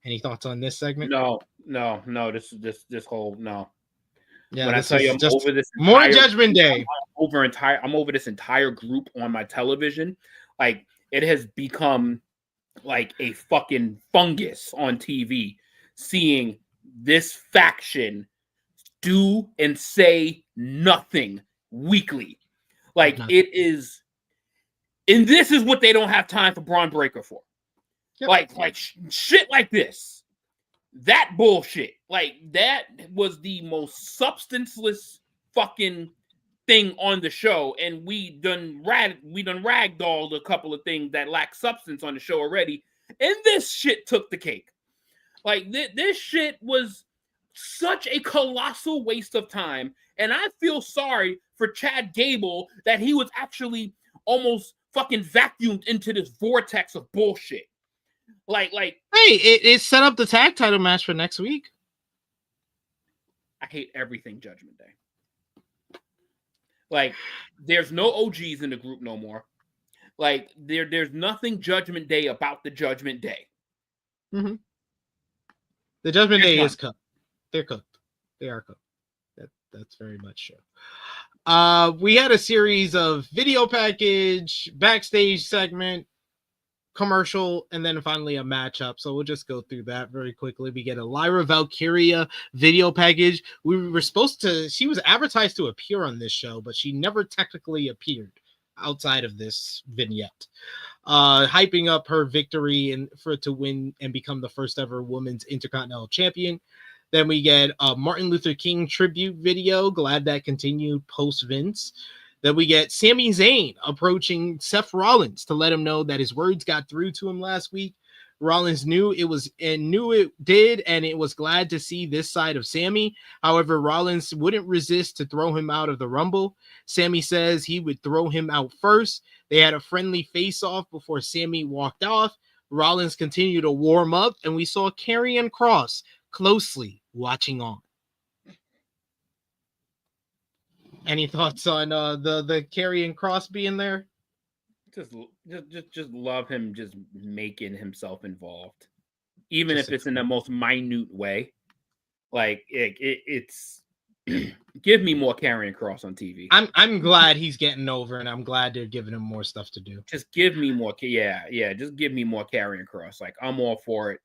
Any thoughts on this segment? No. This whole no. Yeah, when I tell you I'm over this more Judgment Day. I'm over this entire group on my television. Like, it has become like a fucking fungus on TV, seeing this faction do and say nothing weekly. Like, it is, and this is what they don't have time for Braun Breaker for. Yep. Like shit like this. That bullshit. Like, that was the most substanceless fucking thing on the show, and we done ragdolled a couple of things that lack substance on the show already, and this shit took the cake. Like, this shit was such a colossal waste of time, and I feel sorry for Chad Gable that he was actually almost fucking vacuumed into this vortex of bullshit. Like, hey, it set up the tag title match for next week. I hate everything Judgment Day. Like, there's no OGs in the group no more. Like, there's nothing Judgment Day about the Judgment Day. Mm-hmm. The Judgment Day is cooked. They're cooked. They are cooked. That's very much true. We had a series of video package, backstage segment, commercial, and then finally a matchup. So we'll just go through that very quickly. We get a Lyra Valkyria video package. We were she was advertised to appear on this show, but she never technically appeared outside of this vignette. Hyping up her victory to win and become the first ever women's Intercontinental Champion. Then we get a Martin Luther King tribute video. Glad that continued post Vince. Then we get Sami Zayn approaching Seth Rollins to let him know that his words got through to him last week. Rollins knew it did, and it was glad to see this side of Sami. However, Rollins wouldn't resist to throw him out of the Rumble. Sami says he would throw him out first. They had a friendly face-off before Sami walked off. Rollins continued to warm up, and we saw Karrion Kross closely watching on. Any thoughts on the Karrion Kross being there? just love him just making himself involved, even Just if it's in the most minute way. Like it's give me more Karrion Kross on TV. I'm glad he's getting over, and I'm glad they're giving him more stuff to do. Just give me more. Yeah. Just give me more Karrion Kross. Like I'm all for it.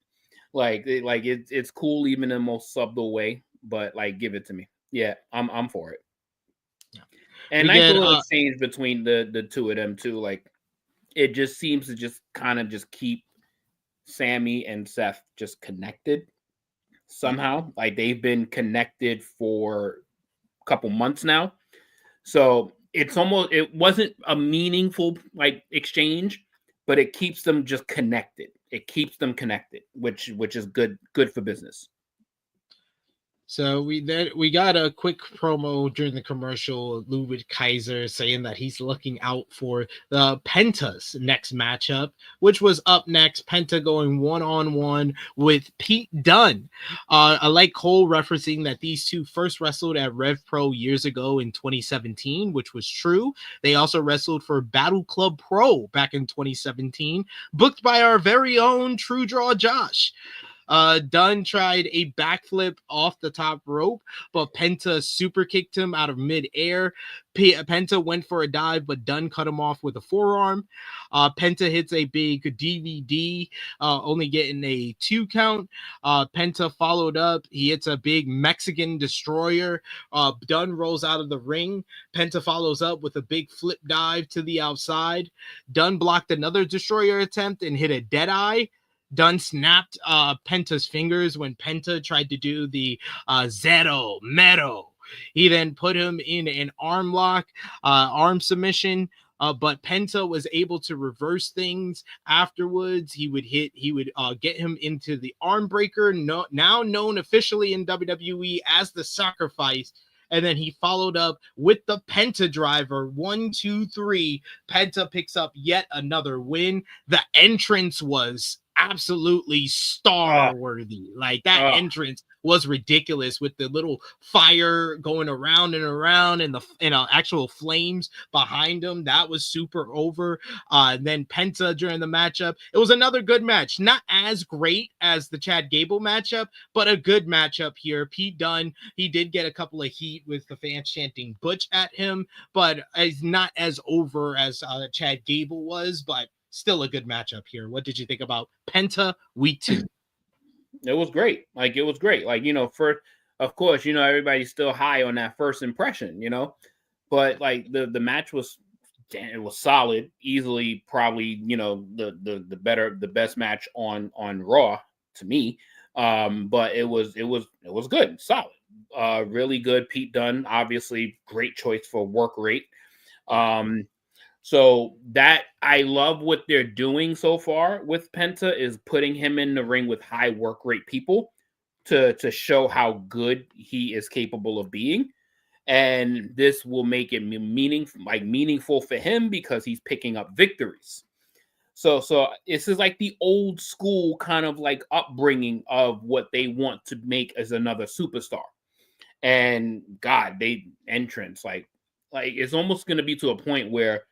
Like it's cool even in the most subtle way, but like give it to me. Yeah, I'm for it. Yeah. And nice little exchange between the two of them too. Like it just seems to just kind of just keep Sami and Seth just connected somehow. Like they've been connected for a couple months now. So it wasn't a meaningful like exchange, but it keeps them just connected. It keeps them connected, which is good for business. So we got a quick promo during the commercial, Ludwig Kaiser saying that he's looking out for the Penta's next matchup, which was up next. Penta going one-on-one with Pete Dunne. I like Cole referencing that these two first wrestled at Rev Pro years ago in 2017, which was true. They also wrestled for Battle Club Pro back in 2017, booked by our very own True Draw Josh. Dunne tried a backflip off the top rope, but Penta super kicked him out of midair. Penta went for a dive, but Dunne cut him off with a forearm. Penta hits a big DVD, only getting a 2 count. Penta followed up. He hits a big Mexican destroyer. Dunne rolls out of the ring. Penta follows up with a big flip dive to the outside. Dunne blocked another destroyer attempt and hit a dead eye. Dunne snapped Penta's fingers when Penta tried to do the Zero Mero. He then put him in an arm lock, arm submission, but Penta was able to reverse things afterwards. He would get him into the arm breaker, now known officially in WWE as the Sacrifice. And then he followed up with the Penta driver. 1, 2, 3. Penta picks up yet another win. The entrance was absolutely star worthy. Like that entrance was ridiculous with the little fire going around and around and the actual flames behind him. That was super over. And then Penta during the matchup, it was another good match. Not as great as the Chad Gable matchup, but a good matchup here. Pete Dunne, he did get a couple of heat with the fans chanting Butch at him, but it's not as over as Chad Gable was, but still a good matchup here. What did you think about Penta Week 2? It was great. Like, it was great. Like, of course, everybody's still high on that first impression, but like the match was solid, easily probably, the best match on Raw to me. But it was good, solid, really good. Pete Dunne, obviously great choice for work rate. So that I love what they're doing so far with Penta is putting him in the ring with high work rate people to show how good he is capable of being. And this will make it meaningful for him because he's picking up victories. So this is like the old school kind of like upbringing of what they want to make as another superstar. And God, they entrance like it's almost going to be to a point where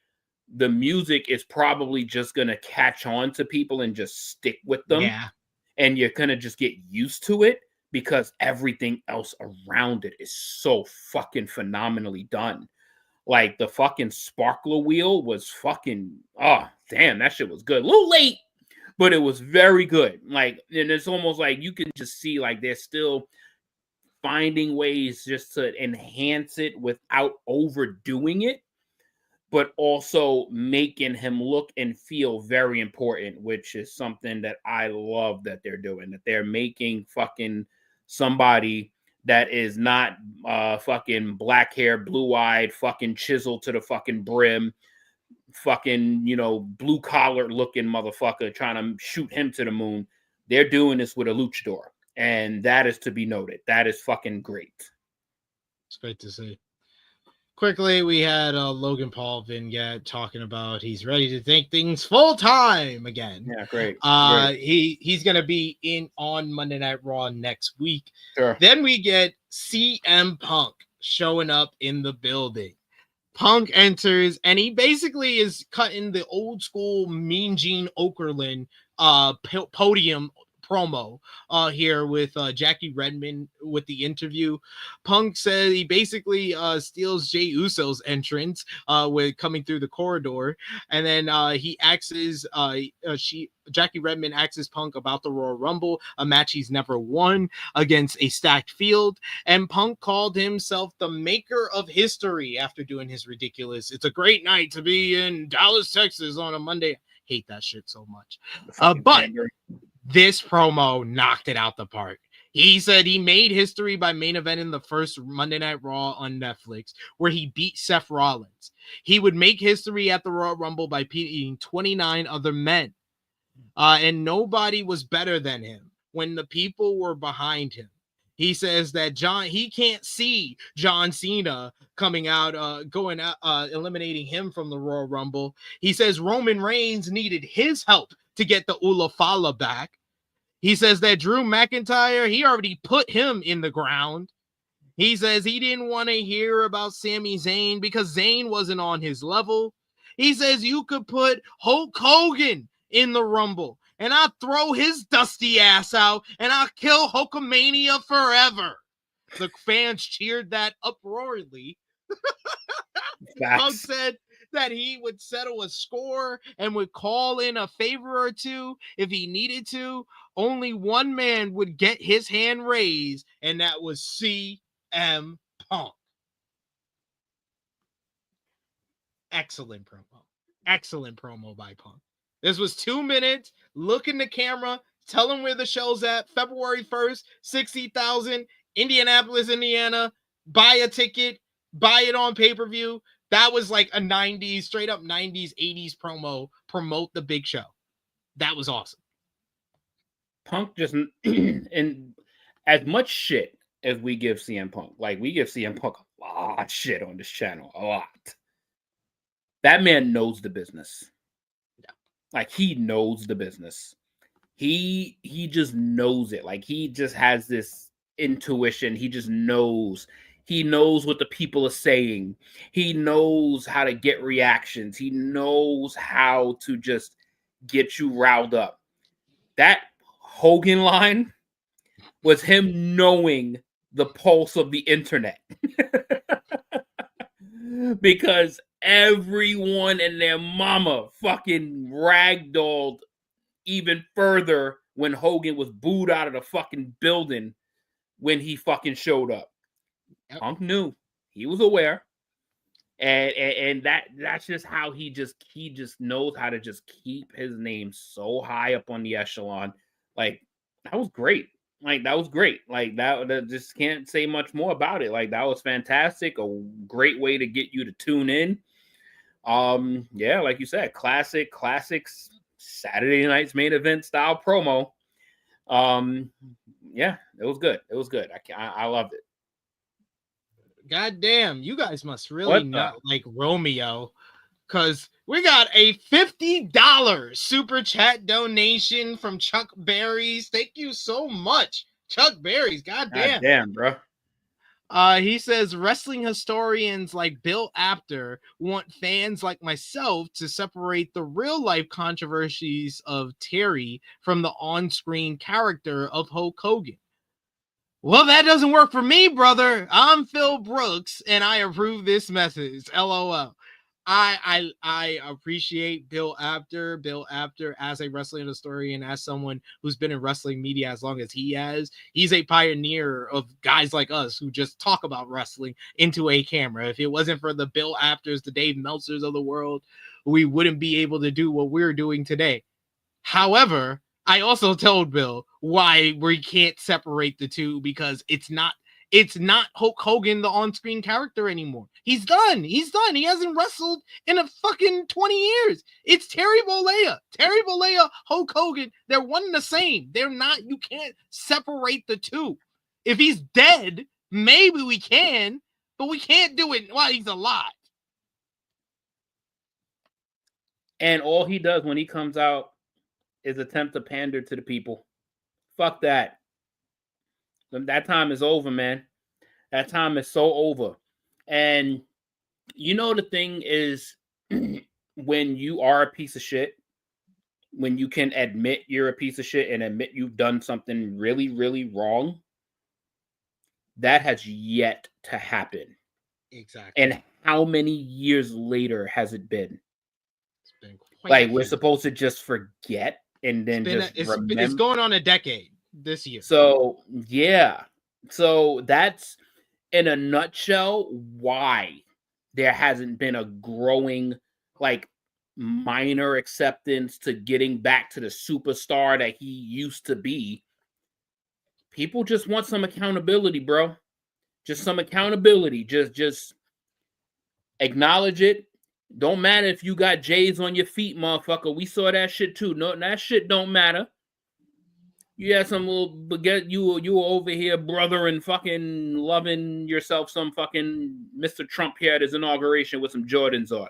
the music is probably just going to catch on to people and just stick with them. Yeah. And you're going to just get used to it because everything else around it is so fucking phenomenally done. Like the fucking sparkler wheel was fucking, oh, damn, that shit was good. A little late, but it was very good. Like, and it's almost like you can just see like they're still finding ways just to enhance it without overdoing it, but also making him look and feel very important, which is something that I love that they're doing, that they're making fucking somebody that is not fucking black hair, blue-eyed, fucking chiseled to the fucking brim, fucking, blue collar looking motherfucker trying to shoot him to the moon. They're doing this with a luchador, and that is to be noted. That is fucking great. It's great to see. Quickly, we had Logan Paul vignette talking about he's ready to take things full time again. Yeah, great. He's gonna be in on Monday Night Raw next week. Sure. Then we get CM Punk showing up in the building. Punk enters, and he basically is cutting the old school Mean Gene Okerlund podium promo here with Jackie Redmond with the interview. Punk said he basically steals Jey Uso's entrance with coming through the corridor, and then he axes Jackie Redmond axes Punk about the Royal Rumble, a match he's never won against a stacked field, and Punk called himself the maker of history after doing his ridiculous "It's a great night to be in Dallas, Texas on a Monday." Hate that shit so much. But this promo knocked it out the park. He said he made history by main eventing the first Monday Night Raw on Netflix, where he beat Seth Rollins. He would make history at the Royal Rumble by beating 29 other men. And nobody was better than him when the people were behind him. He says that he can't see John Cena coming out, eliminating him from the Royal Rumble. He says Roman Reigns needed his help to get the Ula Fala back. He says that Drew McIntyre, he already put him in the ground. He says he didn't want to hear about Sami Zayn because Zayn wasn't on his level. He says you could put Hulk Hogan in the Rumble, and I'll throw his dusty ass out, and I'll kill Hulkamania forever. The fans cheered that uproariously. Punk said that he would settle a score and would call in a favor or two if he needed to. Only one man would get his hand raised, and that was CM Punk. Excellent promo. Excellent promo by Punk. This was 2 minutes. Look in the camera. Tell him where the show's at. February 1st, 60,000, Indianapolis, Indiana. Buy a ticket. Buy it on pay-per-view. That was like a 90s, straight up 90s, 80s promo. Promote the big show. That was awesome. Punk just, and as much shit as we give CM Punk, like we give CM Punk a lot of shit on this channel, a lot. That man knows the business. Yeah. Like he knows the business. He just knows it. Like he just has this intuition. He just knows. He knows what the people are saying. He knows how to get reactions. He knows how to just get you riled up. That Hogan line was him knowing the pulse of the internet. Because everyone and their mama fucking ragdolled even further when Hogan was booed out of the fucking building when he fucking showed up. Yep. Punk knew. He was aware. And that's just how he just knows how to just keep his name so high up on the echelon. Like, that was great. Like, that was great. Like, that just can't say much more about it. Like, that was fantastic. A great way to get you to tune in. Yeah, like you said, classics Saturday night's main event style promo. Yeah, it was good. It was good. I loved it. God damn, you guys must really not like Romeo, because we got a $50 super chat donation from Chuck Berries. Thank you so much, Chuck Berries. God damn. God damn, bro. He says wrestling historians like Bill Apter want fans like myself to separate the real life controversies of Terry from the on-screen character of Hulk Hogan. Well, that doesn't work for me, brother. I'm Phil Brooks, and I approve this message. LOL. I appreciate Bill Apter as a wrestling historian, as someone who's been in wrestling media as long as he has. He's a pioneer of guys like us who just talk about wrestling into a camera. If it wasn't for the Bill Apters, the Dave Meltzers of the world, we wouldn't be able to do what we're doing today. However, I also told Bill why we can't separate the two, because it's not Hulk Hogan, the on-screen character, anymore. He's done. He hasn't wrestled in a fucking 20 years. It's Terry Bollea, Hulk Hogan. They're one and the same. They're not. You can't separate the two. If he's dead, maybe we can, but we can't do it while he's alive. And all he does when he comes out is attempt to pander to the people. Fuck that. That time is over, man. That time is so over. And You know, the thing is, when you are a piece of shit, when you can admit you're a piece of shit and admit you've done something really, really wrong, that has yet to happen. Exactly. And how many years later has it been? It's been Like, we're supposed to just forget and then remember. It's going on a decade this year. So, yeah. So that's, in a nutshell, why there hasn't been a growing, like, minor acceptance to getting back to the superstar that he used to be. People just want some accountability, bro. Just some accountability. Just acknowledge it. Don't matter if you got J's on your feet, motherfucker. We saw that shit too. No, that shit don't matter. You had some little baguette. You were over here, brother, and fucking loving yourself some fucking Mr. Trump here at his inauguration with some Jordans on.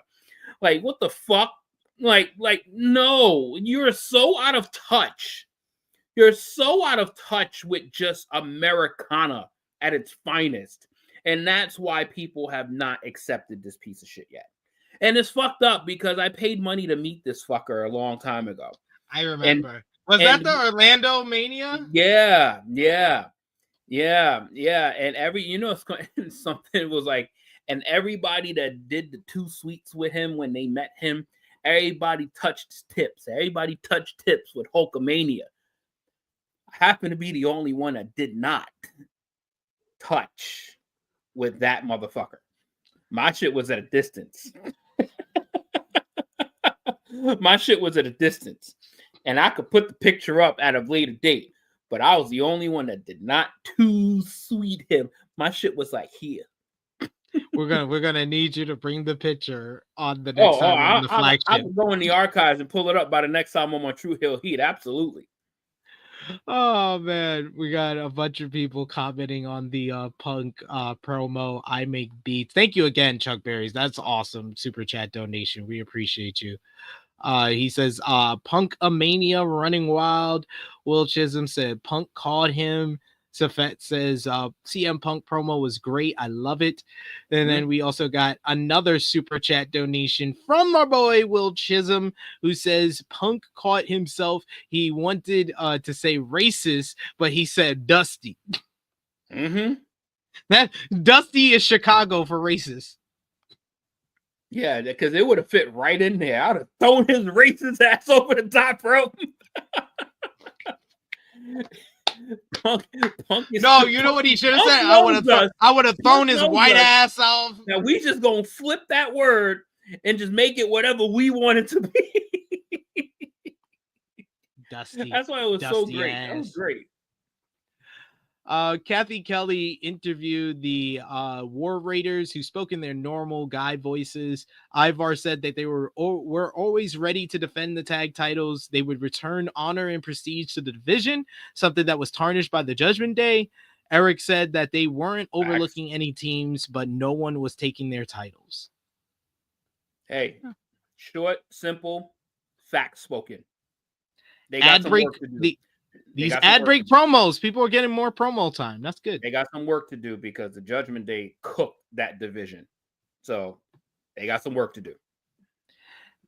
Like, what the fuck? Like, no, you're so out of touch. You're so out of touch with just Americana at its finest. And that's why people have not accepted this piece of shit yet. And it's fucked up because I paid money to meet this fucker a long time ago. I remember. Was that the Orlando Mania? Yeah. And something was like, and everybody that did the 2 sweets with him when they met him, everybody touched tips. Everybody touched tips with Hulkamania. I happen to be the only one that did not touch with that motherfucker. My shit was at a distance. My shit was at a distance. And I could put the picture up at a later date. But I was the only one that did not 2 sweet him. My shit was like here. We're gonna need you to bring the picture on the next time on the flagship. I will go in the archives and pull it up by the next time I'm on True Hill Heat. Absolutely. Oh man, we got a bunch of people commenting on the Punk promo. I make beats. Thank you again, Chuck Berries. That's awesome. Super chat donation. We appreciate you. He says, Punk a mania running wild. Will Chisholm said Punk called him. Safet says CM Punk promo was great. I love it. And then we also got another super chat donation from our boy Will Chisholm, who says Punk caught himself. He wanted to say racist, but he said Dusty. That Dusty is Chicago for racist. Yeah, because it would have fit right in there. I'd have thrown his racist ass over the top rope. Punk is no, you know what he should have said? I would have thrown his white ass off. Now we just gonna flip that word and just make it whatever we want it to be. Dusty. That's why it was so great. Ass. That was great. Kathy Kelly interviewed the War Raiders, who spoke in their normal guy voices. Ivar said that they were always ready to defend the tag titles. They would return honor and prestige to the division, something that was tarnished by the Judgment Day. Eric said that they weren't overlooking any teams, but no one was taking their titles. Hey, short, simple, fact spoken. They got some work to do. These ad break promos, people are getting more promo time. That's good. They got some work to do because the Judgment Day cooked that division. So they got some work to do.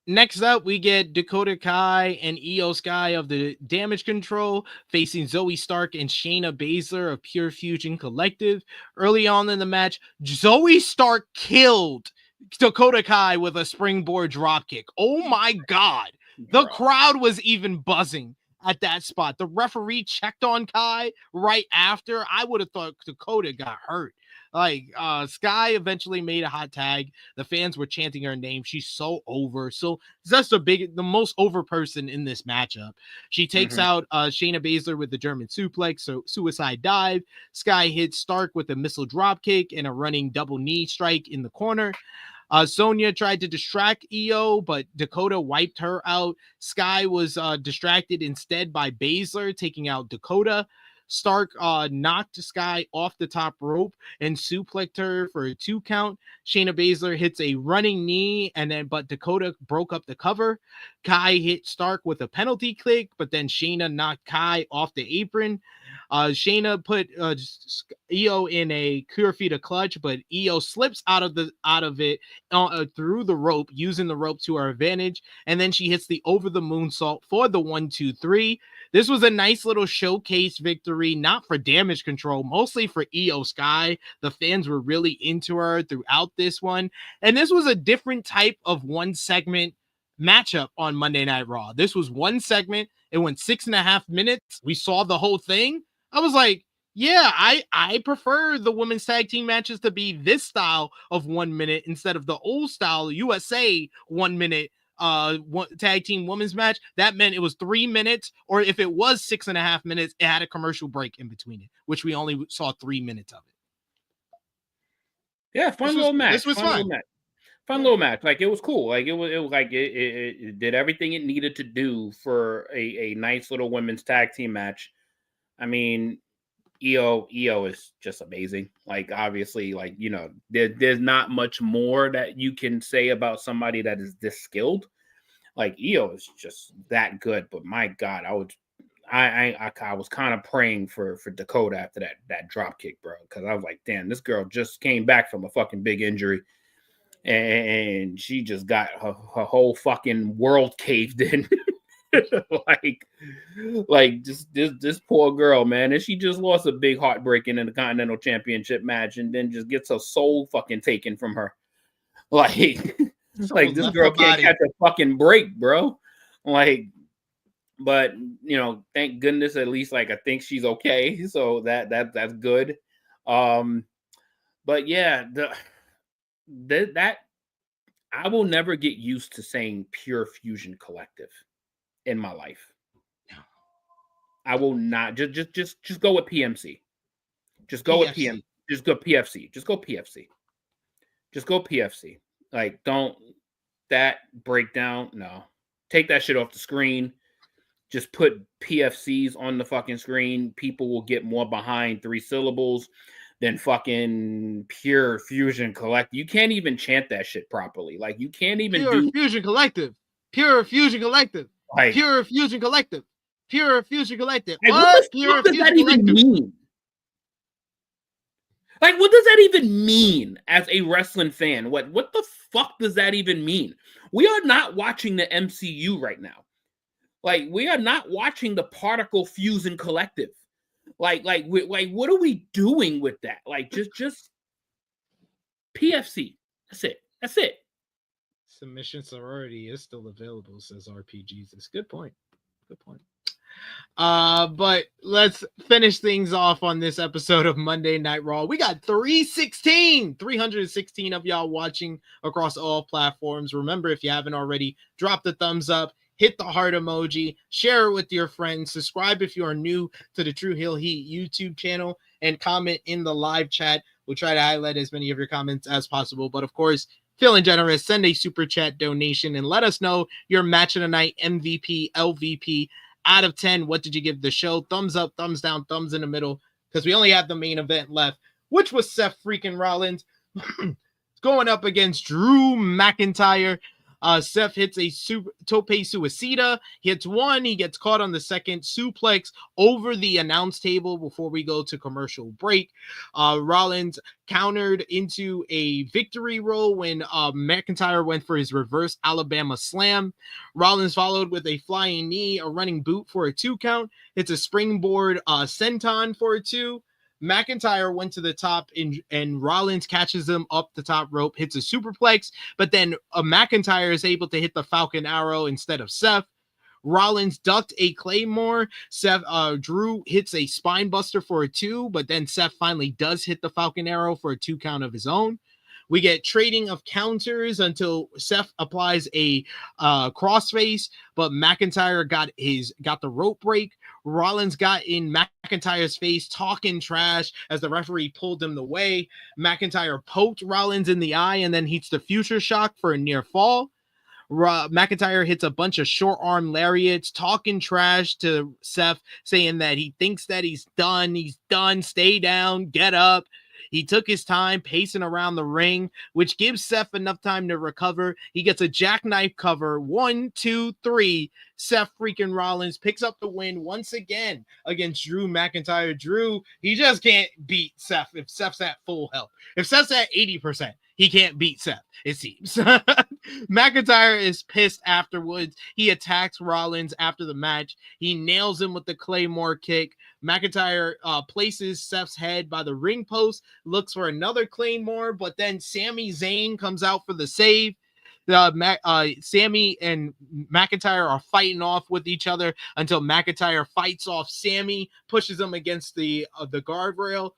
Next up, we get Dakota Kai and Io Sky of the Damage Control facing Zoe Stark and Shayna Baszler of Pure Fusion Collective. Early on in the match, Zoe Stark killed Dakota Kai with a springboard dropkick. Oh my God. The crowd was even buzzing at that spot. The referee checked on Kai right after. I would have thought Dakota got hurt. Like, Sky eventually made a hot tag. The fans were chanting her name. She's so over. So that's the most over person in this matchup. She takes out Shayna Baszler with the German suplex, so suicide dive. Sky hits Stark with a missile dropkick and a running double knee strike in the corner. Sonya tried to distract Io, but Dakota wiped her out. Sky was distracted instead by Baszler taking out Dakota. Stark knocked Sky off the top rope and suplexed her for a 2 count. Shayna Baszler hits a running knee, but Dakota broke up the cover. Kai hit Stark with a penalty kick, but then Shayna knocked Kai off the apron. Shayna put Io in a Kurafita clutch, but Io slips out of it through the rope, using the rope to her advantage, and then she hits the over the moonsault for the 1-2-3. This was a nice little showcase victory, not for damage control, mostly for Io Sky. The fans were really into her throughout this one, and this was a different type of one segment matchup on Monday Night Raw. This was one segment. It went 6.5 minutes. We saw the whole thing. I was like, yeah, I prefer the women's tag team matches to be this style of 1 minute instead of the old style USA 1 minute tag team women's match. That meant it was 3 minutes, or if it was 6.5 minutes, it had a commercial break in between it, which we only saw 3 minutes of it. Yeah, fun little match. This was fun. Fun little match. Like, it was cool. Like, it was like it did everything it needed to do for a nice little women's tag team match. I mean, Io is just amazing. Like, obviously, like, you know, there's not much more that you can say about somebody that is this skilled. Like, Io is just that good. But my God, I was kind of praying for Dakota after that drop kick, bro, because I was like, damn, this girl just came back from a fucking big injury, and she just got her whole fucking world caved in. like just this poor girl, man, and she just lost a big heartbreaking in the Continental Championship match, and then just gets her soul fucking taken from her. Like this girl can't catch a fucking break, bro. Like, but you know, thank goodness, at least, like, I think she's okay, so that's good. But yeah, that I will never get used to saying Pure Fusion Collective in my life. I will not. Just go with PMC. Just go with PM. Just go PFC. Just go PFC. Just go PFC. Like, don't that breakdown. No, take that shit off the screen. Just put PFCs on the fucking screen. People will get more behind 3 syllables than fucking Pure Fusion Collective. You can't even chant that shit properly. Like, you can't even Pure Fusion Collective. Pure Fusion Collective. Like, Pure Fusion Collective. Pure Fusion Collective. What the fuck does that even mean? Like, what does that even mean as a wrestling fan? What the fuck does that even mean? We are not watching the MCU right now. Like, we are not watching the Particle Fusion Collective. Like, what are we doing with that? Like, just PFC. That's it. Submission Sorority is still available, says RPGs. It's good point. But let's finish things off on this episode of Monday Night Raw. We got 316 of y'all watching across all platforms. Remember, if you haven't already, drop the thumbs up, hit the heart emoji, share it with your friends, subscribe if you are new to the True Heel Heat YouTube channel, and comment in the live chat. We'll try to highlight as many of your comments as possible. But of course, feeling generous, send a super chat donation and let us know your match of the night, MVP, LVP, out of 10. What did you give the show? Thumbs up, thumbs down, thumbs in the middle, because we only have the main event left, which was Seth freaking Rollins going up against Drew McIntyre. Seth hits a tope suicida. He hits one. He gets caught on the second suplex over the announce table before we go to commercial break. Rollins countered into a victory roll when McIntyre went for his reverse Alabama slam. Rollins followed with a flying knee, a running boot for a 2 count. Hits a springboard senton for a 2. McIntyre went to the top and Rollins catches him up the top rope, hits a superplex, but then McIntyre is able to hit the Falcon Arrow instead of Seth. Rollins ducked a Claymore. Drew hits a spine buster for a 2, but then Seth finally does hit the Falcon Arrow for a 2 count of his own. We get trading of counters until Seth applies a crossface, but McIntyre got the rope break. Rollins got in McIntyre's face, talking trash as the referee pulled him away. McIntyre poked Rollins in the eye and then hits the future shock for a near fall. McIntyre hits a bunch of short arm lariats, talking trash to Seth, saying that he thinks that he's done, stay down, get up. He took his time pacing around the ring, which gives Seth enough time to recover. He gets a jackknife cover. 1, 2, 3. Seth freaking Rollins picks up the win once again against Drew McIntyre. Drew, he just can't beat Seth if Seth's at full health. If Seth's at 80%, he can't beat Seth, it seems. McIntyre is pissed afterwards. He attacks Rollins after the match. He nails him with the Claymore kick. McIntyre places Seth's head by the ring post, looks for another Claymore, but then Sami Zayn comes out for the save. Sami and McIntyre are fighting off with each other until McIntyre fights off Sami, pushes him against the guardrail.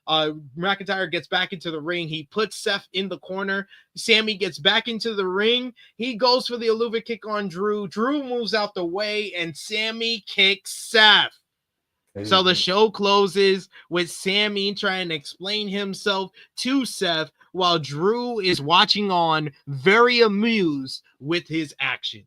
McIntyre gets back into the ring. He puts Seth in the corner. Sami gets back into the ring. He goes for the Eluva kick on Drew. Drew moves out the way, and Sami kicks Seth. So the show closes with Sami trying to explain himself to Seth while Drew is watching on, very amused with his actions.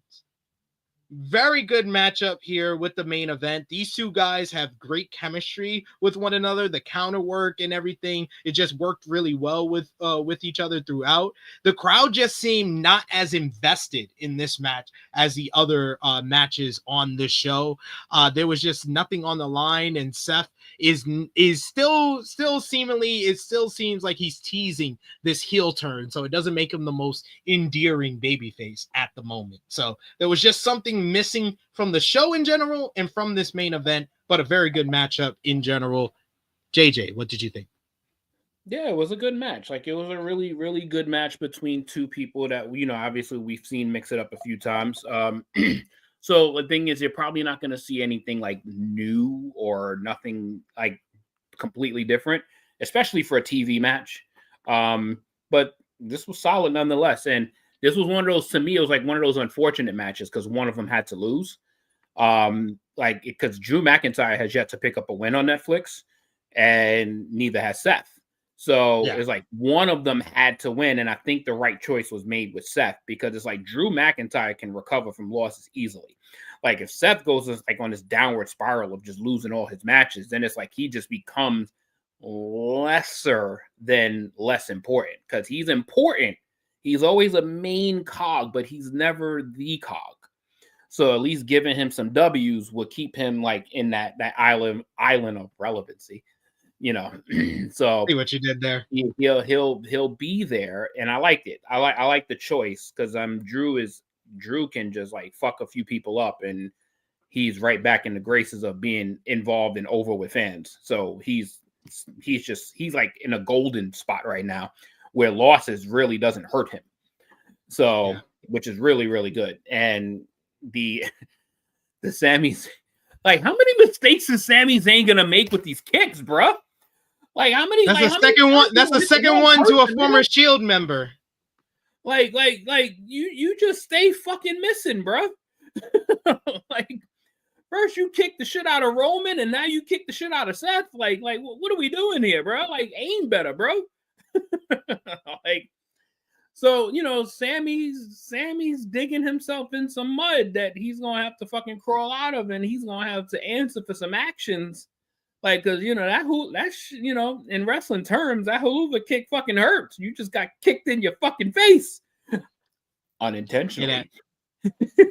Very good matchup here with the main event. These two guys have great chemistry with one another. The counter work and everything, it just worked really well with each other throughout. The crowd just seemed not as invested in this match as the other matches on the show. There was just nothing on the line, and Seth is still seemingly, it still seems like he's teasing this heel turn, so it doesn't make him the most endearing babyface at the moment. So there was just something missing from the show in general and from this main event, but a very good matchup in general. JJ, what did you think? Yeah, it was a good match. Like, it was a really, really good match between two people that, you know, obviously we've seen mix it up a few times. So the thing is, you're probably not going to see anything like new or nothing like completely different, especially for a TV match. But this was solid nonetheless. And this was one of those, to me, it was like one of those unfortunate matches because one of them had to lose. Like, because Drew McIntyre has yet to pick up a win on Netflix, and neither has Seth. So it's like one of them had to win, and I think the right choice was made with Seth because it's like Drew McIntyre can recover from losses easily. Like, if Seth goes like on this downward spiral of just losing all his matches, then it's like he just becomes lesser than less important because he's important. He's always a main cog, but he's never the cog. So at least giving him some W's will keep him like in that island of relevancy. You know, so See what you did there. He'll be there, and I liked it. I like the choice because Drew can just like fuck a few people up, and he's right back in the graces of being involved and over with fans. So he's like in a golden spot right now, where losses really doesn't hurt him. So which is really, really good. And the Sami's like, how many mistakes is Sami Zayn gonna make with these kicks, bro? Like, how many? That's like, the second one. That's the second one to a former Shield member. Like you just stay fucking missing, bro. Like, first you kick the shit out of Roman, and now you kick the shit out of Seth. Like what are we doing here, bro? Like, aim better, bro. Like, so, you know, Sammy's digging himself in some mud that he's gonna have to fucking crawl out of, and he's gonna have to answer for some actions. Like, because, you know, that's you know, in wrestling terms, that haluva kick fucking hurts. You just got kicked in your fucking face. Unintentionally.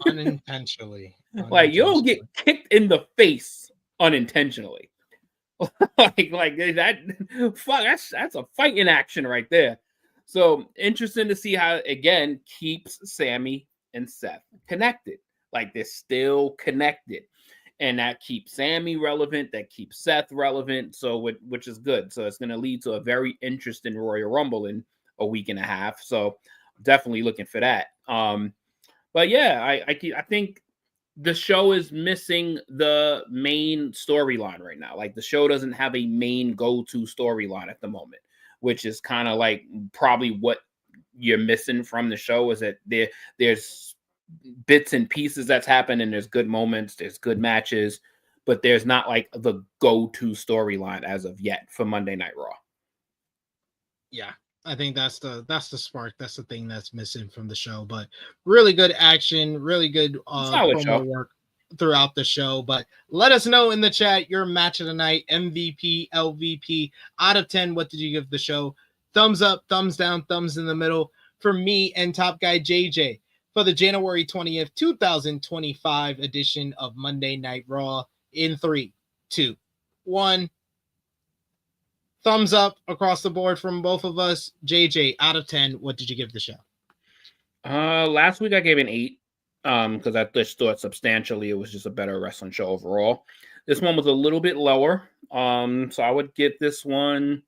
Unintentionally. Like, you don't get kicked in the face unintentionally. like that. Fuck, that's a fighting action right there. So interesting to see how, again, keeps Sami and Seth connected. Like, they're still connected. And that keeps Sami relevant. That keeps Seth relevant. So, which is good. So it's going to lead to a very interesting Royal Rumble in a week and a half. So definitely looking for that. But yeah, I think the show is missing the main storyline right now. Like, the show doesn't have a main go-to storyline at the moment, which is kind of like probably what you're missing from the show, is that there's bits and pieces that's happened, and there's good moments, there's good matches, but there's not like the go-to storyline as of yet for Monday Night Raw. Yeah, I think that's the spark. That's the thing that's missing from the show. But really good action, really good promo work. throughout the show. But let us know in the chat your match of the night, MVP, LVP, out of 10. What did you give the show? Thumbs up, thumbs down, thumbs in the middle for me and Top Guy JJ for the January 20th, 2025 edition of Monday Night Raw. In 3, 2, 1. Thumbs up across the board from both of us. JJ, out of 10, what did you give the show? Last week I gave an 8 because I just thought substantially it was just a better wrestling show overall. This one was a little bit lower, so I would give this one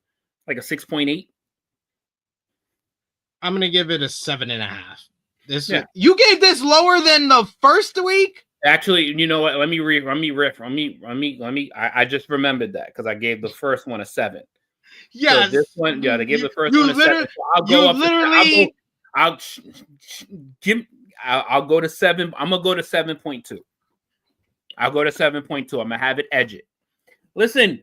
like a 6.8. I'm gonna give it a 7.5. You gave this lower than the first week? Actually, you know what? Let me riff. I just rememmed that because I gave the first one a 7. Yeah, so this one, I gave the first one a 7. So I'll go up. I'll go to 7. I'm gonna go to 7.2. I'll go to 7.2. I'm gonna have it edge it. Listen,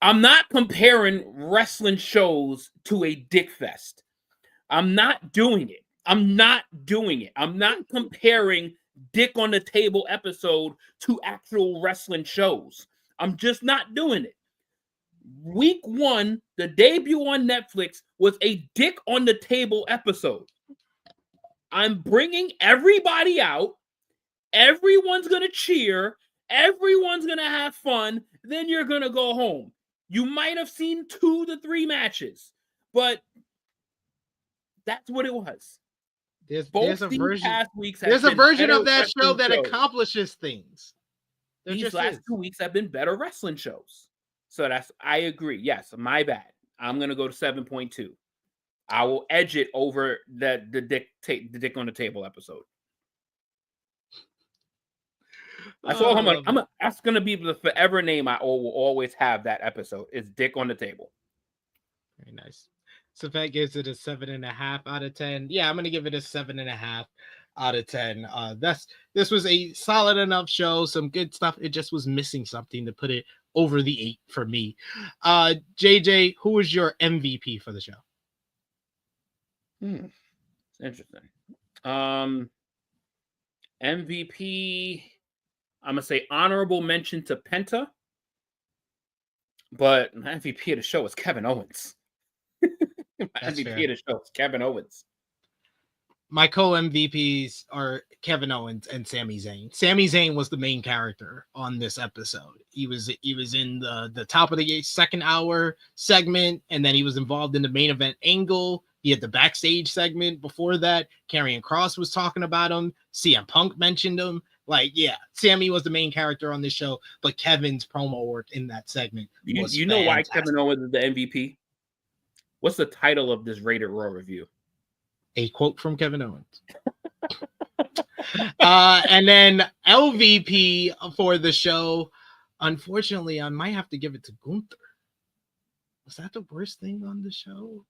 I'm not comparing wrestling shows to a dick fest. I'm not doing it. I'm not comparing dick on the table episode to actual wrestling shows. I'm just not doing it. Week 1, the debut on Netflix was a dick on the table episode. I'm bringing everybody out. Everyone's going to cheer. Everyone's going to have fun. Then you're going to go home. You might have seen 2 to 3 matches, but that's what it was. There's a version of that show that accomplishes things. These last 2 weeks have been better wrestling shows. So I agree. Yes, my bad. I'm going to go to 7.2. I will edge it over the dick on the table episode. That's all that's going to be the forever name I will always have that episode. Is Dick on the Table. Very nice. So that gives it a 7.5 out of 10. Yeah, I'm going to give it a 7.5 out of 10. This was a solid enough show. Some good stuff. It just was missing something to put it over the 8 for me. JJ, who was your MVP for the show? It's interesting. MVP, I'm gonna say honorable mention to Penta, but MVP of the show is Kevin Owens. MVP of the show is Kevin Owens. My co-MVPs are Kevin Owens and Sami Zayn. Sami Zayn was the main character on this episode. He was in the top of the second hour segment, and then he was involved in the main event angle. He had the backstage segment before that. Karrion Kross was talking about him. CM Punk mentioned him. Like, yeah, Sammy was the main character on this show, but Kevin's promo work in that segment was You know why Kevin Owens is the MVP? What's the title of this Rated Raw review? A quote from Kevin Owens. And then LVP for the show. Unfortunately, I might have to give it to Gunther. Was that the worst thing on the show?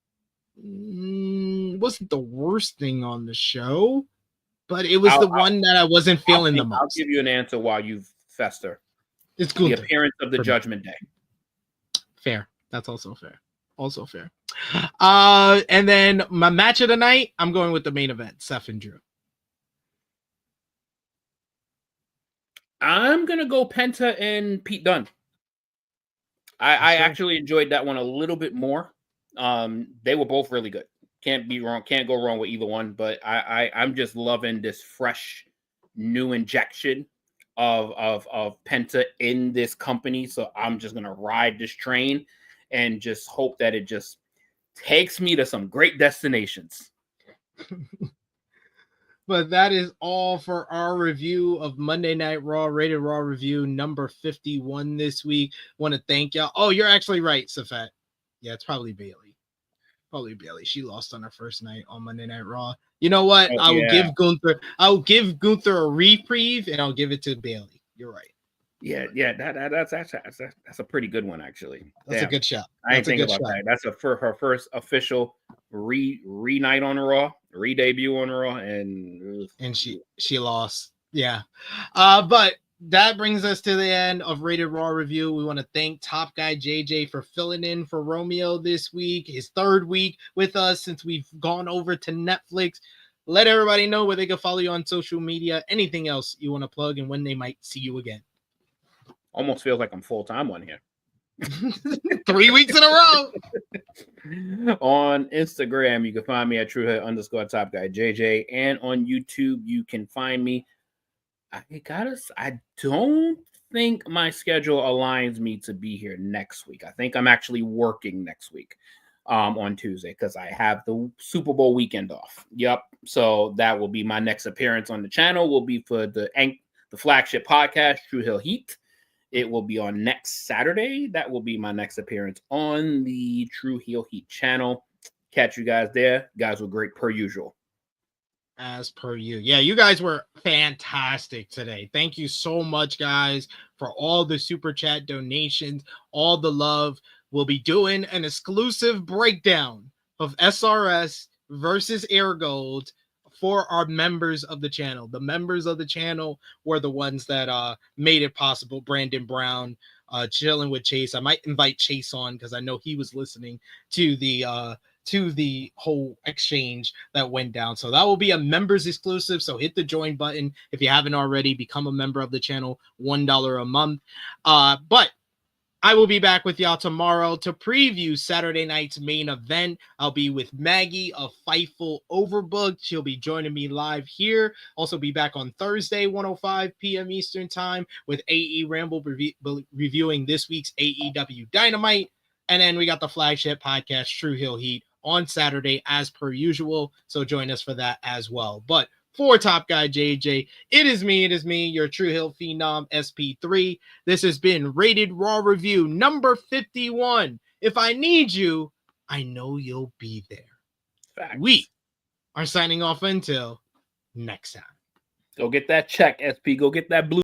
Wasn't the worst thing on the show, but it was the one that I wasn't feeling the most. I'll give you an answer while you fester. It's Gunther. The appearance of the Judgment Day. Fair. That's also fair. Also fair. And then my match of the night, I'm going with the main event, Seth and Drew. I'm gonna go Penta and Pete Dunne. I actually enjoyed that one a little bit more. They were both really good. Can't go wrong with either one. But I'm just loving this fresh, new injection of Penta in this company. So I'm just gonna ride this train and just hope that it just takes me to some great destinations. But that is all for our review of Monday Night Raw, Rated Raw review number 51 this week. Want to thank y'all. Oh, you're actually right, Safet. Yeah, it's probably Bailey. Probably Bailey. She lost on her first night on Monday Night Raw. You know what? I will give Gunther a reprieve, and I'll give it to Bailey. You're right. Yeah, that's a pretty good one, actually. That's a good shot. I didn't think about that. That's her first official re-night on Raw, re-debut on Raw, and she lost. Yeah, but that brings us to the end of Rated Raw review. We want to thank Top Guy JJ for filling in for Romeo this week, his third week with us since we've gone over to Netflix. let everybody know where they can follow you on social media, anything else you want to plug, and when they might see you again. Almost feels like I'm full-time on here. 3 weeks in a row. On Instagram, you can find me at _Top Guy JJ, and on YouTube, you can find me. I don't think my schedule aligns me to be here next week. I think I'm actually working next week on Tuesday because I have the Super Bowl weekend off. Yep. So that will be my next appearance on the channel. Will be for the flagship podcast, True Hill Heat. It will be on next Saturday. That will be my next appearance on the True Heel Heat channel. Catch you guys there. You guys were great per usual. As per you. Yeah, you guys were fantastic today. Thank you so much, guys, for all the super chat donations, all the love. We'll be doing an exclusive breakdown of SRS versus Air Gold for our members of the channel. The members of the channel were the ones that made it possible. Brandon Brown, chilling with Chase. I might invite Chase on because I know he was listening to the whole exchange that went down. So that will be a members exclusive. So hit the join button if you haven't already. Become a member of the channel, $1 a month. But I will be back with y'all tomorrow to preview Saturday night's main event. I'll be with Maggie of Fightful Overbooked. She'll be joining me live here. Also be back on Thursday, 1:05 p.m. Eastern Time with AE Ramble reviewing this week's AEW Dynamite. And then we got the flagship podcast, True Hill Heat, on Saturday as per usual. So join us for that as well. But for Top Guy JJ, it is me, your True Hill Phenom SP3. This has been Rated Raw Review number 51. If I need you, I know you'll be there. Facts. We are signing off until next time. Go get that check, SP. Go get that blue.